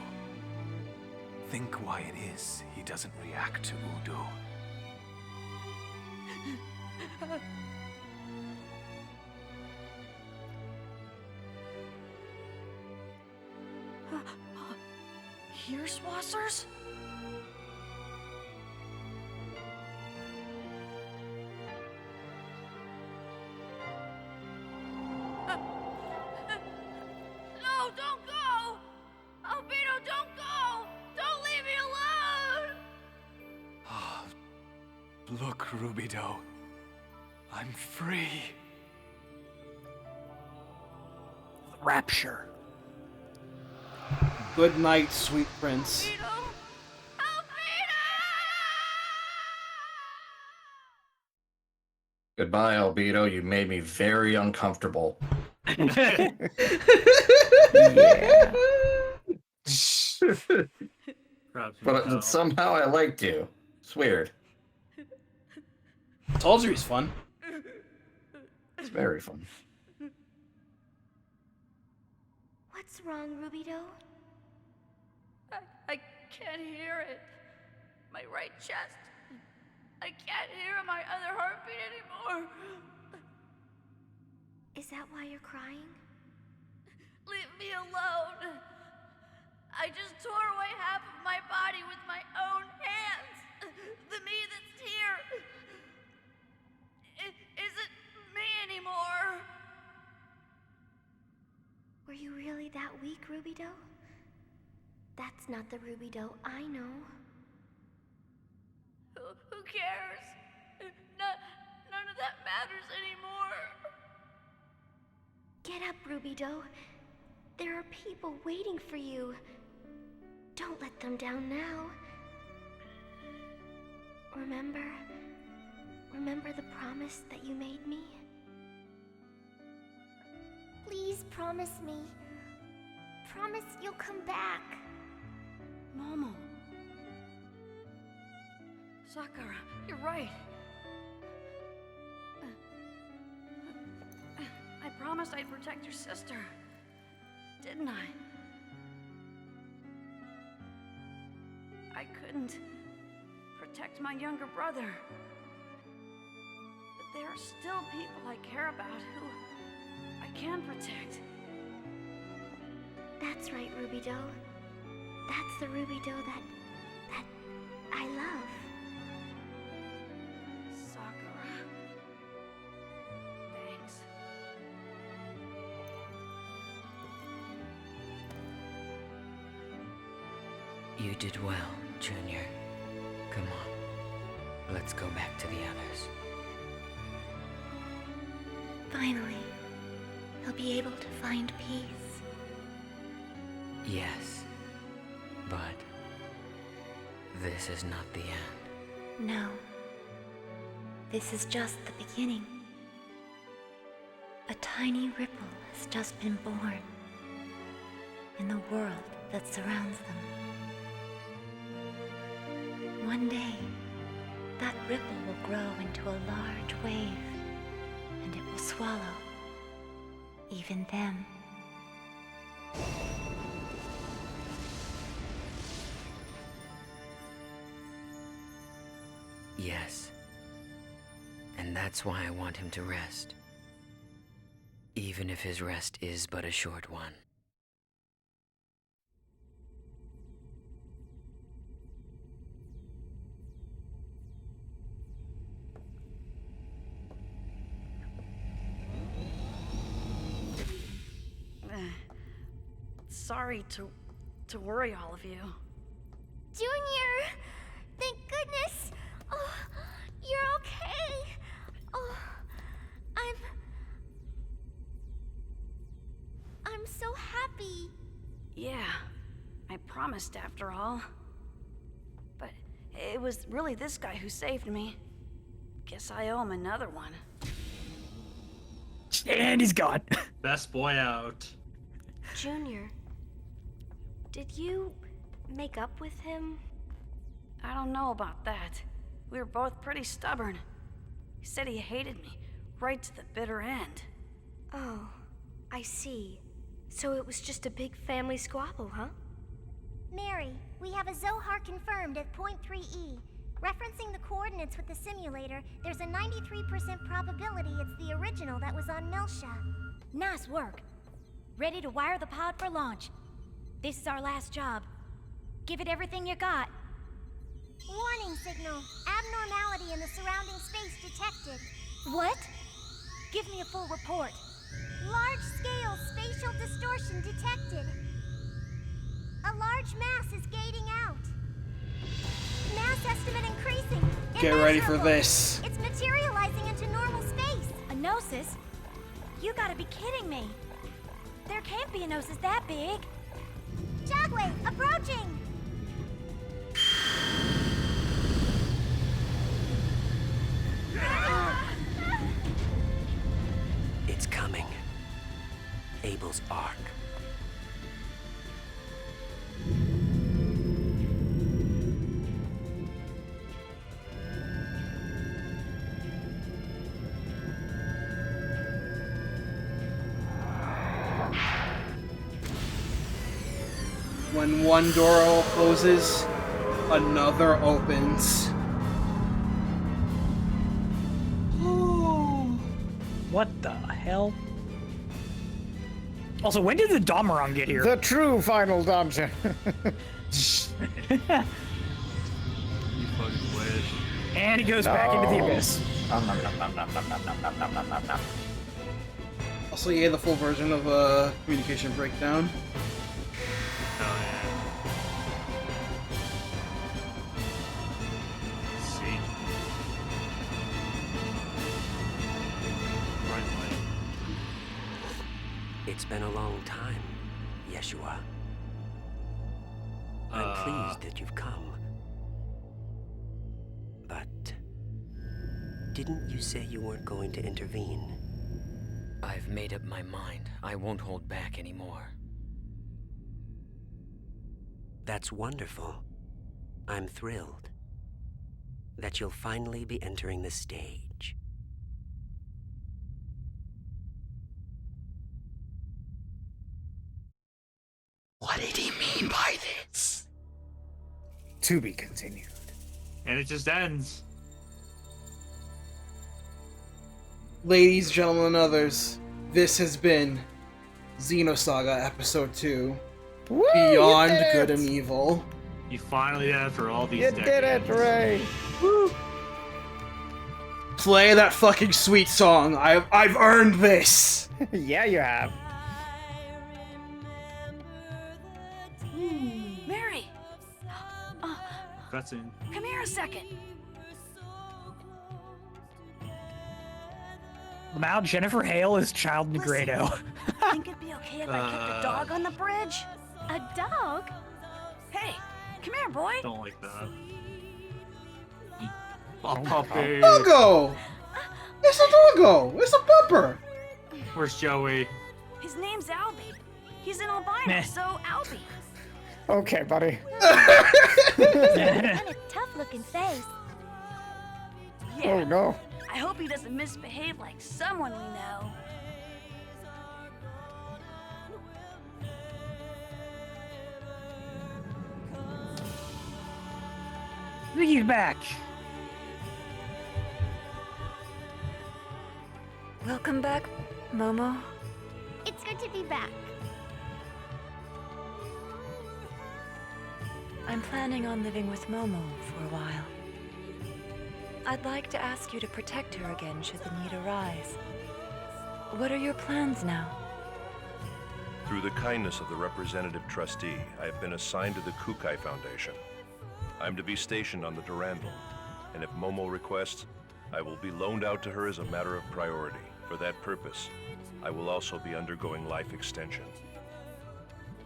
S5: Think why it is he doesn't react to Udo.
S12: Hearswassers? No, don't go! Albedo, don't go! Don't leave me alone!
S5: Look, Rubido. I'm free.
S2: Rapture.
S1: Good night, sweet prince.
S10: Goodbye, Albedo. You made me very uncomfortable.
S3: Yeah.
S10: But somehow I liked you. It's weird.
S1: Told you he's fun.
S10: It's very fun.
S16: What's wrong, Rubido?
S12: I can't hear it. My right chest. I can't hear my other heartbeat anymore.
S16: Is that why you're crying?
S12: Leave me alone. I just tore away half of my body with my own hands. The me that's here isn't me anymore.
S16: Were you really that weak, Rubido? That's not the Rubido I know.
S12: Who cares? None of that matters anymore.
S16: Get up, Rubido. There are people waiting for you. Don't let them down now. Remember the promise that you made me? Please promise me. Promise you'll come back.
S12: Momo. Sakura, you're right. I promised I'd protect your sister. Didn't I? I couldn't protect my younger brother. But there are still people I care about who I can protect.
S16: That's right, Rubido. That's the Rubido that I love.
S12: Sakura. Thanks.
S7: You did well, Junior. Come on. Let's go back to the others.
S16: Finally, he'll be able to find peace.
S7: Yes. But this is not the end.
S16: No. This is just the beginning. A tiny ripple has just been born in the world that surrounds them. One day, that ripple will grow into a large wave, and it will swallow even them.
S7: Yes. And that's why I want him to rest. Even if his rest is but a short one.
S12: Sorry to worry all of you.
S16: Junior! Thank goodness! Oh, you're okay! Oh, I'm so happy.
S12: Yeah, I promised after all. But it was really this guy who saved me. Guess I owe him another one.
S2: And he's gone.
S4: Best boy out.
S16: Junior, did you make up with him?
S12: I don't know about that. We were both pretty stubborn. He said he hated me, right to the bitter end.
S16: Oh, I see. So it was just a big family squabble, huh?
S17: Mary, we have a Zohar confirmed at point 3E. Referencing the coordinates with the simulator, there's a 93% probability it's the original that was on Milsha.
S13: Nice work. Ready to wire the pod for launch. This is our last job. Give it everything you got.
S17: Warning signal. Abnormality in the surrounding space detected.
S13: What? Give me a full report.
S17: Large-scale spatial distortion detected. A large mass is gating out. Mass estimate increasing.
S1: Get ready for
S17: Immeasurable.
S1: this.
S17: It's materializing into normal space.
S13: A gnosis? You gotta be kidding me. There can't be a gnosis that big.
S17: Jagway, approaching!
S18: It's coming. Abel's Ark.
S1: When one door closes, another opens.
S2: What the hell? Also, when did the Dameron get here?
S3: The true final dungeon.
S4: You fucking wish.
S2: And he goes back into the abyss.
S1: Also, yeah, the full version of Communication Breakdown.
S4: Oh yeah. See. Right way.
S18: It's been a long time, Yeshua. I'm pleased that you've come. But didn't you say you weren't going to intervene?
S19: I've made up my mind. I won't hold back anymore.
S18: That's wonderful. I'm thrilled that you'll finally be entering the stage.
S5: What did he mean by this?
S3: To be continued.
S4: And it just ends.
S1: Ladies, gentlemen, and others, this has been Xenosaga Episode 2.
S3: Woo,
S1: Beyond Good and Evil.
S4: You finally did it after all these
S3: You
S4: decades.
S3: did it, Ray. Woo.
S1: Play that fucking sweet song. I've earned this.
S3: Yeah, you have.
S12: Mary!
S4: Cutscene.
S12: Come here a second.
S2: Now Jennifer Hale is Child Negredo.
S12: Think it'd be okay if I kept a dog on the bridge?
S8: A dog?
S12: Hey, come here, boy.
S4: Don't like that. A puppy.
S1: Doggo! It's a doggo! It's a pupper!
S4: Where's Joey?
S12: His name's Albie. He's an albino,
S2: Meh.
S12: so Albie.
S3: Okay, buddy.
S8: And a tough-looking face.
S12: Yeah.
S3: Oh no.
S12: I hope he doesn't misbehave like someone we know.
S2: He's back.
S15: Welcome back, Momo.
S17: It's good to be back.
S15: I'm planning on living with Momo for a while. I'd like to ask you to protect her again should the need arise. What are your plans now?
S11: Through the kindness of the representative trustee, I have been assigned to the Kukai Foundation. I'm to be stationed on the Durandal, and if Momo requests, I will be loaned out to her as a matter of priority. For that purpose, I will also be undergoing life extension.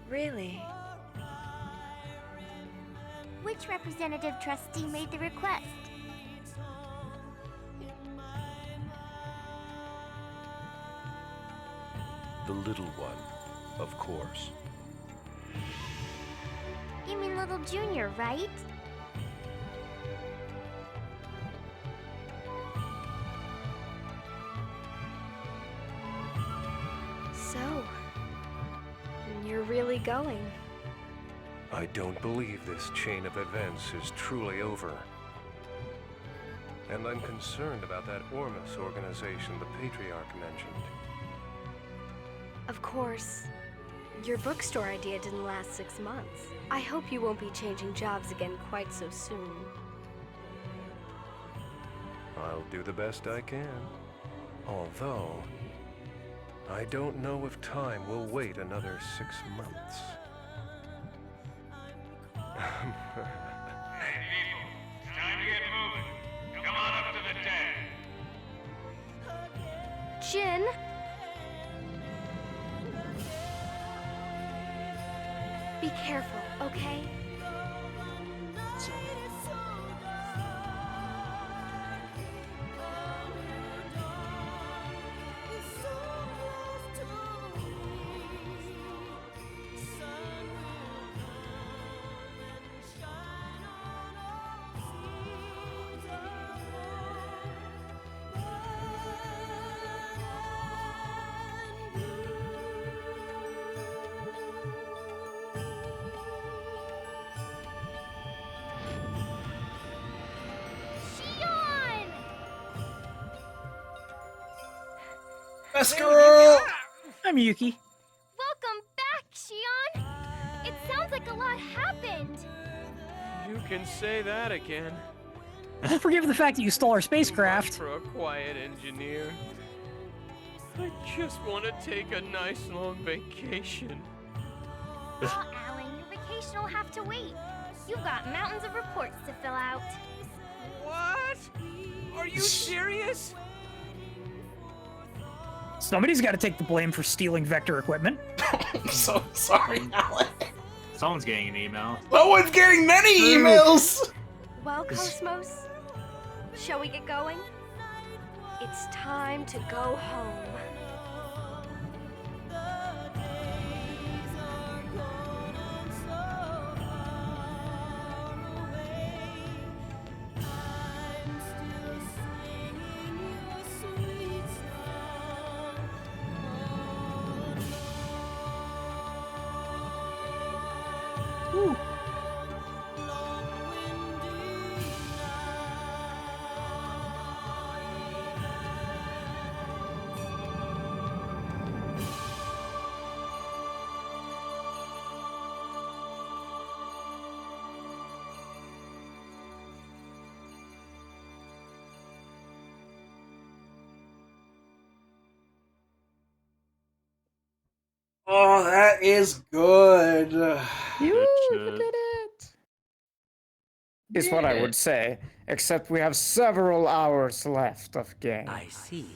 S15: Really?
S17: Which representative trustee made the request?
S11: The little one, of course.
S17: You mean little Junior, right?
S8: So, you're really going?
S20: I don't believe this chain of events is truly over. And I'm concerned about that Ormus organization the Patriarch mentioned.
S8: Of course. Your bookstore idea didn't last 6 months. I hope you won't be changing jobs again quite so soon.
S20: I'll do the best I can. Although, I don't know if time will wait another 6 months.
S21: Hey people, it's time to get moving. Come on up to the deck.
S8: Jin? Be careful, okay?
S1: Best girl!
S2: I'm Yuki.
S8: Welcome back, Shion! It sounds like a lot happened.
S20: You can say that again.
S2: Don't forgive the fact that you stole our spacecraft.
S20: For a quiet engineer. I just want to take a nice long vacation.
S8: Aw, Alan, your vacation will have to wait. You've got mountains of reports to fill out.
S20: What? Are you serious?
S2: Somebody's got to take the blame for stealing Vector equipment.
S1: I'm so sorry, Alan.
S4: Someone's getting an email.
S1: Someone's getting many emails!
S9: Well, Cosmos, shall we get going? It's time to go home.
S1: Oh, that is good.
S3: You did it! Is what I would say, except we have several hours left of game.
S18: I see.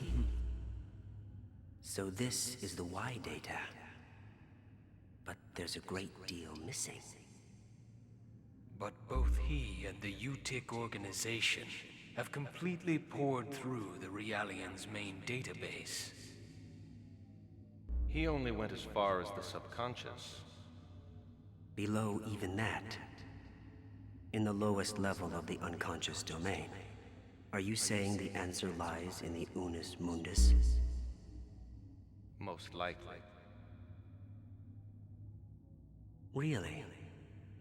S18: So this is the Y data. But there's a great deal missing.
S20: But both he and the UTIC organization have completely poured through the Realian's main database. He only went as far as the subconscious.
S18: Below even that, in the lowest level of the unconscious domain, are you saying the answer lies in the Unus Mundus?
S20: Most likely.
S18: Really?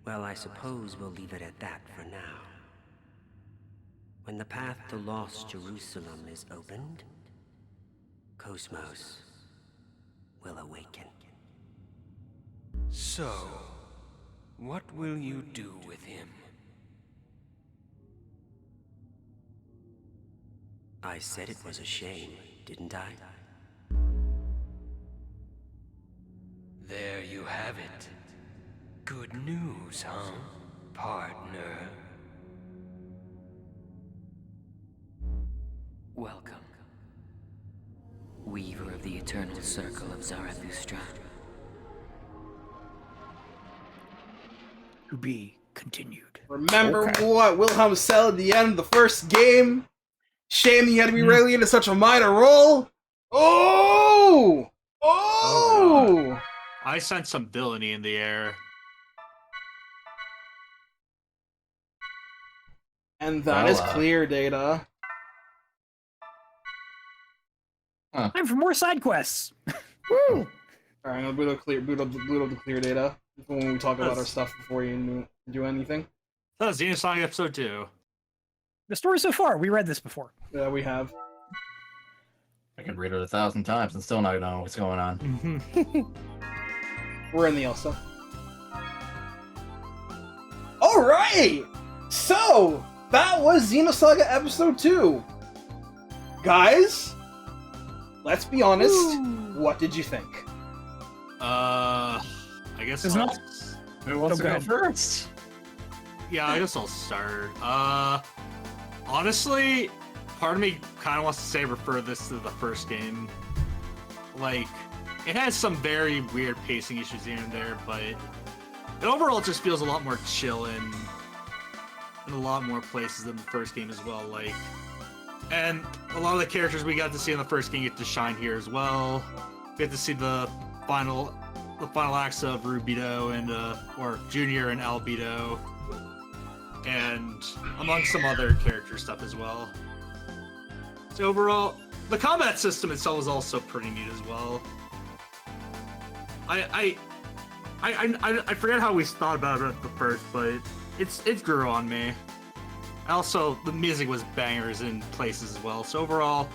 S18: Well, I suppose we'll leave it at that for now. When the path to lost Jerusalem is opened, Cosmos will awaken.
S20: So, what will you do with him?
S18: I said it was a shame, didn't I?
S20: There you have it. Good news, huh, partner?
S19: Welcome, Weaver of the Eternal Circle of Zarathustra.
S2: To be continued.
S1: Remember what Wilhelm said at the end of the first game? Shame you had to be really into such a minor role. Oh! Oh!
S4: I sense some villainy in the air.
S1: And that is clear data.
S2: Time for more side quests.
S1: Woo! Alright, I'm gonna boot up the clear data when we talk about our stuff before you do anything.
S4: That's Xenosaga episode 2.
S2: The story so far, we read this before.
S1: Yeah, we have.
S10: I can read it 1,000 times and still not know what's going on.
S1: We're in the Elsa. Alright! So, that was Xenosaga episode 2. Guys, let's be honest. What did you think?
S4: I guess
S2: There's not-
S3: Who wants to go first?
S4: Yeah, I guess I'll start. Honestly, part of me kind of wants to say refer this to the first game. Like, it has some very weird pacing issues here and there, but overall it just feels a lot more chill in a lot more places than the first game as well. Like, and a lot of the characters we got to see in the first game get to shine here as well. We get to see the final acts of Rubido and or Junior and Albedo, and among some other character stuff as well. So overall, the combat system itself is also pretty neat as well. I forget how we thought about it at the first, but it grew on me. Also, the music was bangers in places as well. So overall,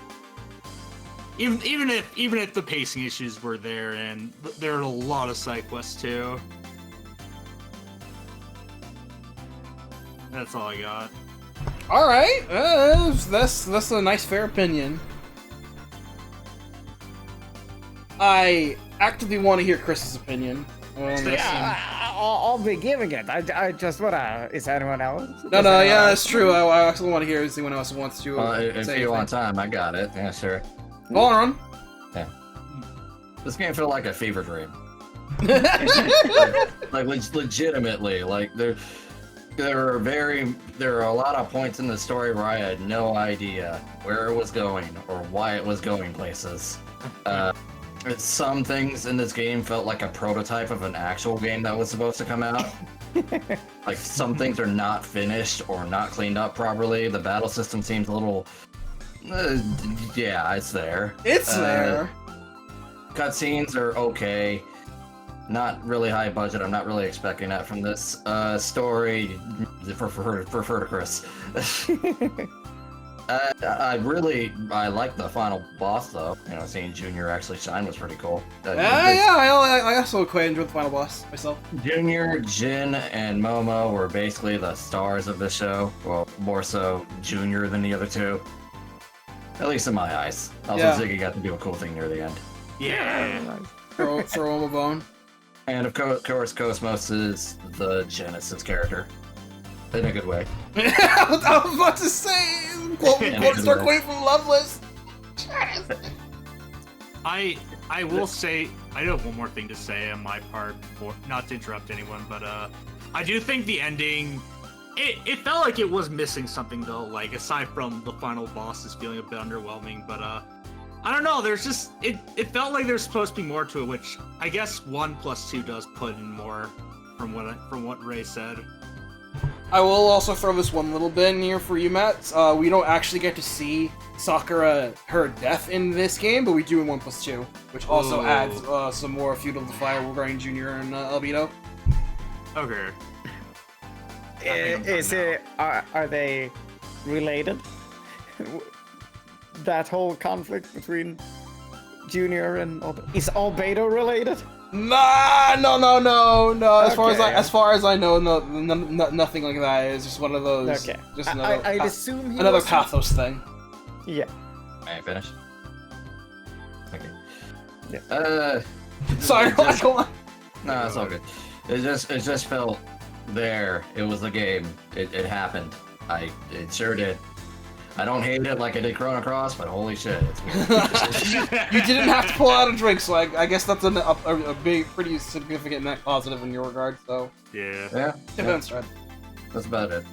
S4: even if the pacing issues were there, and there are a lot of side quests too. That's all I got.
S1: All right, that's a nice, fair opinion. I actively want to hear Chris's opinion.
S3: I'll be giving it. I just wanna. Is anyone else?
S1: No, that's true. I actually want to hear if anyone else wants to.
S10: If
S1: say
S10: you want
S1: anything.
S10: time, I got it. Yeah, sure.
S1: Go on.
S10: Yeah. This game felt like a fever dream. like legitimately, like there are a lot of points in the story where I had no idea where it was going or why it was going places. Some things in this game felt like a prototype of an actual game that was supposed to come out. Like some things are not finished or not cleaned up properly. The battle system seems a little. Yeah, it's there.
S1: It's there.
S10: Cutscenes are okay. Not really high budget. I'm not really expecting that from this story. Refer to Kris. I like the final boss though. You know, seeing Junior actually shine was pretty cool.
S1: I also quite enjoyed the final boss myself.
S10: Junior, Jin, and Momo were basically the stars of the show. Well, more so Junior than the other two. At least in my eyes. Also, Ziggy got to do a cool thing near the end.
S4: Yeah.
S1: Throw him a bone.
S10: And of course, Cosmos is the Genesis character. In a good way.
S1: I was about to say, start quoting from Loveless.
S4: I will say, I do have one more thing to say on my part, not to interrupt anyone, but I do think the ending, it felt like it was missing something though, like aside from the final boss is feeling a bit underwhelming, but I don't know, there's just, it felt like there's supposed to be more to it, which I guess 1 + 2 does put in more from what Ray said.
S1: I will also throw this one little bit in here for you, Matt. We don't actually get to see Sakura, her death in this game, but we do in 1 + 2, which also adds some more fuel to the fire regarding Junior and Albedo.
S4: Okay.
S3: Are they related? That whole conflict between Junior and is Albedo related?
S1: Nah, no. As far as I know, nothing like that. It's just one of those.
S3: Okay.
S1: Just another.
S3: I'd assume he
S1: another
S3: was...
S1: pathos thing.
S3: Yeah.
S10: I ain't finished. Okay.
S3: Yeah.
S1: Sorry, go on.
S10: No, it's all good. It just felt there. It was a game. It happened. It sure did. I don't hate it like I did Chrono Cross, but holy shit, it's weird.
S1: You didn't have to pull out a drink, so I guess that's a big, pretty significant net positive in your regard. So
S10: yeah.
S1: That's right.
S10: That's about it.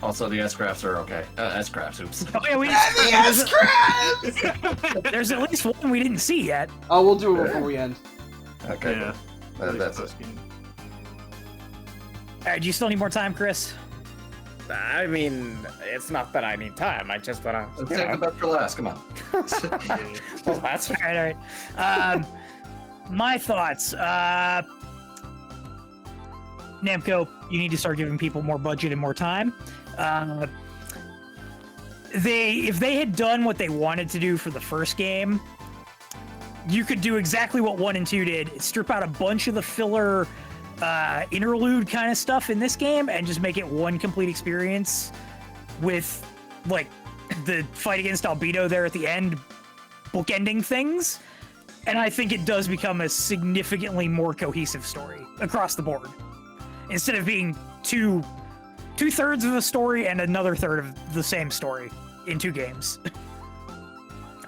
S10: Also, the S-crafts are okay. S-crafts, oops.
S2: Oh, yeah,
S1: the S-crafts!
S2: There's at least one we didn't see yet.
S1: Oh, we'll do it before we end.
S10: Okay. Yeah. That's it.
S2: Alright, do you still need more time, Kris?
S3: I mean, it's not that I need time. I just wanna.
S10: Let's take the best for last. Come on.
S3: Well, that's
S2: all right. My thoughts. Namco, you need to start giving people more budget and more time. If they had done what they wanted to do for the first game, you could do exactly what 1 and 2 did. Strip out a bunch of the filler interlude kind of stuff in this game and just make it one complete experience with like the fight against Albedo there at the end bookending things, and I think it does become a significantly more cohesive story across the board instead of being two-thirds of the story and another third of the same story in 2 games.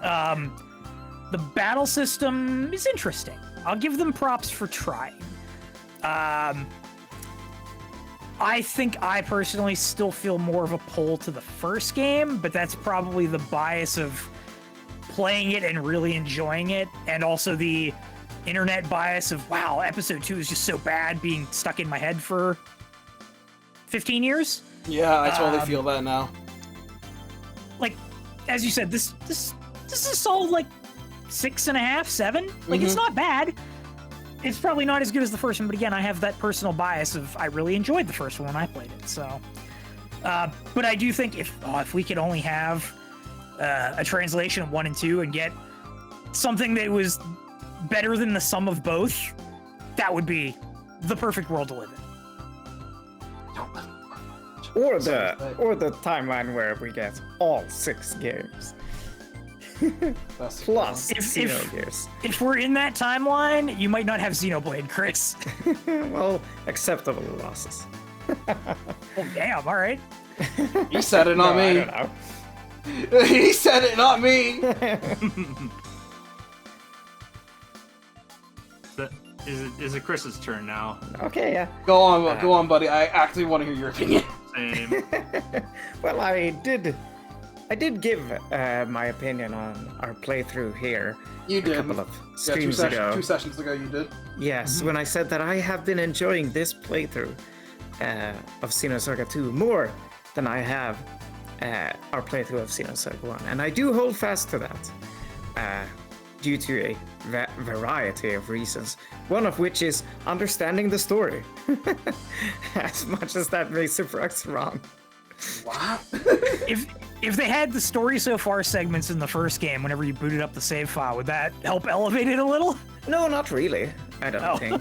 S2: The battle system is interesting. I'll give them props for trying. I think I personally still feel more of a pull to the first game, but that's probably the bias of playing it and really enjoying it, and also the internet bias of, wow, episode 2 is just so bad, being stuck in my head for 15 years.
S1: Yeah, I totally feel that now.
S2: Like, as you said, this is a solid, like, 6.5, 7. Like, it's not bad. It's probably not as good as the first one, but again, I have that personal bias of I really enjoyed the first one when I played it. So, but I do think if we could only have a translation of 1 and 2 and get something that was better than the sum of both, that would be the perfect world to live in.
S3: Or the timeline where we get all 6 games. Plus Xenogears.
S2: If we're in that timeline, you might not have Xenoblade, Kris.
S3: Well, acceptable losses.
S2: Oh, damn, all right.
S1: He said it, not me.
S3: I don't know.
S1: He said it, not me.
S4: Is it Chris's turn now?
S3: Okay, yeah.
S1: Go on, buddy. I actually want to hear your opinion.
S4: Same.
S3: Well, I did give my opinion on our playthrough here.
S1: You did.
S3: A couple of streams ago.
S1: 2 sessions ago, you did.
S3: Yes, when I said that I have been enjoying this playthrough of Xenosaga 2 more than I have our playthrough of Xenosaga 1. And I do hold fast to that due to a variety of reasons. One of which is understanding the story. As much as that may surprise Ron.
S1: What?
S2: If they had the story so far segments in the first game, whenever you booted up the save file, would that help elevate it a little?
S3: No, not really. I don't think.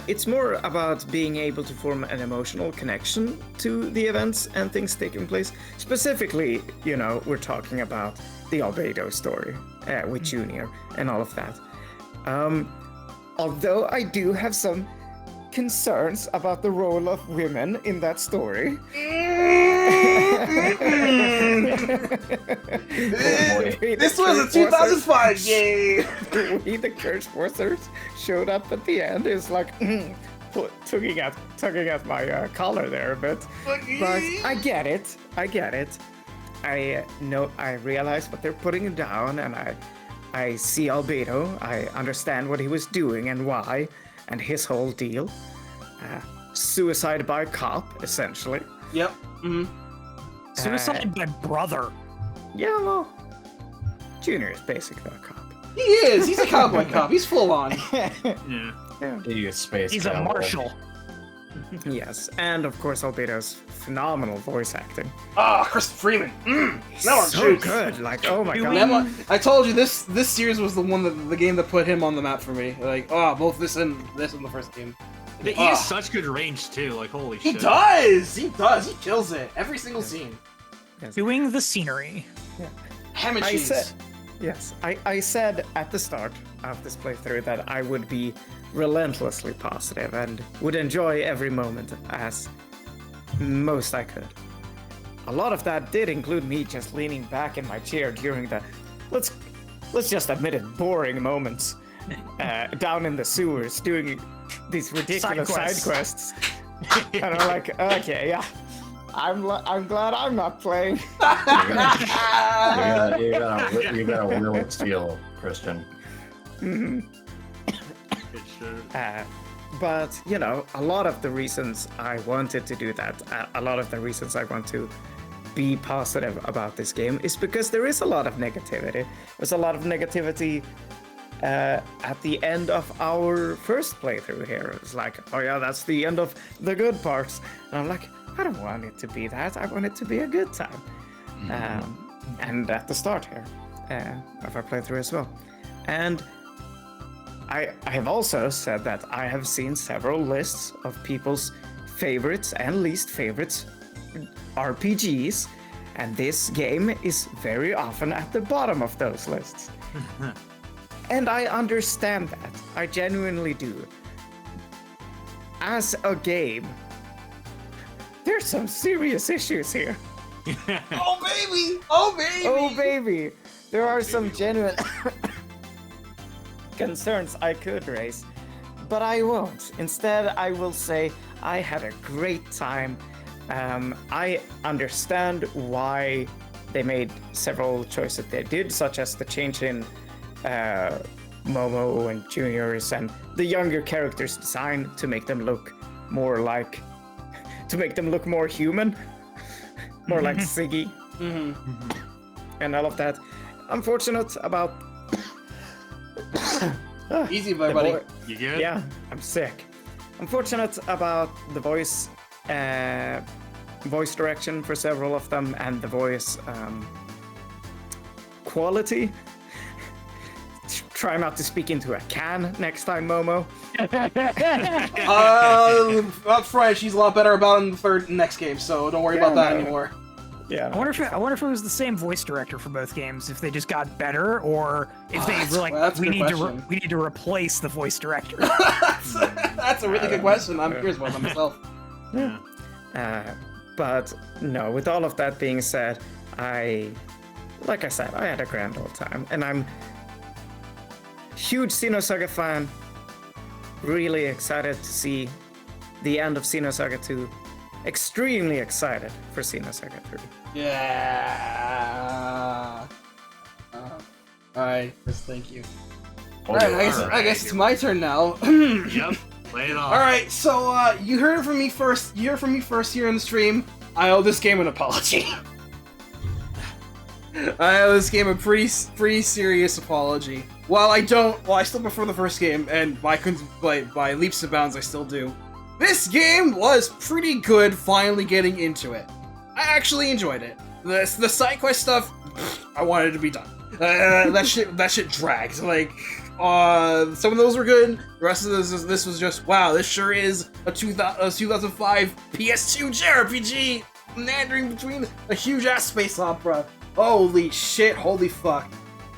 S3: It's more about being able to form an emotional connection to the events and things taking place. Specifically, we're talking about the Albedo story with Junior and all of that. Although I do have some concerns about the role of women in that story.
S1: This was a 2005 game.
S3: The Curse Forcers showed up at the end is like tugging at my collar there a bit. But I get it. I realize what they're putting down, and I see Albedo. I understand what he was doing and why, and his whole deal. Suicide by cop, essentially.
S1: Yep. Mm-hmm.
S2: Suicide by brother.
S3: Yeah, well, Junior is basically a cop.
S1: He is. He's a cowboy cop. He's full on.
S10: Yeah.
S2: He's a marshal.
S3: Yes, and of course Albedo's phenomenal voice acting.
S1: Chris Freeman.
S3: He's so good. Like, oh my god.
S1: I told you this series was the game that put him on the map for me. Like, both this and the first game.
S4: He has such good range too. Like, holy shit.
S1: He does. He kills it every single scene.
S3: Yes.
S2: Doing the scenery.
S3: Yeah.
S1: Ham and cheese.
S3: I said at the start of this playthrough that I would be relentlessly positive and would enjoy every moment as most I could. A lot of that did include me just leaning back in my chair during the, let's just admit it, boring moments down in the sewers doing these ridiculous side quests. And I'm like, okay, yeah. I'm glad I'm not playing.
S10: You got a real steal, Christian.
S3: Mm-hmm. But, a lot of the reasons I wanted to do that, a lot of the reasons I want to be positive about this game is because there is a lot of negativity. There's a lot of negativity at the end of our first playthrough here. It's like, oh yeah, that's the end of the good parts. And I'm like, I don't want it to be that. I want it to be a good time. And at the start here of our playthrough as well. And I have also said that I have seen several lists of people's favorites and least favorites RPGs, and this game is very often at the bottom of those lists. And I understand that. I genuinely do. As a game, there's some serious issues here.
S1: Oh baby! Oh baby!
S3: Oh baby! There are some genuine concerns I could raise, but I won't. Instead, I will say I had a great time. I understand why they made several choices they did, such as the change in Momo and Junior's and the younger characters' design to make them look more like, to make them look more human, more like Siggy, and all of that. Unfortunate about.
S1: Easy, buddy.
S4: You good?
S3: Yeah, I'm sick. Unfortunate about the voice direction for several of them and the voice quality. try not to speak into a can next time, Momo.
S1: Up front, she's a lot better about it in the next game, so don't worry about that anymore.
S3: Yeah.
S2: I wonder if it was the same voice director for both games. If they just got better, or if they were like, we need to replace the voice director.
S1: That's a really good question. I'm curious about that myself.
S3: Yeah. But no, with all of that being said, like I said, I had a grand old time, and I'm a huge Xenosaga fan. Really excited to see the end of Xenosaga 2. Extremely excited for Xenosaga 3.
S1: Yeah. Alright, Chris, thank you. Alright, I guess it's my turn now.
S4: Yep, lay it on.
S1: Alright, so you heard it from me first. You heard from me first here in the stream. I owe this game an apology. I owe this game a pretty serious apology. While I still prefer the first game, and by leaps and bounds, I still do. This game was pretty good finally getting into it. I actually enjoyed it. The side quest stuff, I wanted it to be done. That shit dragged. Like, some of those were good. The rest of this was just, wow, this sure is a 2005 PS2 JRPG meandering between a huge ass space opera. Holy shit, holy fuck.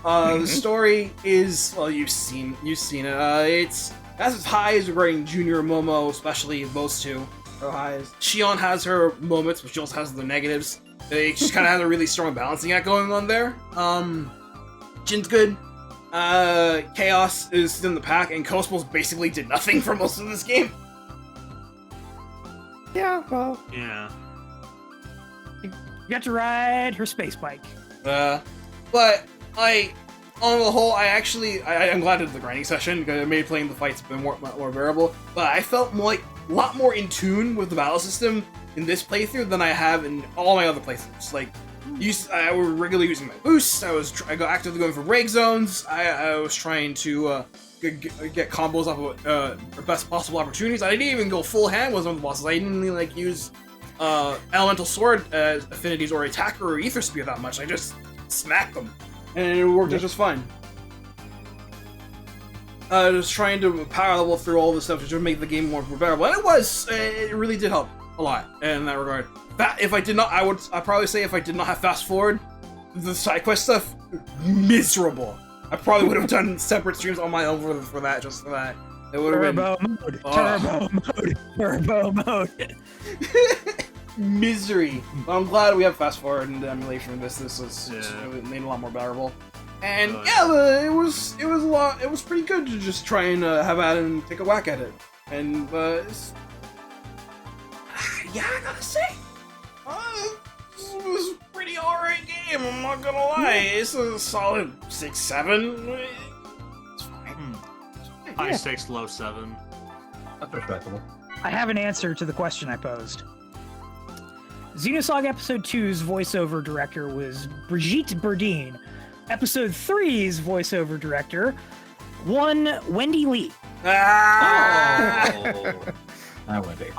S1: The story is, well, you've seen it. It's as high as regarding Junior and Momo, especially those two are highs. Shion has her moments, but she also has the negatives. They just kind of have a really strong balancing act going on there. Jin's good. Chaos is in the pack, and Cosmos basically did nothing for most of this game.
S3: Yeah, well.
S4: Yeah.
S2: You got to ride her space bike.
S1: But on the whole, I'm glad I did the grinding session because it made playing the fights a bit more bearable. But I felt a lot more in tune with the battle system in this playthrough than I have in all my other playthroughs. Like, I was regularly using my boosts. I got actively going for break zones. I was trying to get combos off of the best possible opportunities. I didn't even go full hand with some of the bosses. I didn't really use elemental sword affinities or attacker or ether spear that much. I just smacked them, and it worked just fine. Just trying to power level through all this stuff to just make the game more bearable, and it really did help a lot in that regard. If I did not, I'd probably say if I did not have fast forward, the side quest stuff, miserable. I probably would have done separate streams on my own for that, just for that. It would have been
S2: Turbo mode.
S1: Misery. But I'm glad we have fast forward and the emulation of this. It made it a lot more bearable. And it was pretty good to just try and have at it and take a whack at it. And I gotta say, this was a pretty alright game. I'm not gonna lie. It's a solid 6-7. It's fine.
S4: High 6, low 7.
S10: That's respectable.
S2: I have an answer to the question I posed. Xenosaga Episode 2's voiceover director was Brigitte Bardine. Episode 3's voiceover director, Wendy Lee.
S10: Hi, Wendy.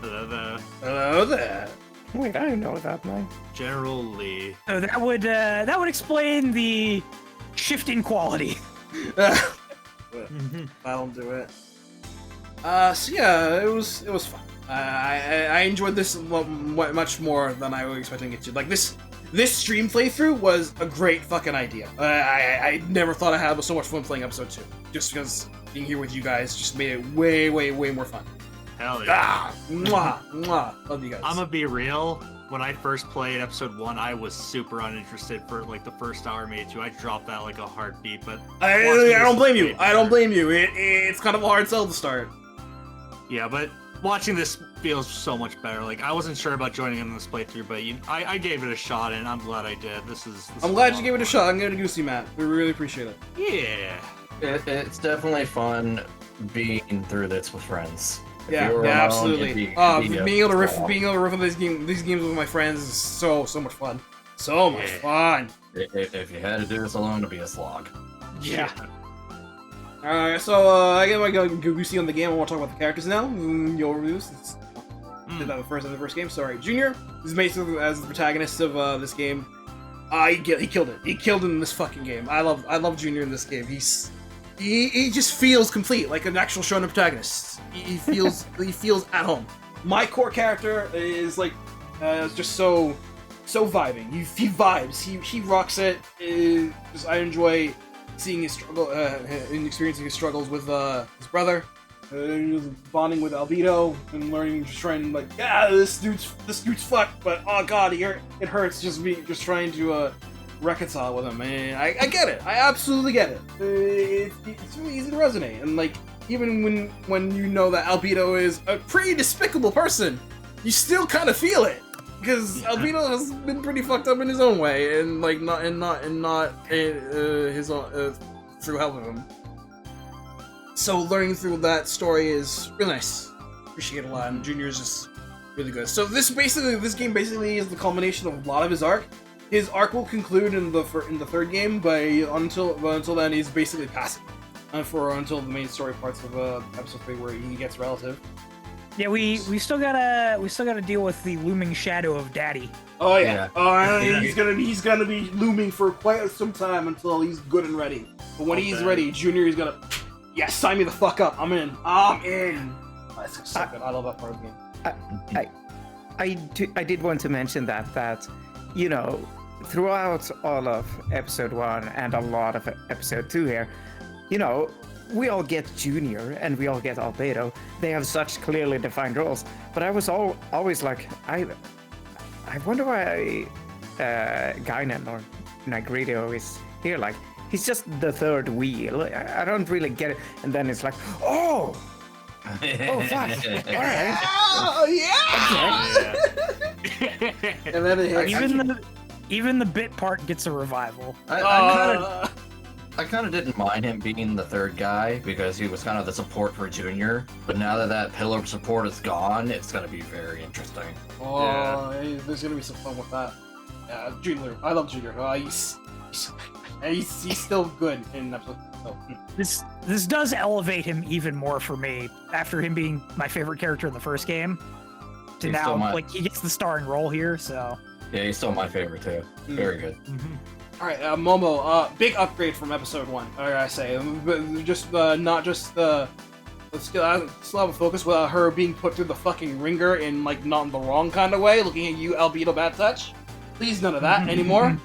S1: Hello there.
S3: Wait, I didn't know that, man.
S4: General Lee.
S2: So that would explain the shift in quality.
S1: That'll do it. So yeah, it was fun. I enjoyed this much more than I was expecting it to. Like this stream playthrough was a great fucking idea. I never thought I had so much fun playing episode 2. Just because being here with you guys just made it way, way, way more fun.
S4: Hell yeah.
S1: Mwah. Love you guys.
S4: I'm gonna be real. When I first played episode 1, I was super uninterested for like the first hour, maybe 2. I dropped that like a heartbeat, but
S1: I don't blame you. I don't blame you. It's kind of a hard sell to start.
S4: Yeah, but watching this feels so much better. Like, I wasn't sure about joining in this playthrough, but I gave it a shot, and I'm glad I did. This
S1: I'm glad you gave it a shot. I'm gonna go see Matt. We really appreciate it.
S4: Yeah.
S10: It's definitely fun being through this with friends.
S1: Yeah, absolutely. Being able to riff on these games with my friends is so much fun. So much fun.
S10: If you had to do this alone, it'd be a slog.
S1: Yeah. Alright, so I get my goosey on the game. I want to talk about the characters now. Your reviews. Did that the first game. So, alright, Junior is basically as the protagonist of this game. He killed it. He killed it in this fucking game. I love Junior in this game. He just feels complete, like an actual shonen protagonist. He feels at home. My core character is like just so vibing. He vibes. He rocks it. I enjoy seeing his struggle and experiencing his struggles with his brother. Bonding with Albedo and learning, just trying like, yeah, this dude's fucked, but oh god, it hurts just trying to reconcile with him. And I get it. I absolutely get it. It's really easy to resonate, and like even when you know that Albedo is a pretty despicable person, you still kind of feel it because Albedo has been pretty fucked up in his own way, and like not his own through helping him. So learning through that story is really nice. Appreciate it a lot, and Junior is just really good. So this game basically is the culmination of a lot of his arc. His arc will conclude in the third game, but until then he's basically passive until the main story parts of episode 3 where he gets relative.
S2: Yeah, we still gotta deal with the looming shadow of Daddy.
S1: Oh yeah. He's gonna be looming for quite some time until he's good and ready. But when he's ready, Junior is gonna. Yeah, sign me the fuck up. I'm in. Oh, that's so good. I love that part of the game.
S3: I did want to mention that you know, throughout all of episode 1 and a lot of episode 2 here, you know, we all get Junior and we all get Albedo. They have such clearly defined roles. But I was always like, I wonder why Guinan or Nagrido is here. Like, he's just the third wheel. I don't really get it. And then it's like, oh, fuck. All right.
S1: Oh, yeah.
S3: Okay.
S1: And then
S2: even the bit part gets a revival.
S10: I kind of didn't mind him being the third guy because he was kind of the support for Junior. But now that pillar of support is gone, it's going to be very interesting.
S1: There's going to be some fun with that. Yeah, Junior. I love Junior. He's still good in episode 2.
S2: This does elevate him even more for me after him being my favorite character in the first game. To now, like, he gets the starring role here, so.
S10: Yeah, he's still my favorite too. Very good.
S1: All right, Momo, big upgrade from episode 1. I gotta say, just not just the. Still have a focus with her being put through the fucking ringer in like not in the wrong kind of way. Looking at you, Albedo Bad Touch. Please, none of that anymore.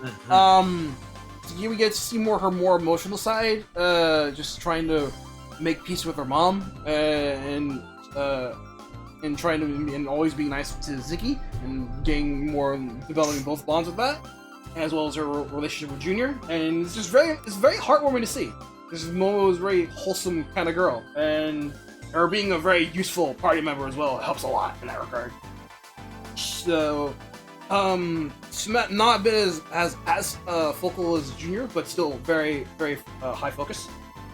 S1: Here we get to see her more emotional side, just trying to make peace with her mom, and trying to and always being nice to Ziggy, and developing both bonds with that, as well as her relationship with Junior, and it's very heartwarming to see. This Momo is a very wholesome kind of girl, and her being a very useful party member as well helps a lot in that regard. So. Not been as focal as Junior, but still very high focus,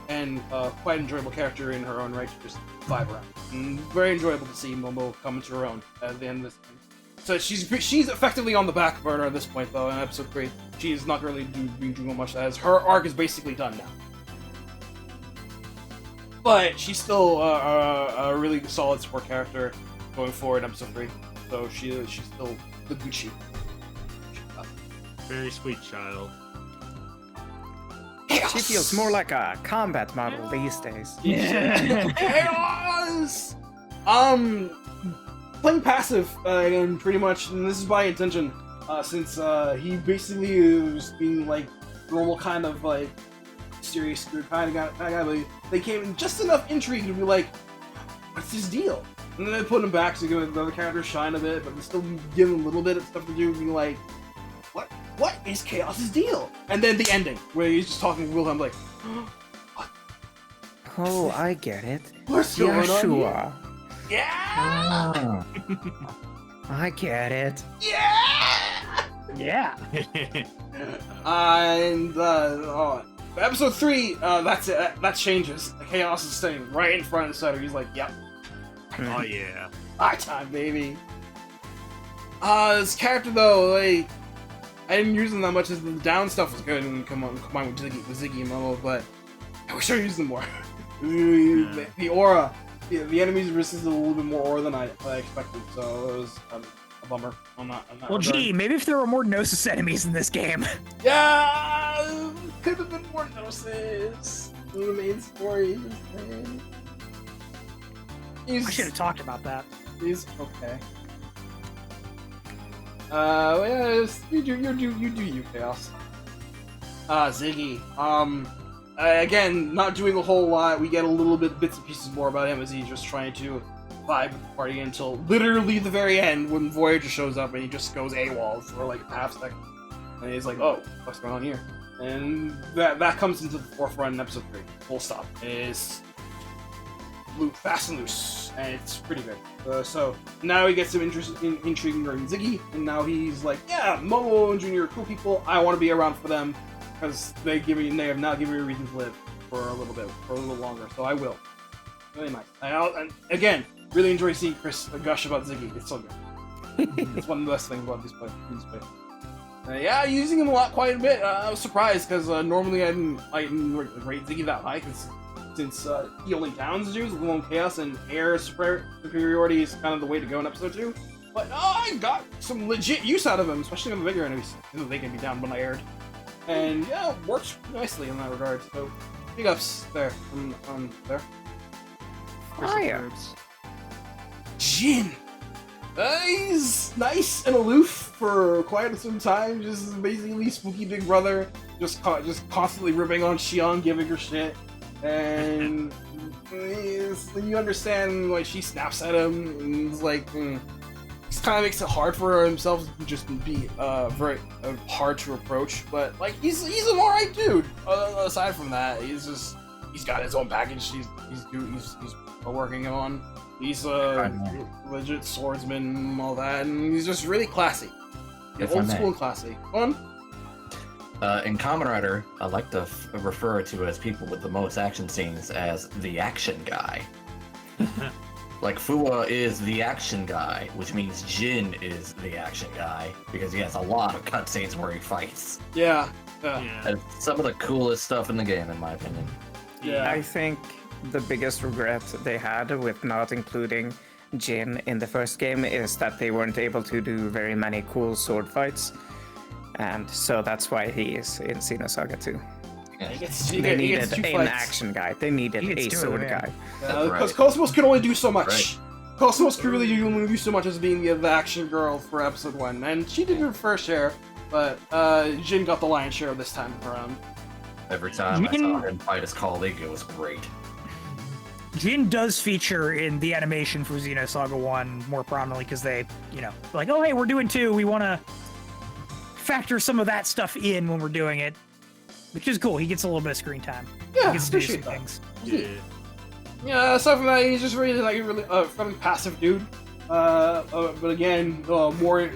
S1: and quite enjoyable character in her own right to just vibe around. And very enjoyable to see Momo come into her own at the end of this game. So she's effectively on the back burner at this point, though. In episode 3, she's not really doing much, as her arc is basically done now. But she's still a really solid support character going forward in episode 3. So she's still the good sheep.
S4: Very sweet child.
S3: She feels more like a combat model these days.
S1: Yeah. Chaos! Playing passive, and pretty much, and this is by intention, since he basically is being like normal kind of like serious kind of guy, but they came in just enough intrigue to be like, what's his deal? And then they put him back to give the other characters shine a bit, but they still give him a little bit of stuff to do, being like, what is Chaos's deal? And then the ending, where he's just talking to Wilhelm like, what?
S3: Oh, I get it.
S1: What's going on here?
S3: Yeah! I get it.
S2: Yeah!
S1: And, episode 3, that's it. That changes. Chaos is staying right in front of the center. He's like, yep.
S4: Oh, yeah.
S1: My time, baby. This character, though, like, I didn't use him that much as the down stuff was good and combined with Ziggy and Momo, but I wish I used them more. The aura, the enemies resisted a little bit more aura than I expected, so it was a a bummer. I'm not
S2: Well, gee, maybe if there were more Gnosis enemies in this game.
S1: Yeah, could have been more Gnosis. The main story.
S2: I should have talked about that.
S1: He's okay. Yes, you do you, Chaos. Ziggy. Again, not doing a whole lot. We get a little bits and pieces more about him as he's just trying to vibe with the party until literally the very end when Voyager shows up and he just goes AWOL for like a half second. And he's like, oh, what's going on here? And that comes into the forefront in episode 3. Full stop. It's fast and loose, and it's pretty good. So now he gets some intrigue regarding Ziggy, and now he's like, yeah, Momo and Junior are cool people. I want to be around for them because they have now given me a reason to live for a little bit, for a little longer. So I will. Really nice. And again, really enjoy seeing Kris gush about Ziggy. It's so good. It's one of the best things about these play. Yeah, using him quite a bit. I was surprised because normally I didn't rate Ziggy that high since he only downs dudes with Lone Chaos and air superiority is kind of the way to go in episode 2. But I got some legit use out of him, especially on the bigger enemies. They can be down when I aired. And yeah, it works nicely in that regard. So big ups there on there.
S3: Fire.
S1: Jin! He's nice and aloof for quite some time, just basically spooky big brother, just constantly ripping on Xion, giving her shit. And you understand why she snaps at him, and it's like, it kind of makes it hard for himself to just be very hard to approach. But like, he's an alright dude. Aside from that, he's got his own package. He's working on. He's a legit swordsman and all that, and he's just really classy. Old school and classy. Fun.
S10: In Kamen Rider, I like to refer to as people with the most action scenes as the action guy. Like Fuwa is the action guy, which means Jin is the action guy because he has a lot of cutscenes where he fights.
S1: Yeah.
S10: And some of the coolest stuff in the game, in my opinion.
S1: Yeah.
S3: I think the biggest regret they had with not including Jin in the first game is that they weren't able to do very many cool sword fights. And so that's why he is in Xenosaga 2. They needed an action guy. They needed a sword guy.
S1: Because Cosmos can only do so much. Right. Cosmos can really only do so much as being the action girl for episode 1. And she did her fair share, but Jin got the lion's share this time around.
S10: Every time I saw him fight his colleague, it was great.
S2: Jin does feature in the animation for Xenosaga 1 more prominently because they, like, oh, hey, we're doing 2. We want to factor some of that stuff in when we're doing it, which is cool. He gets a little bit of screen time.
S1: Yeah,
S2: he gets to do some things.
S1: Yeah, aside from that, he's just really friendly, passive dude. But again, more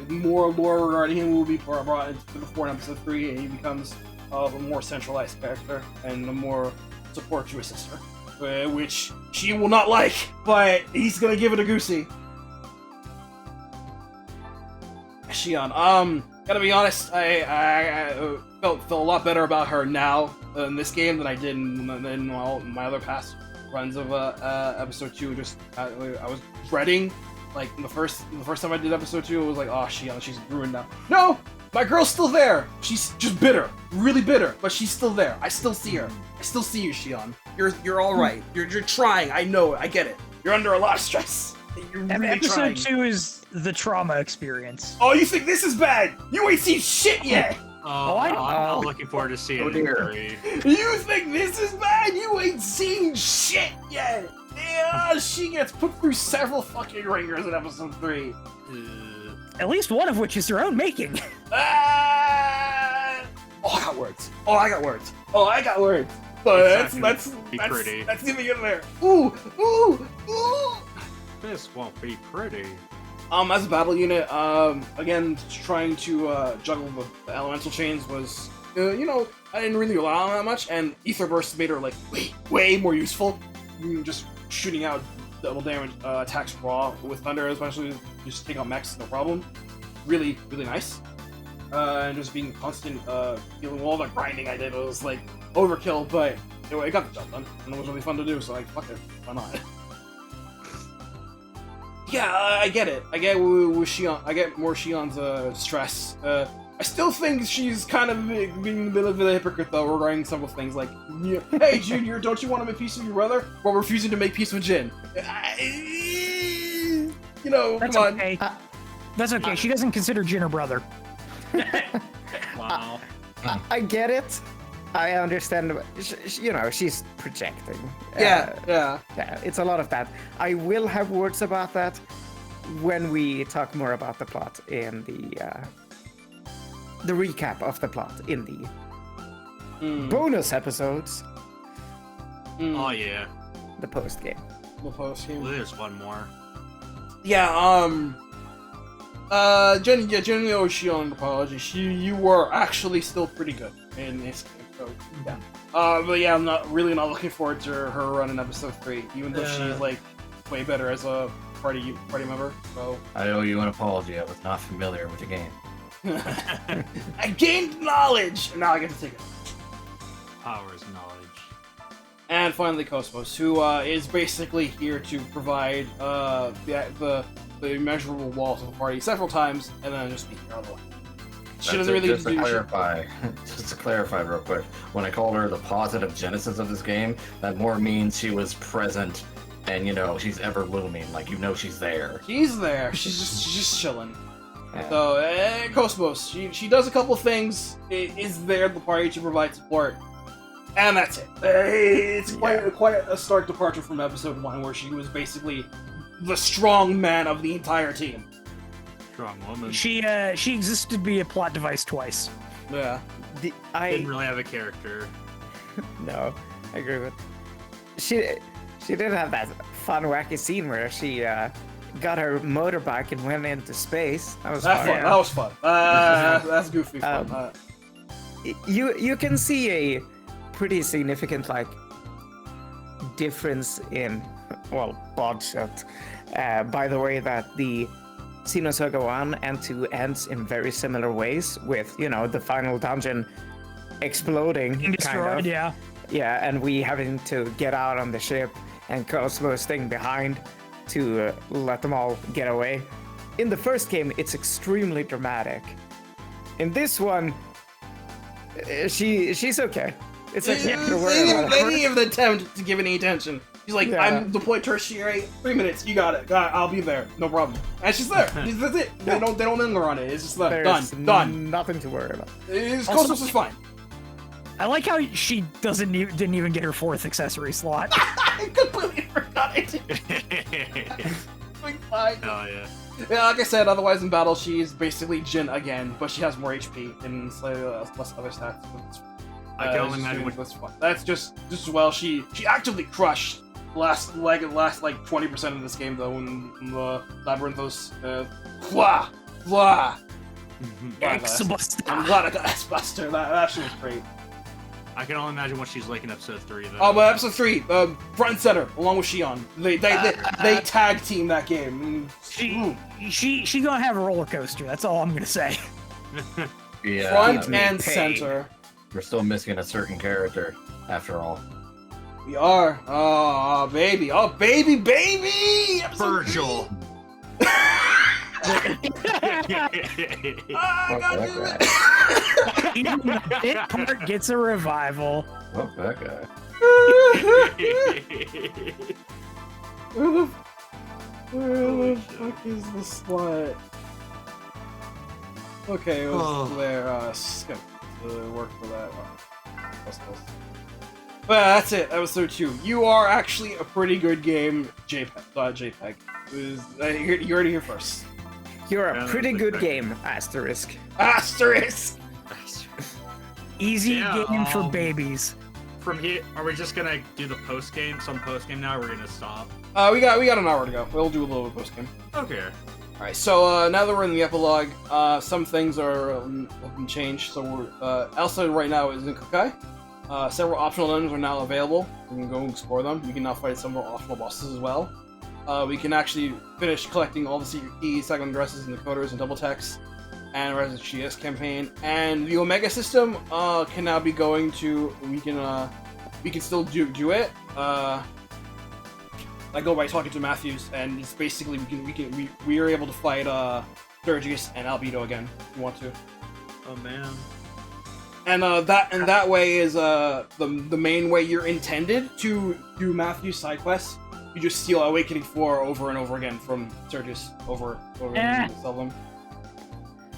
S1: lore regarding him will be brought into the 4 in episode 3, and he becomes a more centralized character and a more support to his sister, which she will not like, but he's gonna give it a goosey. Xion, gotta be honest, I felt a lot better about her now in this game than I did in my other past runs of episode 2. Just I was dreading, like the first time I did episode 2, it was like, oh, Xion, she's ruined now. No, my girl's still there. She's just bitter, really bitter, but she's still there. I still see her. I still see you, Xion. You're all right. You're trying. I know it. I get it. You're under a lot of stress. You're really
S2: episode
S1: trying.
S2: 2 is the trauma experience.
S1: Oh, you think this is bad? You ain't seen shit yet.
S4: I'm not looking forward to seeing it.
S1: You think this is bad? You ain't seen shit yet. Yeah, she gets put through several fucking ringers in episode 3.
S2: At least one of which is her own making.
S1: Oh, I got words. But that's gonna get there. Ooh.
S4: This won't be pretty.
S1: As a battle unit, again, trying to juggle the elemental chains was, I didn't really rely on that much, and Ether Burst made her, like, way more useful. Just shooting out double damage attacks raw with Thunder, especially, just take out mechs, no problem. Really, really nice. And just being constant, dealing with all the grinding I did was, like, overkill, but anyway, it got the job done, and it was really fun to do, so, like, fuck it, why not? Yeah, I get it. I get with Shion. I get more Shion's stress. I still think she's kind of being a bit of a hypocrite though regarding several things like, hey Junior, don't you want to make peace with your brother? While refusing to make peace with Jin. You know,
S2: That's
S1: come on.
S2: okay. That's okay. She doesn't consider Jin her brother.
S4: Wow.
S3: I get it. I understand. You know, she's projecting.
S1: Yeah.
S3: It's a lot of that. I will have words about that when we talk more about the plot in the recap of the plot in the bonus episodes.
S4: Oh yeah.
S3: The post game.
S1: The post game.
S4: Well, there's one more.
S1: Yeah. Genuinely owe Shion an apology. You were actually still pretty good in this game. So yeah. But yeah, I'm not looking forward to her run in episode 3, even though she's like way better as a party member. So
S10: I owe you an apology. I was not familiar with the game.
S1: I gained knowledge, and now I get to take it.
S4: Power is knowledge.
S1: And finally, Cosmos, who is basically here to provide the immeasurable wall to the party several times, and then just be here all the way. She doesn't really
S10: just to
S1: do
S10: clarify, just to clarify real quick, when I called her the positive genesis of this game, that more means she was present and, you know, she's ever looming, like, you know she's there.
S1: She's there. She's just chilling.
S10: Yeah.
S1: So, Cosmos, she does a couple things, is there at the party to provide support, and that's it. It's quite a stark departure from episode 1, where she was basically the strong man of the entire team.
S4: Strong woman.
S2: She existed to be a plot device twice.
S1: Yeah.
S4: Didn't really have a character.
S3: No, I agree with. She did have that fun, wacky scene where she got her motorbike and went into space. That was fun.
S1: That was fun. That's goofy fun.
S3: You can see a pretty significant difference in budget by the way that the Xenosaga 1 and 2 ends in very similar ways, with, you know, the final dungeon exploding.
S2: Being destroyed, yeah.
S3: Yeah, and we having to get out on the ship and Cosmos staying behind to let them all get away. In the first game, it's extremely dramatic. In this one, she's okay. It's like
S1: They didn't even attempt to give any attention. She's like, I'm deployed tertiary. 3 minutes, you got it. I'll be there, no problem. And she's there. That's it. They don't linger on it. It's just done.
S3: Nothing to worry about.
S1: Cosmos is fine.
S2: I like how she didn't even get her 4th accessory slot.
S1: I completely forgot it. Fine.
S4: Oh yeah.
S1: Yeah, like I said, otherwise in battle she's basically Jin again, but she has more HP and slightly less other stats.
S4: I can only imagine
S1: that's just as well. She actively crushed last 20% of this game though in the Labyrinthos blah.
S2: X-Buster.
S1: I'm glad I got X-Buster. That shit was great.
S4: I can only imagine what she's like in episode 3 though.
S1: Oh, but episode 3, front and center, along with Shion. They tag team that game.
S2: She gonna have a roller coaster. That's all I'm gonna say.
S10: Yeah,
S1: Front and center.
S10: We're still missing a certain character, after all.
S1: We are. Oh, baby.
S4: Virgil.
S2: Even the bit part gets a revival.
S10: Fuck that guy.
S1: Where the fuck is the slut? Okay, it was there. Skip to work for that. But yeah, that's it. Episode 2. You are actually a pretty good game, JPEG. You heard it here first.
S3: You're a pretty good game, asterisk.
S1: Asterisk!
S2: Easy game for babies.
S4: From here, are we just gonna do the post game? Some post game now? Or we're gonna stop.
S1: We got an hour to go. We'll do a little bit post game.
S4: Okay.
S1: Alright, so now that we're in the epilogue, some things have been changed. So Elsa right now is in Kukai. Several optional dungeons are now available. You can go and explore them. You can now fight several optional bosses as well. We can actually finish collecting all the secret keys, cycling dresses and decoders and double texts, and Resident GS campaign. And the Omega system can now be going to. We can still do it. I go by talking to Matthews, and it's basically we are able to fight Sturgis and Albedo again if you want to.
S4: Oh man.
S1: And that way is the main way you're intended to do Matthew's side quests. You just steal Awakening 4 over and over again from Sturgis over and sell them.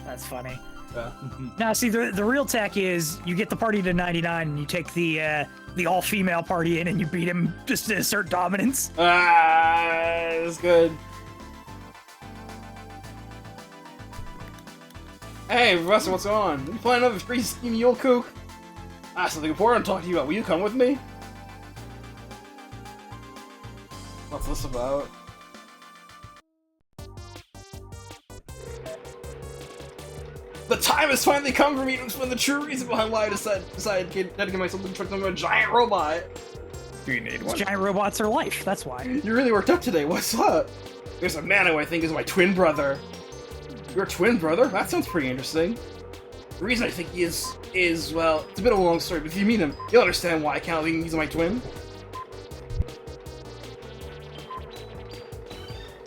S2: That's funny.
S1: Yeah.
S2: Now, see, the real tech is you get the party to 99 and you take the all-female party in and you beat him just to assert dominance.
S1: That's good. Hey, Professor, what's going on? You planning another crazy scheme, you old kook? I have something important to talk to you about. Will you come with me? What's this about? The time has finally come for me to explain the true reason behind why I decided to dedicate myself to constructing a giant robot.
S3: Do you need one?
S2: Giant robots are life, that's why.
S1: You really worked up today, what's up? There's a man who I think is my twin brother. Your twin brother? That sounds pretty interesting. The reason I think he is, well, it's a bit of a long story, but if you meet him, you'll understand why I can't think he's my twin.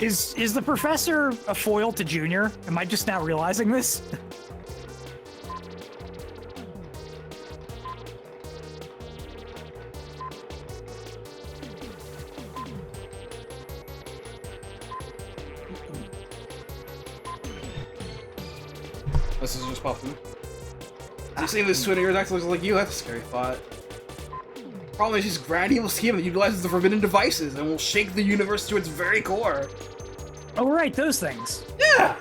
S2: Is the professor a foil to Junior? Am I just now realizing this?
S1: This is just popping. You see this twin of yours actually looks like you? That's a scary thought. Problem is, he's a grand evil scheme that utilizes the forbidden devices and will shake the universe to its very core.
S2: Oh, right, those things.
S1: Yeah!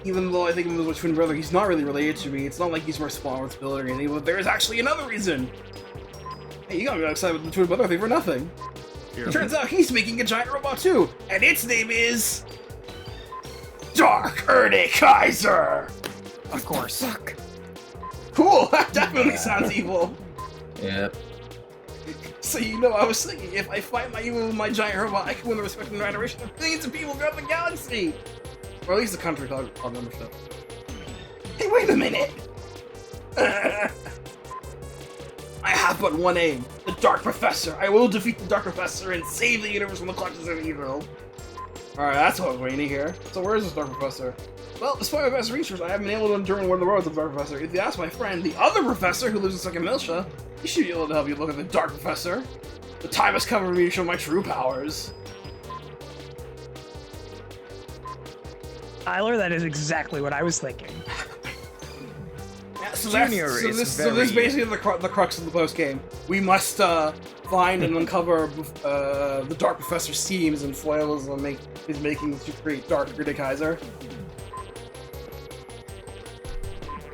S1: Even though I think of him as my twin brother, he's not really related to me. It's not like he's responsibility or anything, but there is actually another reason. Hey, you got me excited with the twin brother thing for nothing. It turns out he's making a giant robot too, and its name is... Dark Erde Kaiser!
S2: Of course.
S1: Fuck. Cool, that definitely sounds evil.
S10: Yep.
S1: So you know, I was thinking, if I fight my evil with my giant robot, I can win the respect and adoration of millions of people throughout the galaxy! Or at least the country called membership. Hey, wait a minute! I have but one aim, the Dark Professor. I will defeat the Dark Professor and save the universe from the clutches of evil. Alright, that's what I was waiting to hear. So where is this Dark Professor? Well, despite my best research, I haven't been able to determine where the roads of the Dark Professor. If you ask my friend, the other professor who lives in Second Miltia, he should be able to help you look at the Dark Professor. The time has come for me to show my true powers.
S2: Tyler, that is exactly what I was thinking.
S1: Yeah, so this is basically the crux of the post-game. We must find and uncover the Dark Professor's schemes and foil his making to create Dark Erde Kaiser.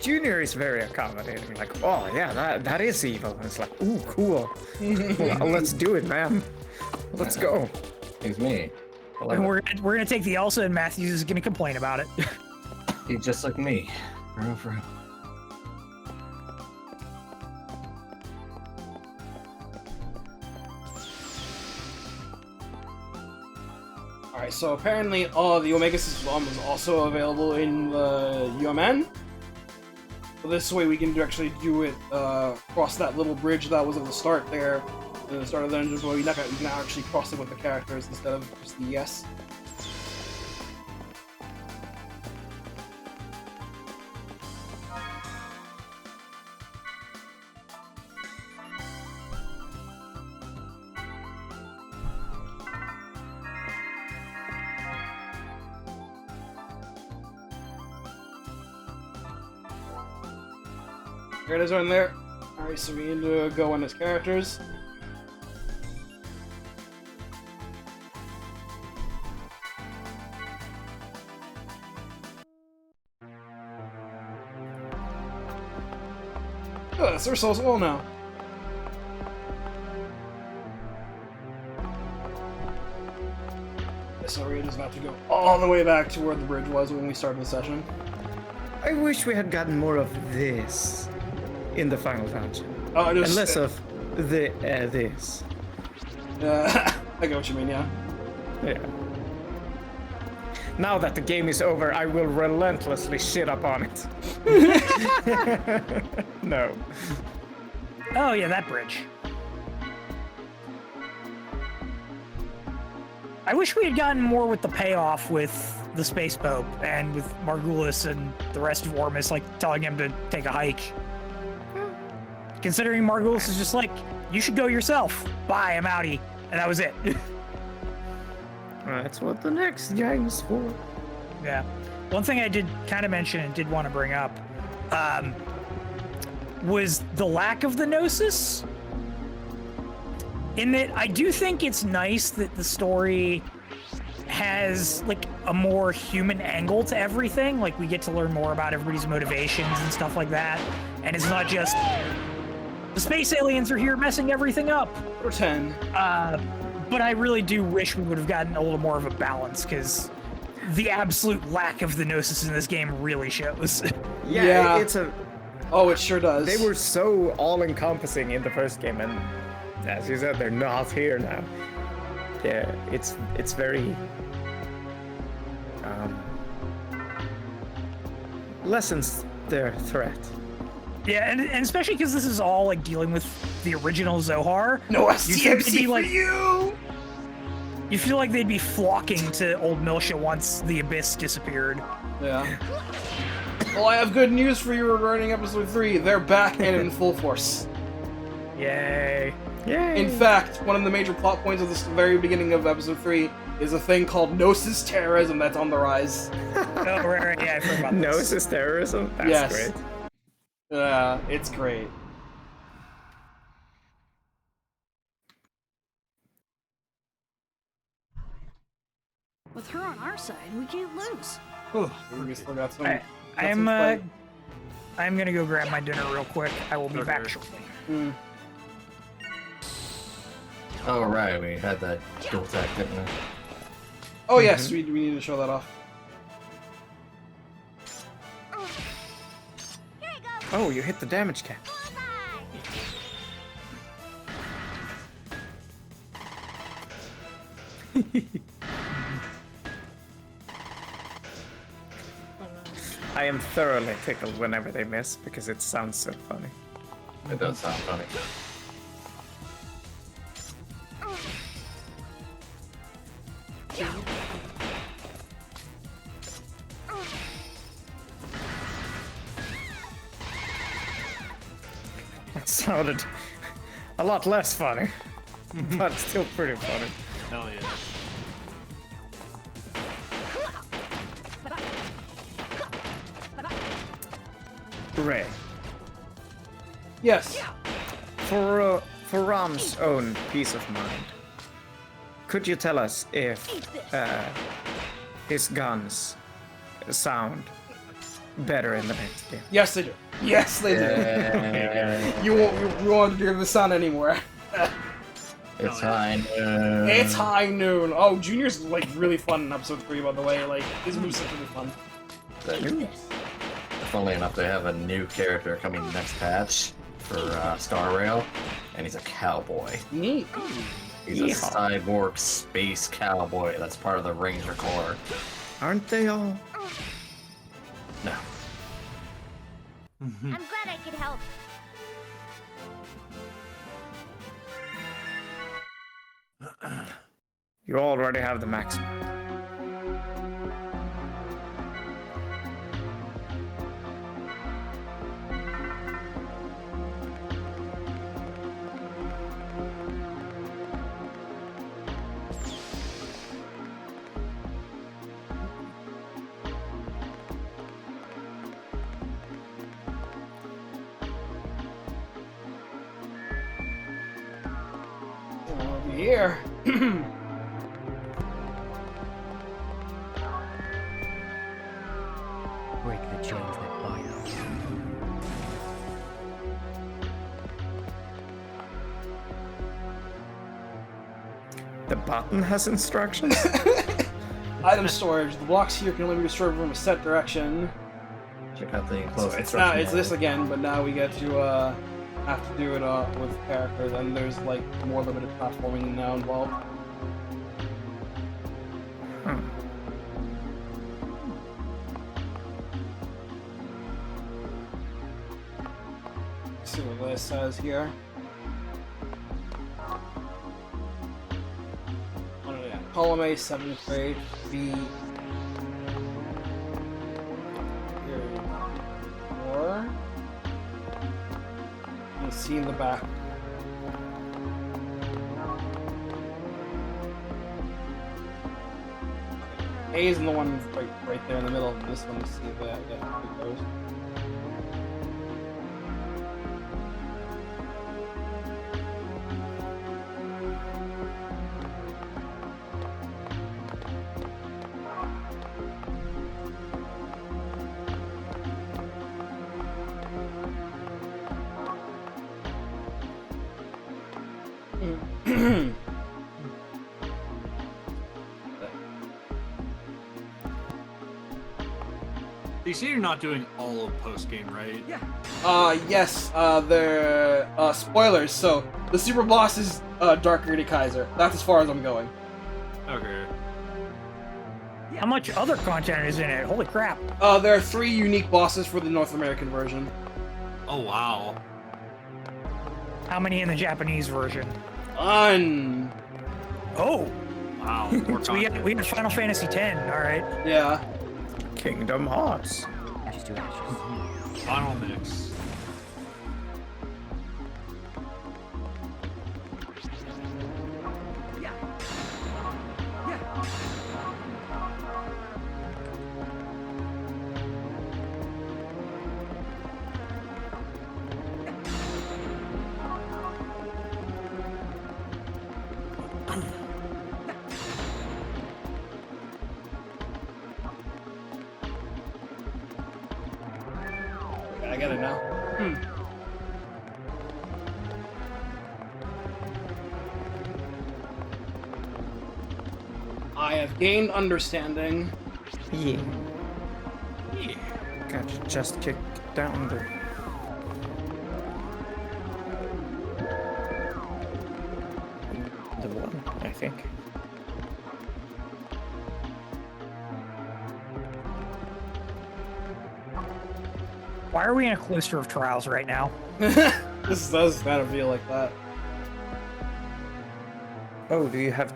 S3: Junior is very accommodating, like, oh yeah, that is evil. And it's like, ooh, cool. Well, let's do it, man. Let's go.
S10: It's me.
S2: And we're gonna take the Elsa, and Matthews is gonna complain about it.
S10: He's just like me. For him.
S1: Alright, so apparently all of the Omega System was also available in the UMN. So this way we can actually do it cross that little bridge that was at the start there. At the start of the dungeon, so we can now actually cross it with the characters instead of just the ES. Characters are in there. Alright, so we need to go on as characters. Oh, that's our soul's wall now. So we're just about to go all the way back to where the bridge was when we started the session.
S3: I wish we had gotten more of this in the final dungeon.
S1: Oh,
S3: and less of the this.
S1: I get what you mean, yeah.
S3: Yeah. Now that the game is over, I will relentlessly shit up on it. No.
S2: Oh yeah, that bridge. I wish we had gotten more with the payoff with the Space Pope and with Margulis and the rest of Ormus, like telling him to take a hike. Considering Margulis is just like, you should go yourself. Bye, I'm outie. And that was it.
S3: That's what the next game's for.
S2: Yeah. One thing I did kind of mention and did want to bring up was the lack of the Gnosis. In that, I do think it's nice that the story has like a more human angle to everything. Like we get to learn more about everybody's motivations and stuff like that. And it's not just the space aliens are here messing everything up.
S1: Or 10.
S2: But I really do wish we would have gotten a little more of a balance, because the absolute lack of the Gnosis in this game really shows.
S3: Yeah, it's a...
S1: Oh, it sure does.
S3: They were so all-encompassing in the first game, and as you said, they're not here now. Yeah, it's very... lessens their threat.
S2: Yeah, and especially because this is all like dealing with the original Zohar.
S1: No STMC for
S2: like,
S1: you!
S2: You feel like they'd be flocking to Old Miltia once the Abyss disappeared.
S1: Yeah. Well, I have good news for you regarding episode 3. They're back and in full force.
S2: Yay.
S3: Yay.
S1: In fact, one of the major plot points of the very beginning of episode 3 is a thing called Gnosis terrorism that's on the rise.
S2: Oh, right, yeah, I forgot about this.
S3: Gnosis terrorism? That's great.
S1: Yeah, it's great.
S12: With her on our side, we can't lose.
S1: We still got some.
S2: I'm gonna go grab my dinner real quick. I will be back shortly.
S10: Oh, right, we had that dual attack, didn't we?
S1: Oh, yes, we need to show that off.
S3: Oh, you hit the damage cap. I am thoroughly tickled whenever they miss, because it sounds so funny.
S10: It does sound funny.
S3: That sounded a lot less funny, but still pretty funny.
S4: Hell yeah.
S3: Ray.
S1: Yes.
S3: For Ram's own peace of mind, could you tell us if his guns sound better in the next game?
S1: Yes, they do. Yes, they do. You won't hear the sun anymore.
S10: It's high noon.
S1: It's high noon. Oh, Junior's like really fun in episode 3, by the way. Like his moveset's really fun.
S10: Funnily enough, they have a new character coming next patch for Star Rail, and he's a cowboy.
S1: Neat.
S10: He's a cyborg space cowboy. That's part of the Ranger Corps.
S3: Aren't they all?
S10: No.
S17: I'm glad I could help.
S3: You already have the maximum.
S1: Here.
S19: Break the chains that bind us.
S3: The button has instructions?
S1: Item storage. The blocks here can only be destroyed from a set direction.
S10: Check out the
S1: So
S10: close
S1: it's this again, but now we get to have to do it with characters, and there's like more limited platforming now involved. Let's see what this says here. Oh, yeah. column A, 7th grade. B. Period 4. And C in the back. A is the one right there in the middle. This one is C. Yeah, it goes.
S4: You see you're not doing all of Postgame, right?
S1: Yes, they're, spoilers, so the super boss is, Dark Greedy Kaiser. That's as far as I'm going.
S4: Okay.
S2: How much other content is in it? Holy crap.
S1: There are 3 unique bosses for the North American version.
S4: Oh, wow.
S2: How many in the Japanese version?
S1: None.
S2: Oh!
S4: Wow.
S2: So we had Final Fantasy X, alright.
S1: Yeah.
S3: Kingdom Hearts.
S4: Final mix.
S1: I get it now. I have gained understanding.
S3: Yeah. Gotcha. Just kick down the. The one, I think.
S2: Why are we in a cluster of trials right now?
S1: This does kind of feel like that.
S3: Oh, do you have...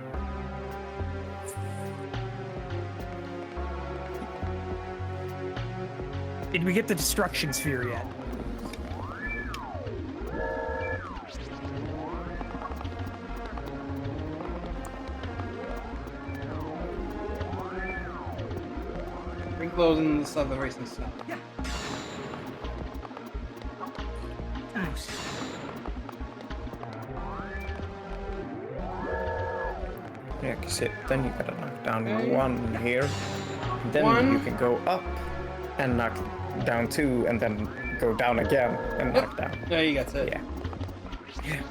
S2: Did we get the destruction sphere yet?
S1: Bring clothes and stuff, the racing stuff.
S2: Nice.
S3: Yeah, because then you gotta knock down one here. Then
S1: One.
S3: you can go up and knock down 2, and then go down again and knock down.
S1: There you got it.
S3: Yeah.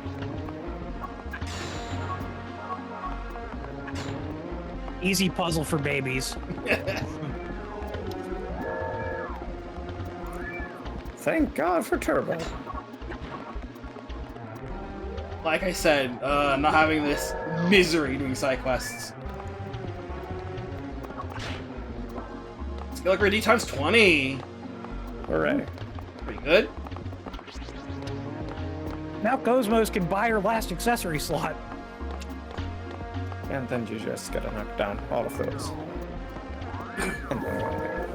S2: Easy puzzle for babies.
S3: Thank God for Turbo.
S1: Like I said, not having this misery doing side quests. Skill upgrade D times 20.
S3: Hooray.
S1: Pretty good.
S2: Now Cosmos can buy her last accessory slot.
S3: And then you just gotta knock down all of those. And then one there.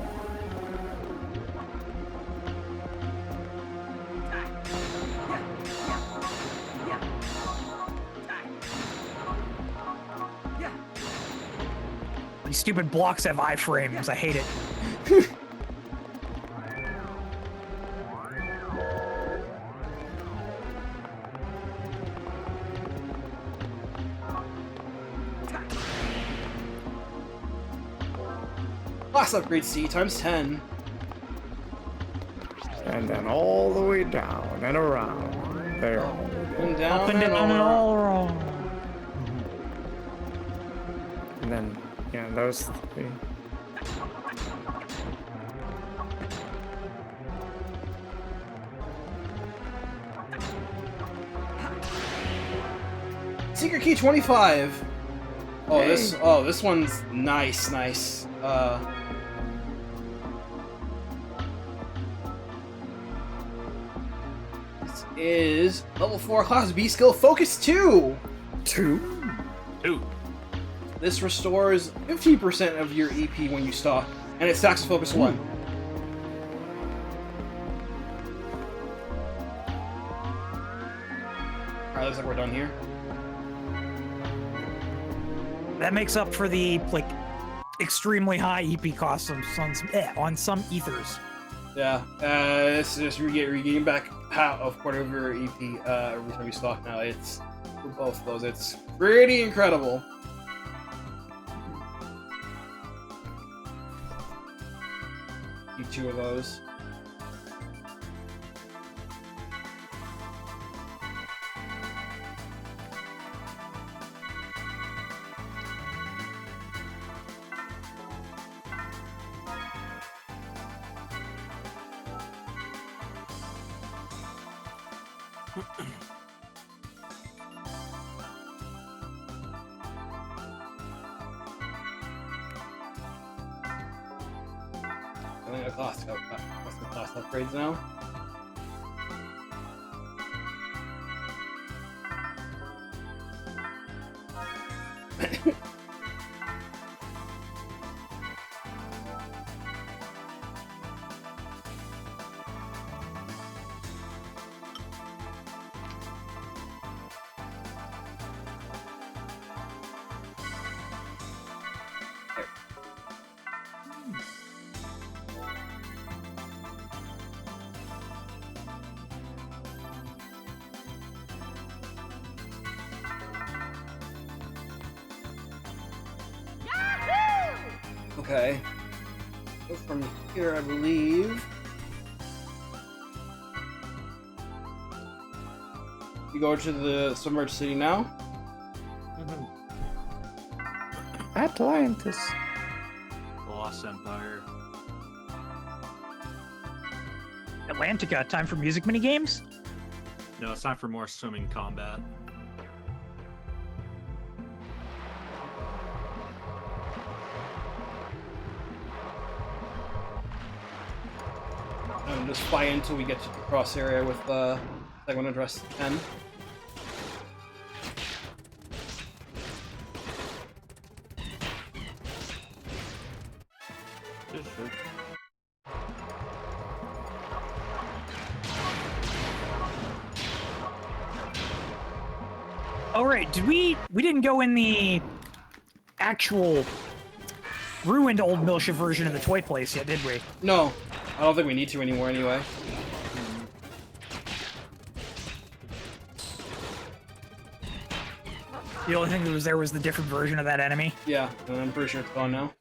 S2: These stupid blocks have iframes. I hate it.
S1: Class upgrade C times 10.
S3: And then all the way down and around. There.
S1: And down
S2: Up and down and all around.
S3: And then, yeah, those 3.
S1: Secret key 25. Oh,
S3: Hey.
S1: this one's nice. This is level 4 class B skill focus 2.
S3: 2?
S4: 2.
S1: This restores 15% of your EP when you stock, and it stacks Focus 1. Alright, looks like we're done here.
S2: That makes up for the like extremely high EP costs on some ethers.
S1: Yeah, it's just you're getting back half of quarter of your EP every time you stock now. It's for both of those. It's pretty incredible. Eat 2 of those. I think I class upgrades now. Okay. So from here, I believe. You go to the submerged city now.
S3: Atlantis.
S4: The Lost Empire.
S2: Atlantica, time for music minigames?
S4: No, it's time for more swimming combat.
S1: And just fly until we get to the cross area with segment address 10.
S2: Oh right, we didn't go in the actual ruined old Milsha version of the toy place yet, did we?
S1: No, I don't think we need to anymore anyway.
S2: The only thing that was there was the different version of that enemy.
S1: Yeah, and I'm pretty sure it's gone now.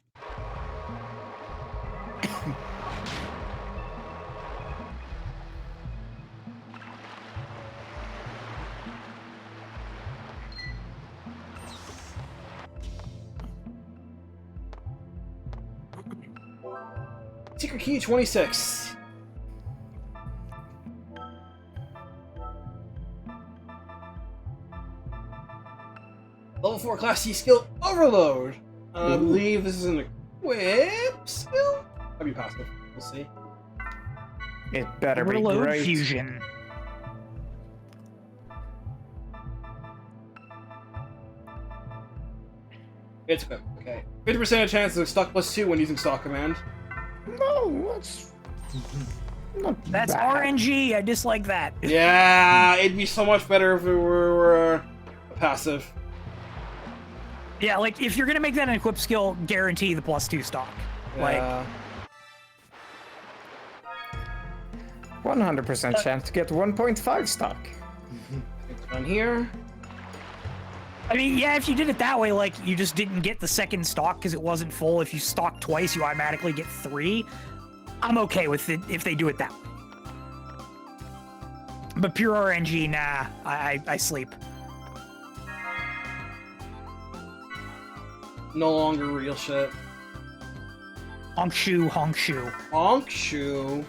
S1: Secret key 26. Level 4 Class C skill Overload. I believe this is an equip skill? Might be passive. We'll see.
S3: It better be
S2: Overload
S3: great.
S2: fusion.
S1: It's equipped. Okay. 50% chance of stock +2 when using stock command.
S3: No, that's not
S2: That's
S3: bad.
S2: RNG. I dislike that.
S1: Yeah, it'd be so much better if it were passive.
S2: Yeah, like if you're gonna make that an equip skill, guarantee the +2 stock. Like,
S1: Yeah.
S3: 100% chance to get 1.5 stock.
S1: It's on here.
S2: I mean, yeah, if you did it that way, like you just didn't get the second stock because it wasn't full. If you stock twice, you automatically get 3. I'm okay with it if they do it that way. But pure RNG, nah, I sleep.
S1: No longer real shit.
S2: Honk shoe, honk shoe.
S1: Honk shoe.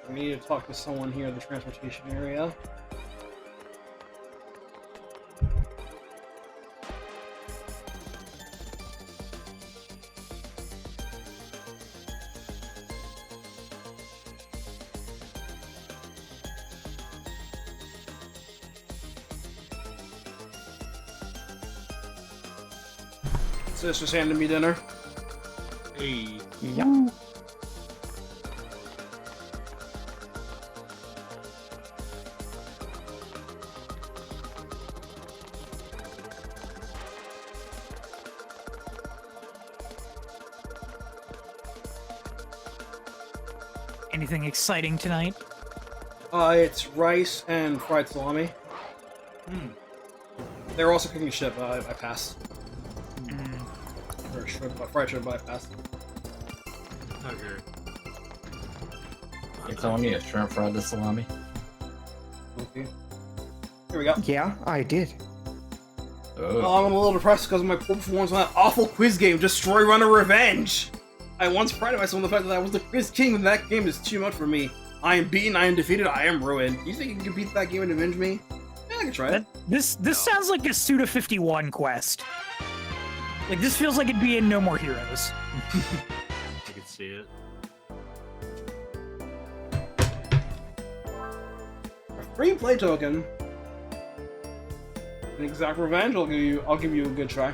S1: We need to talk to someone here in the transportation area. Sister's handing me dinner.
S4: Hey.
S3: Yep.
S2: Anything exciting tonight?
S1: It's rice and fried salami. They're also cooking shrimp, but I passed. Or shrimp, fried shrimp, but I passed.
S4: Okay.
S10: You're telling me a shrimp fried the salami?
S1: Okay. Here we go.
S3: Yeah, I did.
S1: Oh, I'm a little depressed because of my poor performance on that awful quiz game, Destroy Runner Revenge! I once prided myself on the fact that I was the quiz king, and that game is too much for me. I am beaten, I am defeated, I am ruined. You think you can beat that game and avenge me? Yeah, I can try it.
S2: This sounds like a Suda 51 quest. Like, this feels like it'd be in No More Heroes.
S4: I can see it.
S1: A free play token. An exact revenge, I'll give you a good try.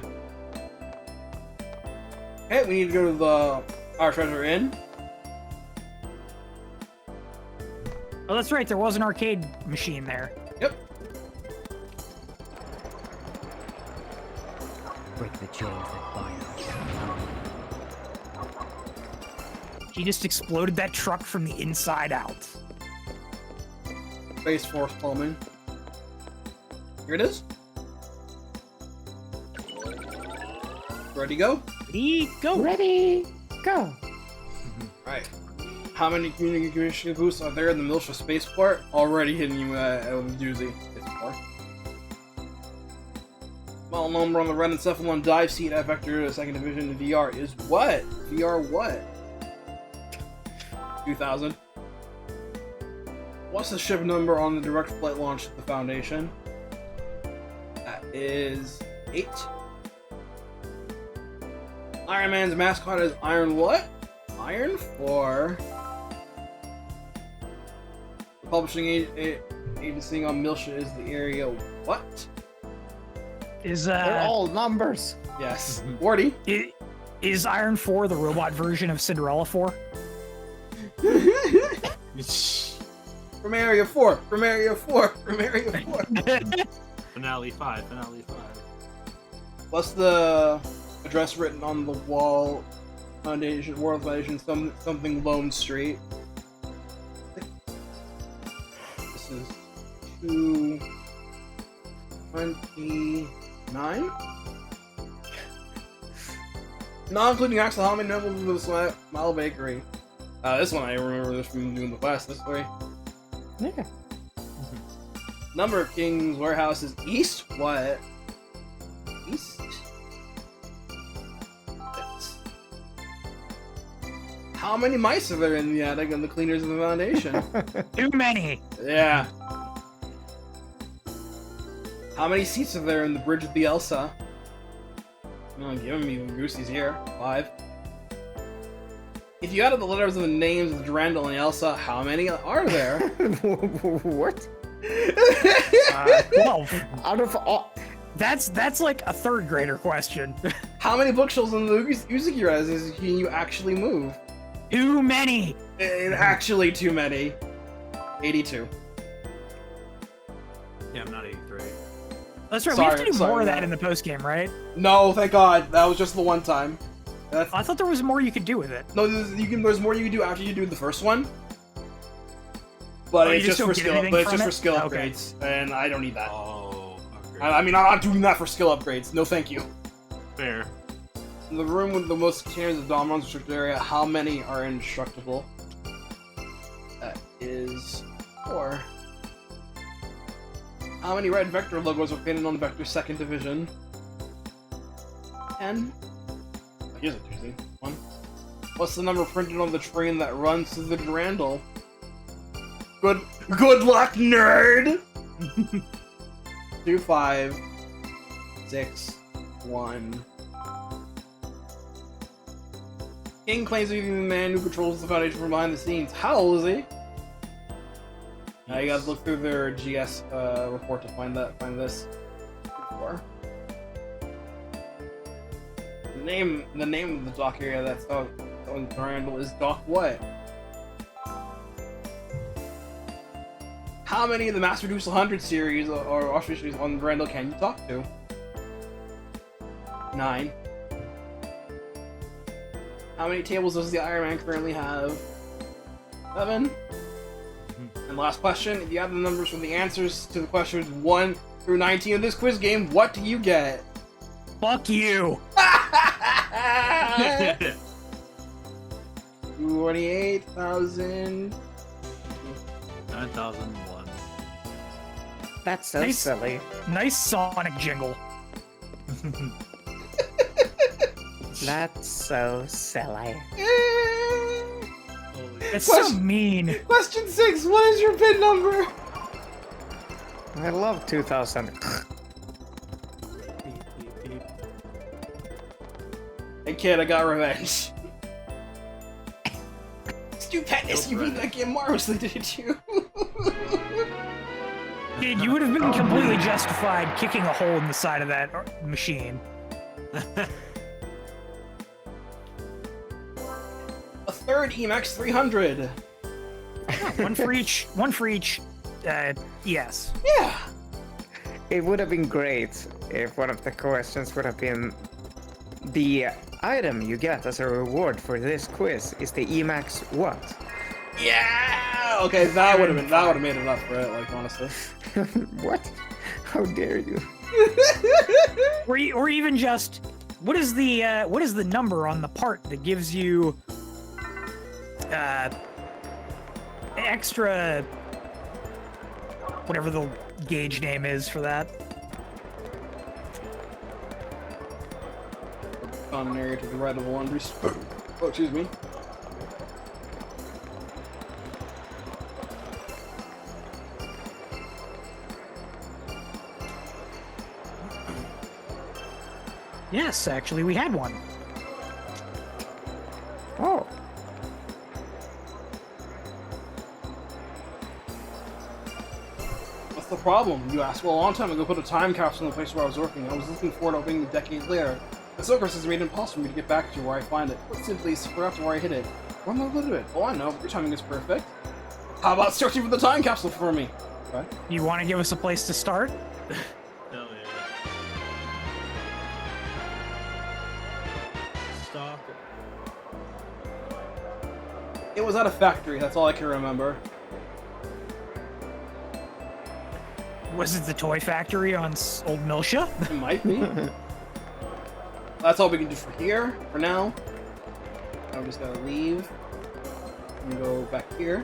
S1: Okay, we need to go to the Our Treasure Inn.
S2: Oh, that's right, there was an arcade machine there.
S1: Yep.
S19: Break the chains that bind us.
S2: He just exploded that truck from the inside out.
S1: Space Force Pullman. Here it is. Ready, go?
S2: Ready, go.
S3: Ready, go.
S1: Right. How many communication boosts are there in the Milsha spaceport? Already hitting you with a doozy. It's 4. Small number on the red encephalon dive seat at Vector 2nd Division VR is what? VR what? 2000. What's the ship number on the direct flight launch to the Foundation? That is 8. Iron Man's mascot is Iron what? Iron 4. The publishing agency on Milsha is the area what?
S3: They're all numbers.
S1: Yes. 40.
S2: Is Iron 4 the robot version of Cinderella 4?
S1: From Area 4. From Area 4. From Area 4.
S4: Finale 5. Finale 5.
S1: What's the address written on the wall? Foundation, World Foundation, something Lone Street. This is 229? Not including Axel, how many levels of the Smile Bakery? This one I remember this from doing the quest, this way.
S3: Yeah.
S1: Number of King's Warehouse is East? What? East? How many mice are there in the attic and the cleaners of the Foundation?
S2: Too many.
S1: Yeah. How many seats are there in the bridge of the Elsa? No, giving me Goosey's here. 5. If you added the letters of the names of Durandal and Elsa, how many are there?
S3: What?
S2: 12.
S3: Out of all...
S2: That's like a 3rd grader question.
S1: How many bookshelves in the Uzuki Res can you actually move?
S2: Too many.
S1: Actually too many. 82.
S4: Yeah, I'm not 83.
S2: That's right, we have to do more of that in the postgame, right?
S1: No, thank God. That was just the one time.
S2: I thought there was more you could do with it.
S1: No, there's more you can do after you do the first one. But it's just for skill. But it's just for skill upgrades, and I don't need that.
S4: Oh, okay.
S1: I mean, I'm not doing that for skill upgrades. No, thank you.
S4: Fair.
S1: In the room with the most containers of Domron's restricted area, how many are indestructible? That is 4. How many red Vector logos are painted on the Vector 2nd Division? 10. Oh, here's a doozy. 1. What's the number printed on the train that runs to the Durandal? Good luck, nerd! 2, 5, 6, 1. King claims to be the man who controls the Foundation from behind the scenes. How old is he? Now you gotta look through their GS report to find this. 4. name of the dock area that's on Grendel is Dock what? How many of the Mass Produce 100 series or officials on Grendel can you talk to? 9. How many tables does the Iron Man currently have? 7. And last question, if you have the numbers from the answers to the questions 1 through 19 of this quiz game, what do you get?
S2: Fuck you!
S1: 28,000.
S4: 9,001.
S3: That's so silly.
S2: Nice Sonic jingle.
S3: That's so silly.
S2: It's so mean.
S1: Question 6, what is your PIN number?
S3: I love 2000.
S1: Hey kid, I got revenge. Stupendous, you beat that game marvelously, didn't you?
S2: Dude, you would have been completely justified kicking a hole in the side of that machine.
S1: A third EMAX 300.
S2: One for each. Yes.
S1: Yeah.
S3: It would have been great if one of the questions would have been the item you get as a reward for this quiz is the Emax what?
S1: Yeah. Okay, that would have made it up for it. Like honestly.
S3: What? How dare you?
S2: or even just what is the number on the part that gives you extra whatever the gauge name is for that.
S1: On area to the right of the laundry. Oh, excuse me.
S2: Yes, actually, we had one.
S3: Oh.
S1: What's the problem, you ask? Well, a long time ago, I put a time capsule in the place where I was working. I was looking forward to opening it decades later. The Silver has made it impossible for me to get back to where I find it. Put simply, it's after where I hid it. Where am I going to do it? Oh, I know. Your timing is perfect. How about searching for the time capsule for me? Okay.
S2: You want to give us a place to start?
S4: Hell yeah. Stop it.
S1: It was at a factory. That's all I can remember.
S2: Was it the toy factory on Old Milsha?
S1: It might be. That's all we can do for here, for now. I'm just gonna leave and go back here.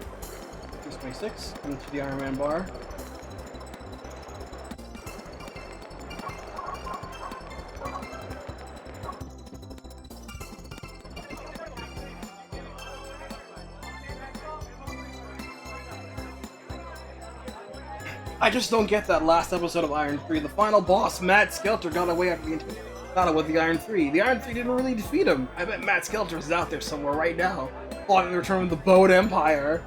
S1: 26, into the Iron Man bar. I just don't get that last episode of Iron 3. The final boss, Mad Skelter, got away after the battle with the Iron 3. The Iron 3 didn't really defeat him. I bet Mad Skelter is out there somewhere right now, plotting the return of the Bone Empire.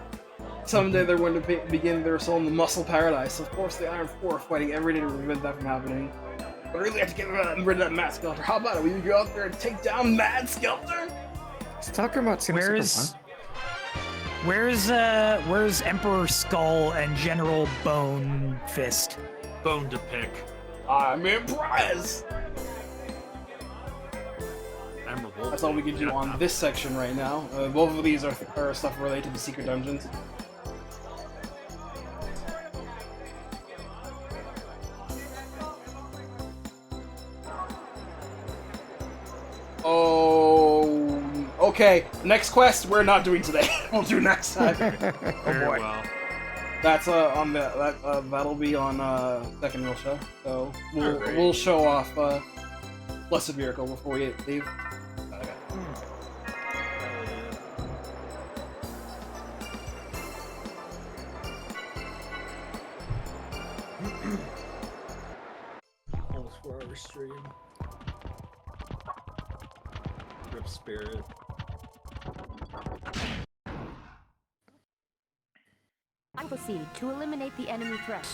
S1: Someday they're going to begin their assault in the Muscle Paradise. Of course, the Iron 4 are fighting every day to prevent that from happening. But I really have to get rid of that Mad Skelter. How about it? We go out there and take down Mad Skelter?
S3: He's talking about Xenosaga.
S2: Where's Emperor Skull and General Bone Fist?
S4: Bone to pick.
S1: I'm impressed! That's all we can do on this section right now. Both of these are stuff related to the secret dungeons. Oh, okay. Next quest we're not doing today. We'll do next time. Oh boy.
S4: Well.
S1: That's on the that'll be on second we'll show. So we'll show off Blessed Miracle before we leave.
S4: Almost 4-hour stream. Rip Spirit.
S8: I proceed to eliminate the enemy threat.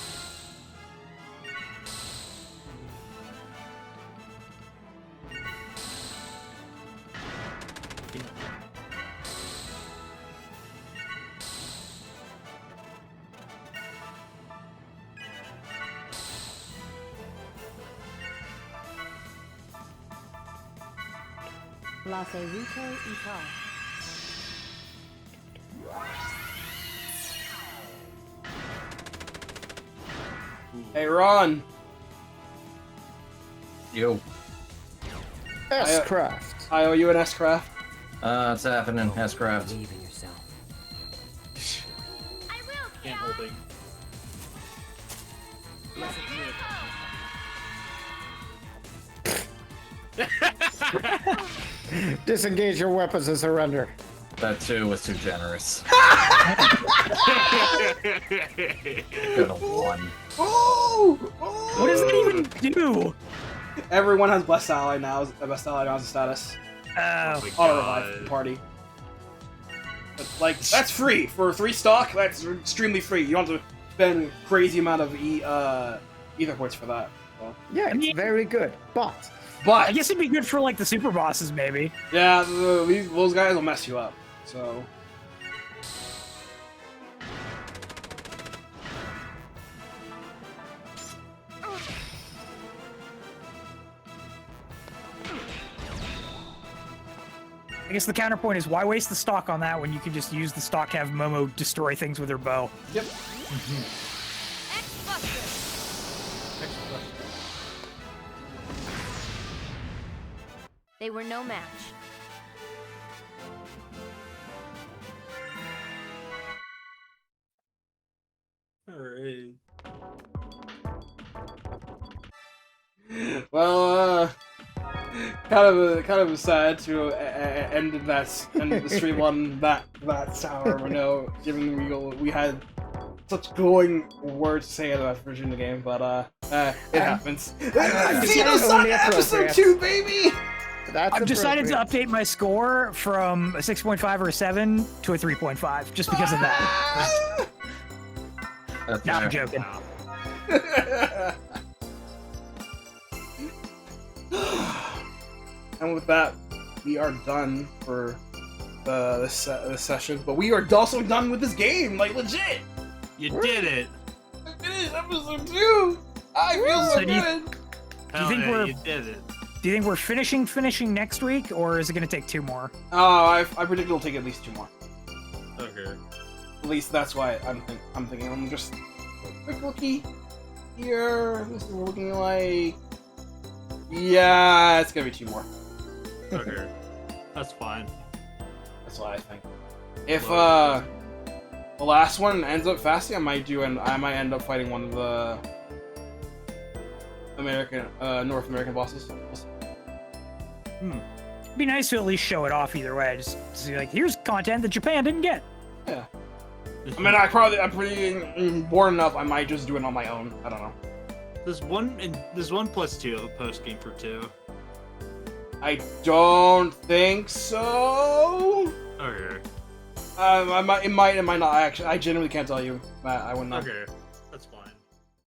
S12: Lacerito y tal.
S1: Hey, Ron.
S10: Yo.
S3: S-Craft.
S1: I owe you an S-Craft.
S10: It's happening, S-Craft.
S18: Believe in yourself.
S4: Can't hold it.
S3: Disengage your weapons and surrender.
S10: That too was too generous. Could have won.
S2: What does that even do?
S1: Everyone has Blessed Ally now. Blessed Ally now has a status. Auto revive the party. But, like, that's free for 3 stock. That's extremely free. You don't have to spend a crazy amount of ether points for that. So.
S3: Yeah, it's very good, but
S2: I guess it'd be good for like the super bosses, maybe.
S1: Yeah, those guys will mess you up. So.
S2: I guess the counterpoint is why waste the stock on that when you can just use the stock to have Momo destroy things with her bow.
S1: Yep.
S8: They were no match.
S4: Alright.
S1: Well, kind of sad to end the stream on that sour note, given we had such glowing words to say about Virginia game, but it happens. Xenosaga episode 2, baby.
S2: I've decided to update my score from a 6.5 or a 7 to a 3.5 just because of that. No, I'm joking.
S1: And with that, we are done for this session. But we are also done with this game, like legit.
S4: You did it.
S1: I finished episode 2. I feel so good.
S4: You did it.
S2: Do you think we're finishing next week, or is it going to take 2 more?
S1: I predict it'll take at least 2 more.
S4: Okay.
S1: At least that's why I'm thinking. I'm just quick looky here. This is looking like. Yeah, it's gonna be 2 more.
S4: Okay. That's fine.
S1: That's what I think. If the last one ends up fasting, I might end up fighting one of the North American bosses.
S2: It'd be nice to at least show it off either way. Just see, like, here's content that Japan didn't get.
S1: Yeah. I mean, I'm pretty bored enough. I might just do it on my own. I don't know.
S4: There's 1+2 of a post game for 2.
S1: I don't think so.
S4: Okay.
S1: It might not. Actually, I genuinely can't tell you, Matt. I wouldn't know.
S4: Okay.